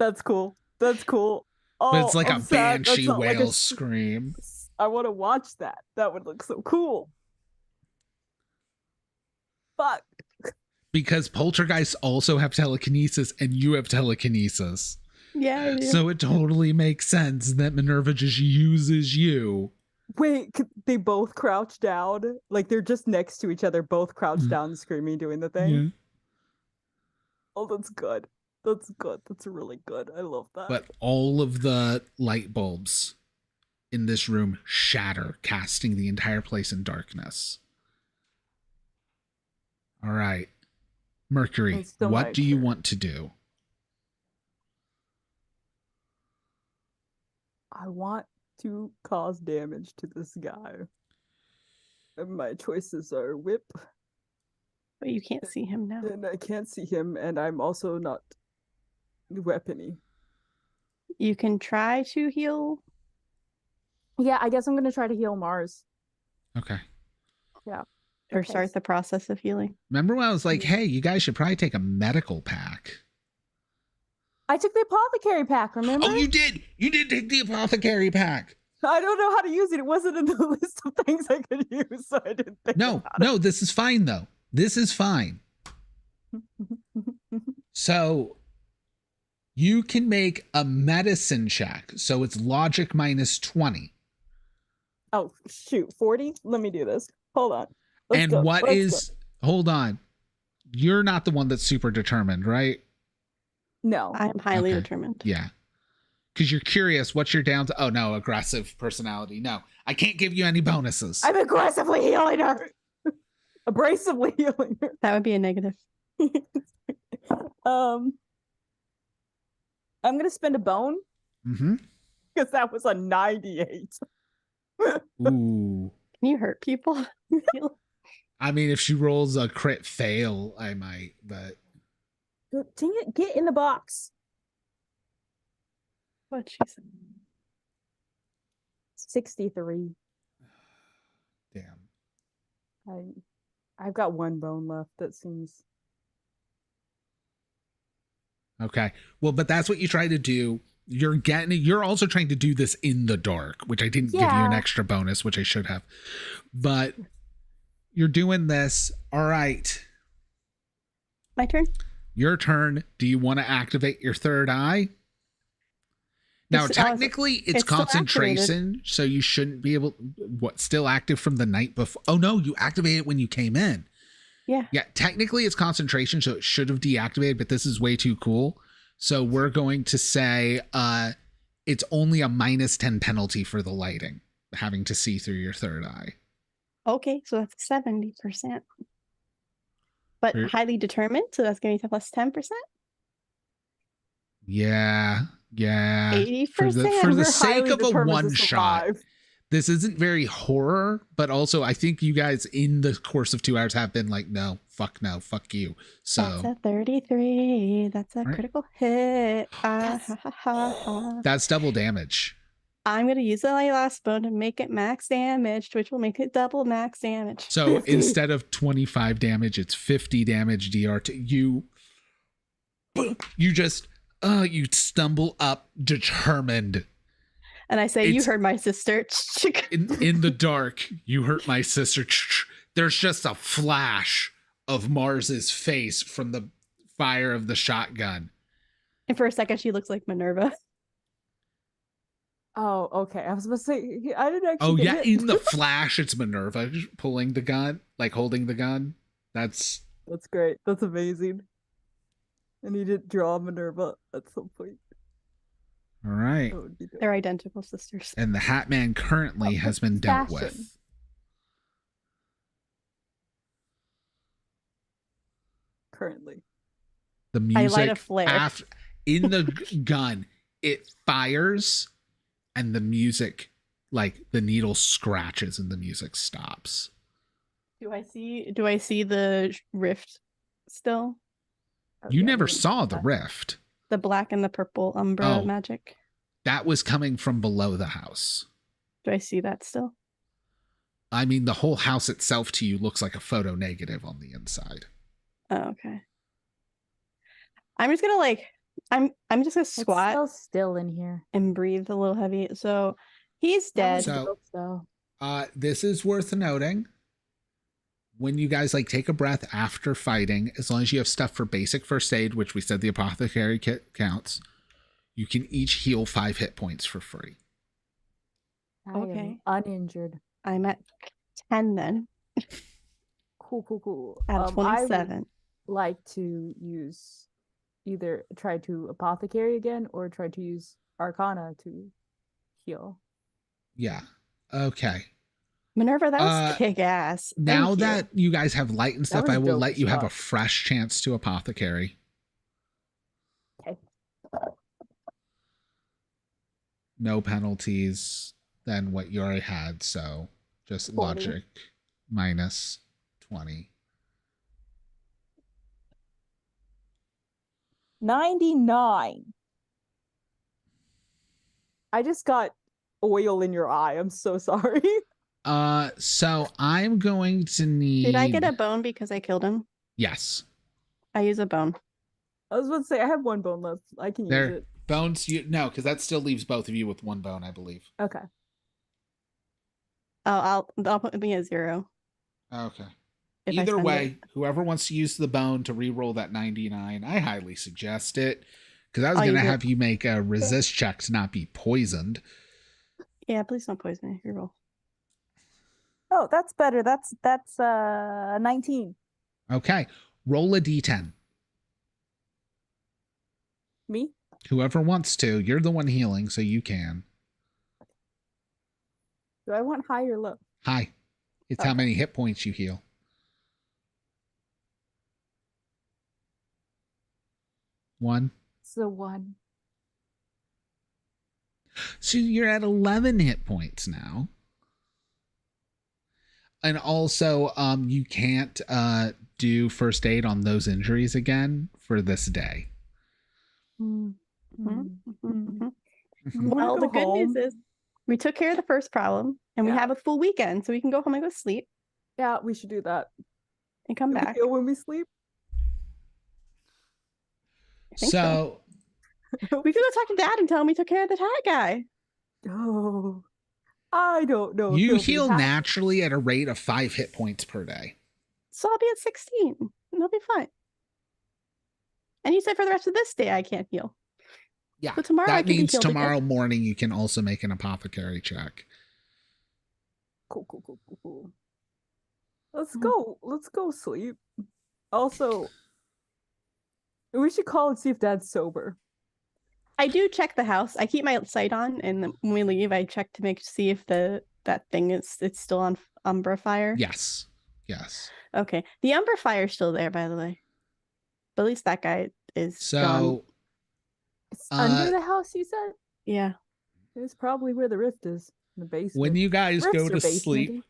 That's cool. That's cool. Oh, But it's like I'm a sad. That's banshee not like whale scream. I want to watch that. That would look so cool. Fuck. Because poltergeists also have telekinesis and you have telekinesis. Yeah, I do. So it totally makes sense that Minerva just uses you. Wait, they both crouch down? Like they're just next to each other, both crouched down, screaming, doing the thing? Yeah. Oh, that's good. That's good. That's really good. I love that. But all of the light bulbs in this room shatter, casting the entire place in darkness. All right. Mercury, what do you want to do? I want to cause damage to this guy. And my choices are whip. But you can't see him now. And I can't see him, and I'm also not weapony. You can try to heal. Yeah, I guess I'm gonna try to heal Mars. Okay. Yeah. Or start the process of healing. Remember when I was like, hey, you guys should probably take a medical pack? I took the apothecary pack, remember? Oh, you did! You did take the apothecary pack! I don't know how to use it. It wasn't in the list of things I could use, so I didn't think about it. No, this is fine, though. This is fine. So, you can make a medicine check. So it's logic minus 20. Oh, shoot. 40? Let me do this. Hold on. And what is... Hold on. You're not the one that's super determined, right? No. I'm highly determined. Yeah. Because you're curious, what's your down to... Oh, no, aggressive personality. No, I can't give you any bonuses. I'm aggressively healing her. Abrasively healing her. That would be a negative. I'm going to spend a bone. Mm-hmm. Because that was a 98. Ooh. Can you hurt people? I mean, if she rolls a crit fail, I might, but... Dang it, get in the box. What she said. 63. Damn. I've got one bone left. That seems... Okay. Well, but that's what you try to do. You're also trying to do this in the dark, which I didn't give you an extra bonus, which I should have. But you're doing this. All right. My turn. Your turn. Do you want to activate your third eye? Now, technically, it's concentration, so you shouldn't be able... still active from the night before? Oh, no, you activated it when you came in. Yeah. Yeah, technically, it's concentration, so it should have deactivated, but this is way too cool. So we're going to say it's only a minus 10 penalty for the lighting, having to see through your third eye. Okay, so that's 70%. But highly determined, so that's going to be plus 10%? Yeah. 80%. For the sake of a one shot. This isn't very horror, but also I think you guys in the course of 2 hours have been like, no, fuck you. So that's a 33. That's a critical hit. That's double damage. I'm going to use the last bone to make it max damage, which will make it double max damage. So instead of 25 damage, it's 50 damage DRT. You just, you stumble up determined. And I say, you heard my sister. in the dark, you hurt my sister. There's just a flash of Mars's face from the fire of the shotgun. And for a second, she looks like Minerva. Oh, okay. I was about to say, I didn't actually. Oh, yeah. In the flash, it's Minerva pulling the gun, like holding the gun. That's great. That's amazing. I need to draw Minerva at some point. All right. They're identical sisters. And the Hat Man currently has been dealt with. Currently. The music I light a flare. In the gun, it fires and the music, like the needle scratches and the music stops. Do I see the rift still? You never saw the rift. The black and the purple umbra magic. That was coming from below the house. Do I see that still? I mean, the whole house itself to you looks like a photo negative on the inside. Oh, okay. I'm just gonna I'm just gonna It's squat so still in here. and breathe a little heavy. So he's That was dead. So- dope, though. This is worth noting. When you guys like take a breath after fighting, as long as you have stuff for basic first aid, which we said the apothecary kit counts, you can each heal 5 hit points for free. I Okay. am uninjured. I'm at 10 then. Cool. Out of I 27. would like to use either try to apothecary again or try to use Arcana to heal. Yeah. Okay. Minerva, that was kick ass. Now that you guys have light and stuff, was I will dope let as you have a fuck. fresh chance to apothecary. Okay. No penalties than what you already had, so just 40. logic minus 20. 99. I just got oil in your eye. I'm so sorry. So I'm going to need. Did I get a bone because I killed him? Yes. I use a bone. I was about to say I have one bone left. I can use There. it. Bones, no, because that still leaves both of you with 1 bone, I believe. Okay. Oh, I'll put me at 0. Okay. If I Either spend way, it. whoever wants to use the bone to re-roll that 99, I highly suggest it. Because I was I'll going to use it. have you make a resist check to not be poisoned. Yeah, please don't poison me. Reroll. Oh, that's better. That's 19. Okay. Roll a d10. Me? Whoever wants to. You're the one healing, so you can. Do I want high or low? Hi. It's how many hit points you heal. One. So 1. So you're at 11 hit points now. And also, you can't do first aid on those injuries again for this day. Mm-hmm. Wanna Well, go the good news home? is we took care of the first problem and we Yeah. have a full weekend, so we can go home and go sleep Yeah, we should do that. and come Do we back. heal when we sleep? I think so. We could go talk to Dad and tell him we took care of the tat guy. Oh, I don't know. if You he'll be heal happy. naturally at a rate of 5 hit points per day. So I'll be at 16. And I'll be fine. And you said for the rest of this day I can't heal. Yeah. So tomorrow I That can be means healed tomorrow again. morning you can also make an apothecary check. Cool. Let's go sleep. Also, we should call and see if Dad's sober. I do check the house. I keep my sight on, and then when we leave, I check to see if that thing it's still on Umbra fire. Yes. Okay. The Umbra fire is still there, by the way. But at least that guy is gone. So, It's under the house, you said? Yeah. It's probably where the rift is. In the basement. when you guys Rifts go are to basement-y. sleep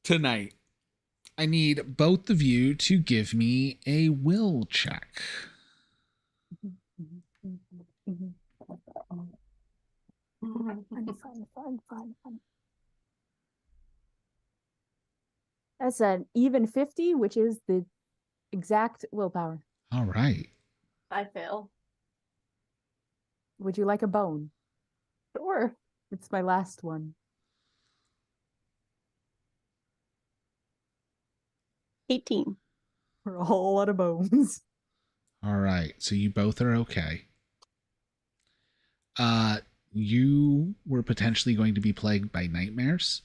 tonight, I need both of you to give me a will check. Fun. That's an even 50, which is the exact willpower. All right. I fail. Would you like a bone? Sure. It's my last one. 18. We're all out of bones. All right. So you both are okay. You were potentially going to be plagued by nightmares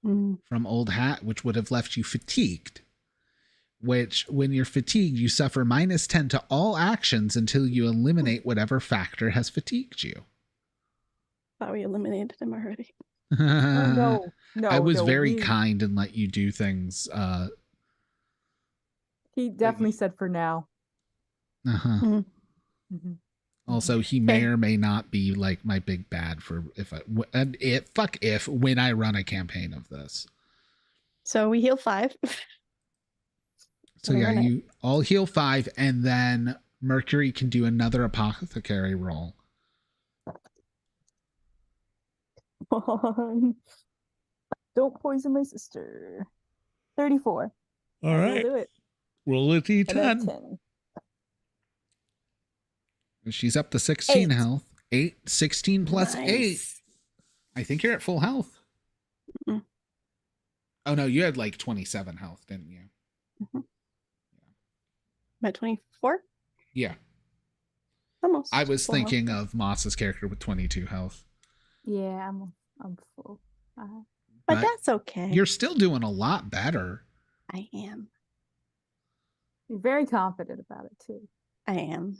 from Old Hat, which would have left you fatigued. Which, when you're fatigued, you suffer -10 to all actions until you eliminate whatever factor has fatigued you. Thought we eliminated him already. No, I was very we- kind and let you do things. He definitely said for now. Uh-huh. Mhm. Also, he may or may not be like my big bad for when I run a campaign of this. So we heal 5. So yeah, you all heal 5, and then Mercury can do another apothecary roll. Don't poison my sister. 34. All I'll right. do it. Roll a And a d10. 10. She's up to 16 8. health. 16 plus 8. Nice. I think you're at full health. Mm. Oh no, you had like 27 health, didn't you? Mm-hmm. I'm at 24? Yeah. Almost. I was full health. thinking of Moss's character with 22 health. Yeah, I'm full. But that's okay. You're still doing a lot better. I am. You're very confident about it too. I am.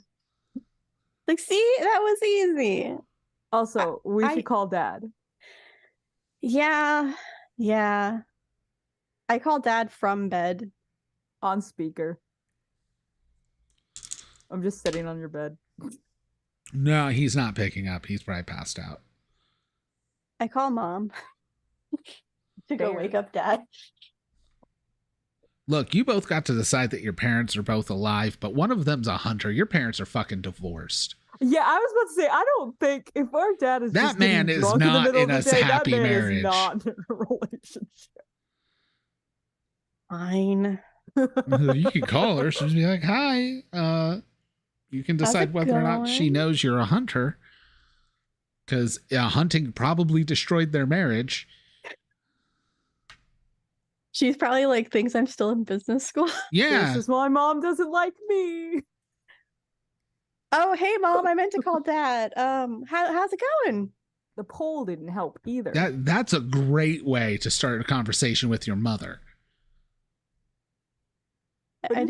Like, see, that was easy. Also, we should call Dad. Yeah. Yeah. I call Dad from bed. On speaker. I'm just sitting on your bed. No, he's not picking up. He's probably passed out. I call Mom to go Fair. wake up Dad. Look, you both got to decide that your parents are both alive, but one of them's a hunter. Your parents are fucking divorced. Yeah, I was about to say, I don't think if our dad is That just getting man is drunk in the not middle in of the a day, happy that man marriage. is not in a relationship. Fine. You can call her. She'll be like, hi. You can How's decide it whether or not she going? knows you're a hunter. Because hunting probably destroyed their marriage. She's probably like thinks I'm still in business school. Yeah. This is why Mom doesn't like me. Oh, hey Mom, I meant to call Dad. How's it going? The poll didn't help either. That's a great way to start a conversation with your mother. I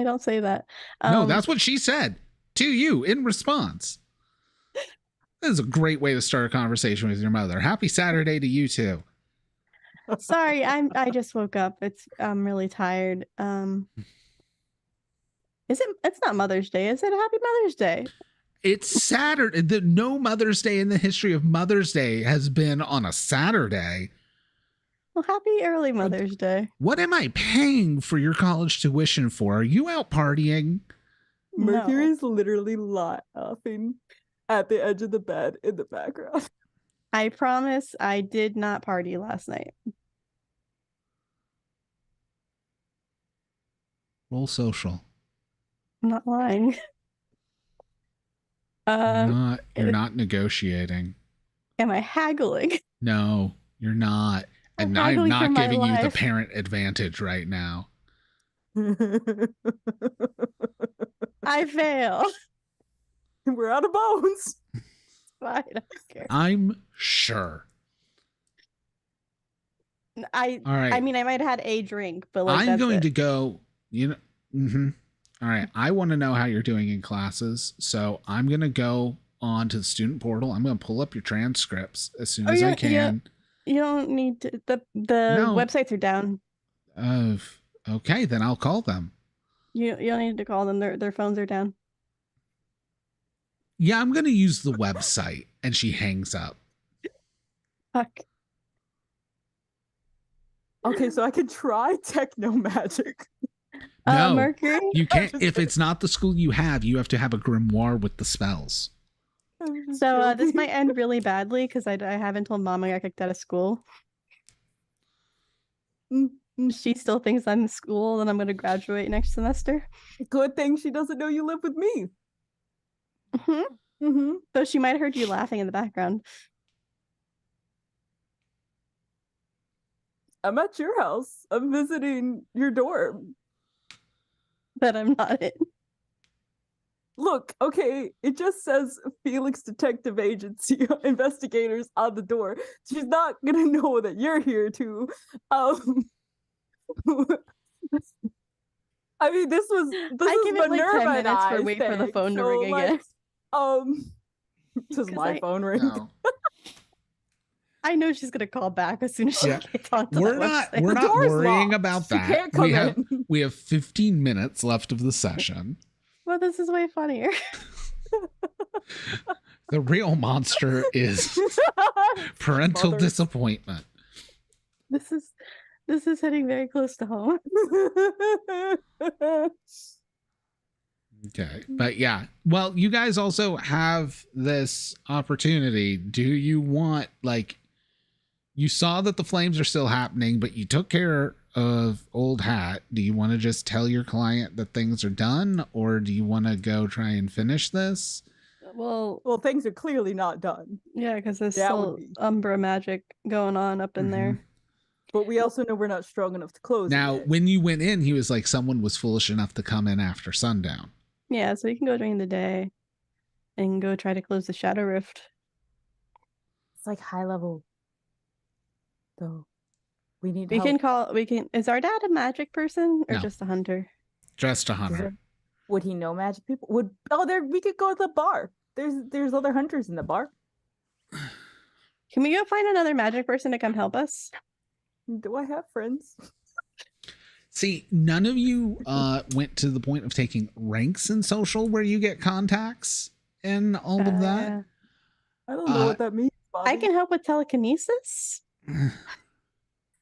don't say that. No, that's what she said to you in response. That is a great way to start a conversation with your mother. Happy Saturday to you too. Sorry, I just woke up. I'm really tired. It's not Mother's Day, is it? Happy Mother's Day. It's Saturday. No Mother's Day in the history of Mother's Day has been on a Saturday. Well, happy early Mother's Day. What am I paying for your college tuition for? Are you out partying? Mercury's literally laughing at the edge of the bed in the background. I promise I did not party last night. Roll social. I'm not lying. You're not negotiating. Am I haggling? No, you're not. And I'm haggling not for my giving you the life. parent advantage right now. I fail. We're out of bones. Fine, I don't care. I'm sure. All right. I mean, I might have had a drink, but like, I'm going it. to go, All right. I want to know how you're doing in classes. So I'm going to go on to the student portal. I'm going to pull up your transcripts as soon as I can. Yeah. You don't need to. The websites are down. Okay, then I'll call them. You don't need to call them. Their phones are down. Yeah, I'm going to use the website. And she hangs up. Fuck. Okay, so I could try techno magic. No, Mercury? you can't. If it's not the school you have to have a grimoire with the spells. So this might end really badly because I haven't told Mom I got kicked out of school. She still thinks I'm in school and I'm going to graduate next semester. Good thing she doesn't know you live with me. So she might have heard you laughing in the background. I'm at your house. I'm visiting your dorm. That I'm not in. Look, okay, it just says Felix Detective Agency investigators on the door. She's not gonna know that you're here too. I mean, this is give it like 10 Minerva and minutes for I's wait for the thing, phone to so, ring again. Does my phone ring? No. I know she's gonna call back as soon as she gets onto We're that not website. worrying about She that. can't come We have 15 minutes left of the session. Well, this is way funnier. The real monster is parental disappointment. This is hitting very close to home. Okay. But yeah. Well, you guys also have this opportunity. Do you want, like, you saw that the flames are still happening, but you took care of old hat. Do you want to just tell your client that things are done, or do you want to go try and finish this? Well, things are clearly not done. yeah, because there's That would still be. Umbra magic going on up in there. But we also know we're not strong enough to close Now, it. when you went in, he was like, someone was foolish enough to come in after sundown. Yeah, so you can go during the day and go try to close the Shadow Rift. It's like high level, though. We need We help. can is our dad a magic person or No. just a hunter? Just a hunter. Would he know magic people? We could go to the bar. There's other hunters in the bar. Can we go find another magic person to come help us? Do I have friends? See, none of you went to the point of taking ranks in social where you get contacts and all of that. I don't know what that means, Bobby. I can help with telekinesis.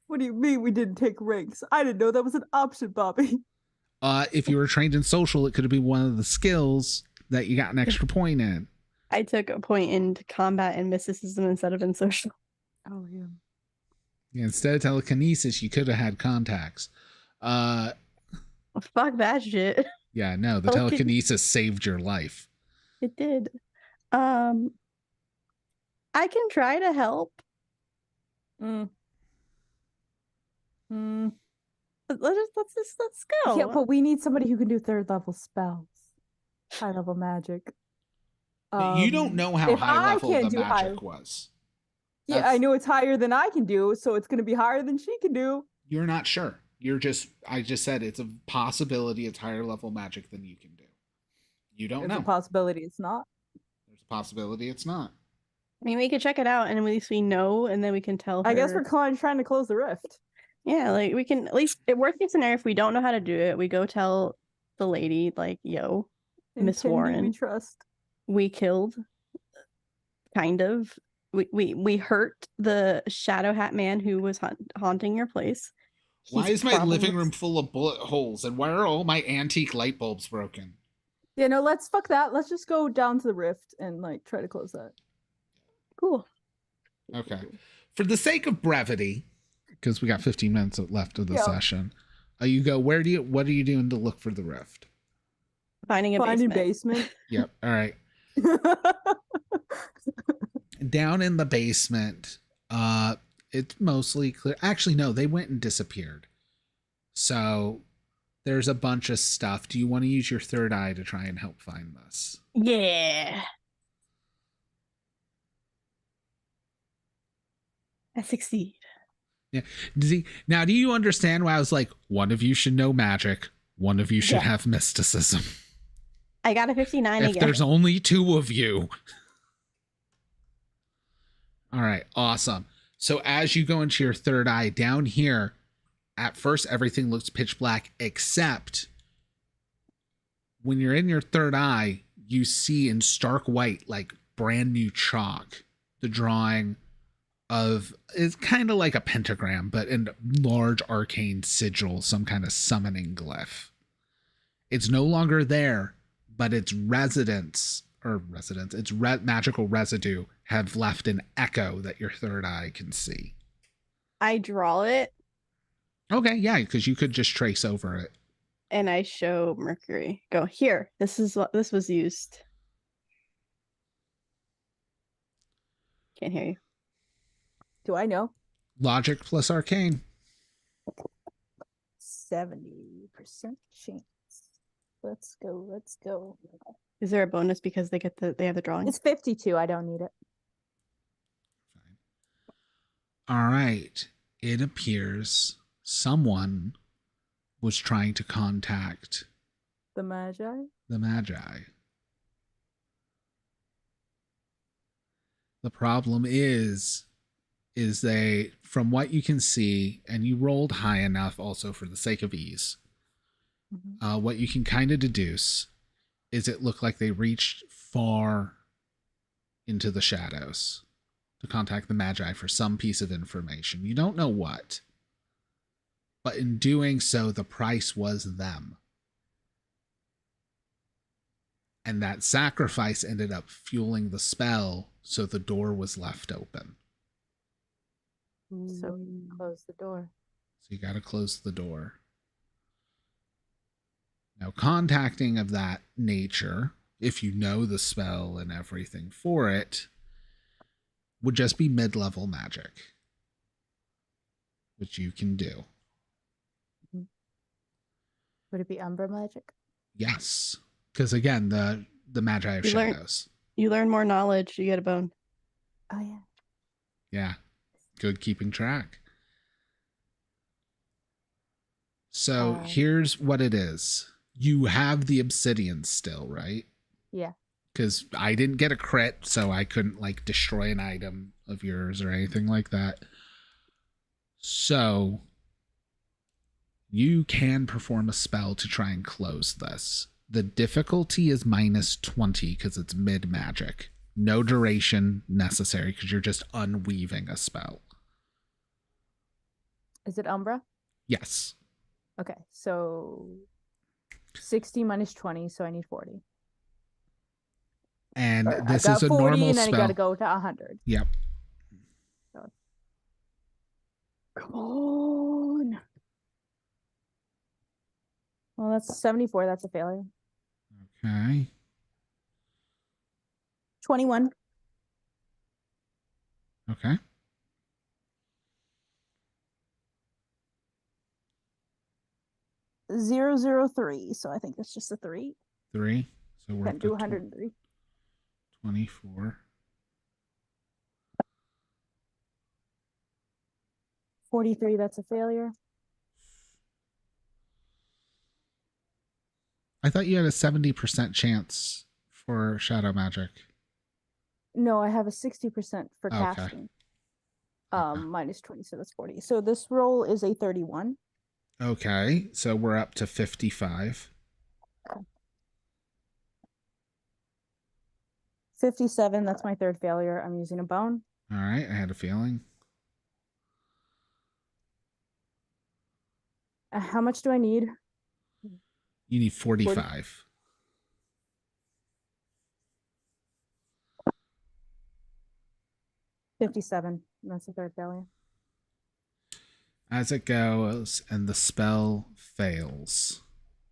What do you mean we didn't take ranks? I didn't know that was an option, Bobby. If you were trained in social, it could have been one of the skills that you got an extra point in. I took a point in combat and mysticism instead of in social. Oh, yeah. Yeah, instead of telekinesis, you could have had contacts. Fuck that shit. Yeah, no, the telekinesis saved your life. It did. I can try to help. Let's go. Yeah, but we need somebody who can do 3rd level spells. High level magic. You don't know how high level the magic was. Yeah, I know it's higher than I can do, so it's going to be higher than she can do. You're not sure. I just said it's a possibility it's higher level magic than you can do. You don't know. There's a possibility it's not. There's a possibility it's not. I mean, we could check it out, and at least we know, and then we can tell her. I guess we're trying to close the rift. Yeah, like we can at least. Worst case scenario, if we don't know how to do it, we go tell the lady, like, "Yo, Miss Warren, we trust. We killed, kind of. We hurt the Shadow Hat man who was haunting your place. Why is my living room full of bullet holes, and why are all my antique light bulbs broken? Yeah, no, let's fuck that. Let's just go down to the rift and like try to close that. Cool. Okay. For the sake of brevity, because we got 15 minutes left of the session, you go. What are you doing to look for the rift? Finding a basement. Yep. All right. Down in the basement, it's mostly clear. Actually, no, they went and disappeared. So there's a bunch of stuff. Do you want to use your 3rd eye to try and help find this? Yeah. I succeed. Yeah. Now, do you understand why I was like, one of you should know magic, one of you should have mysticism? I got a 59 if again. There's only 2 of you. All right, awesome. So as you go into your 3rd eye down here, at first everything looks pitch black, except when you're in your 3rd eye, you see in stark white, like brand new chalk, the drawing of, it's kind of like a pentagram, but in large arcane sigil, some kind of summoning glyph. It's no longer there, but its magical residue have left an echo that your 3rd eye can see. I draw it. Okay, yeah, because you could just trace over it. And I show Mercury. Go, here. This is what this was used. Can't hear you. Do I know? Logic plus arcane. 70% chance. Let's go. Is there a bonus because they have the drawing? It's 52. I don't need it. All right. It appears someone was trying to contact the Magi. The problem is they, from what you can see, and you rolled high enough also for the sake of ease, what you can kind of deduce is it looked like they reached far into the shadows to contact the Magi for some piece of information. You don't know what, but in doing so, the price was them. And that sacrifice ended up fueling the spell, so the door was left open. So close the door. So you got to close the door. Now, contacting of that nature, if you know the spell and everything for it, would just be mid-level magic, which you can do. Would it be Umbra magic? Yes, because again, the Magi of Shadows. You learn more knowledge, you get a bone. Oh yeah. Yeah, good keeping track. So here's what it is. You have the obsidian still, right? Yeah. Because I didn't get a crit, so I couldn't like destroy an item of yours or anything like that. So you can perform a spell to try and close this. The difficulty is -20 because it's mid magic. No duration necessary because you're just unweaving a spell. Is it Umbra? Yes. Okay, so 60 minus 20, so I need 40. And Or this I got is a 40 normal and then spell. I gotta go to 100. Yep. So. Come on. Well, that's 74. That's a failure. Okay. 21. Okay. Zero, 0, 3. So I think that's just a 3. 3. So we're Can up do to 103. 24. 43. That's a failure. I thought you had a 70% chance for shadow magic. No, I have a 60% for Okay. casting. Minus 20, so that's 40. So this roll is a 31. Okay, so we're up to 55. 57, that's my third failure. I'm using a bone. All right, I had a feeling. How much do I need? You need 45. 57, that's the third failure. As it goes and the spell fails,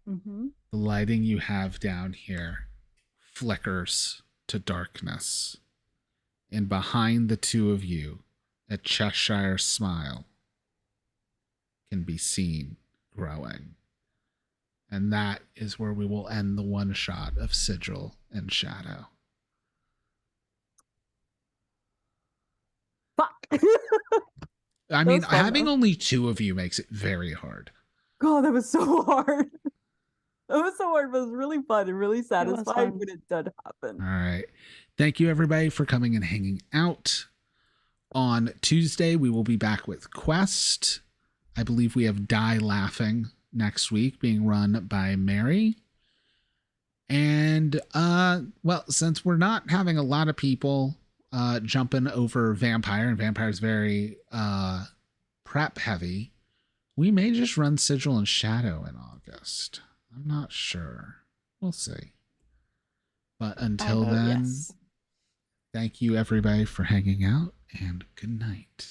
Mm-hmm. the lighting you have down here flickers to darkness. And behind the two of you, a Cheshire smile can be seen growing. And that is where we will end the one shot of Sigil and Shadow. Fuck. I mean, having only two of you makes it very hard. God, that was so hard. That was so hard, but it was really fun and really satisfying when it did happen. All right. Thank you, everybody, for coming and hanging out. On Tuesday, we will be back with Quest. I believe we have Die Laughing next week, being run by Mary. And, well, since we're not having a lot of people jumping over Vampire, and Vampire's very prep heavy, we may just run Sigil and Shadow in August. I'm not sure. We'll see. But until then, thank you everybody for hanging out, and good night.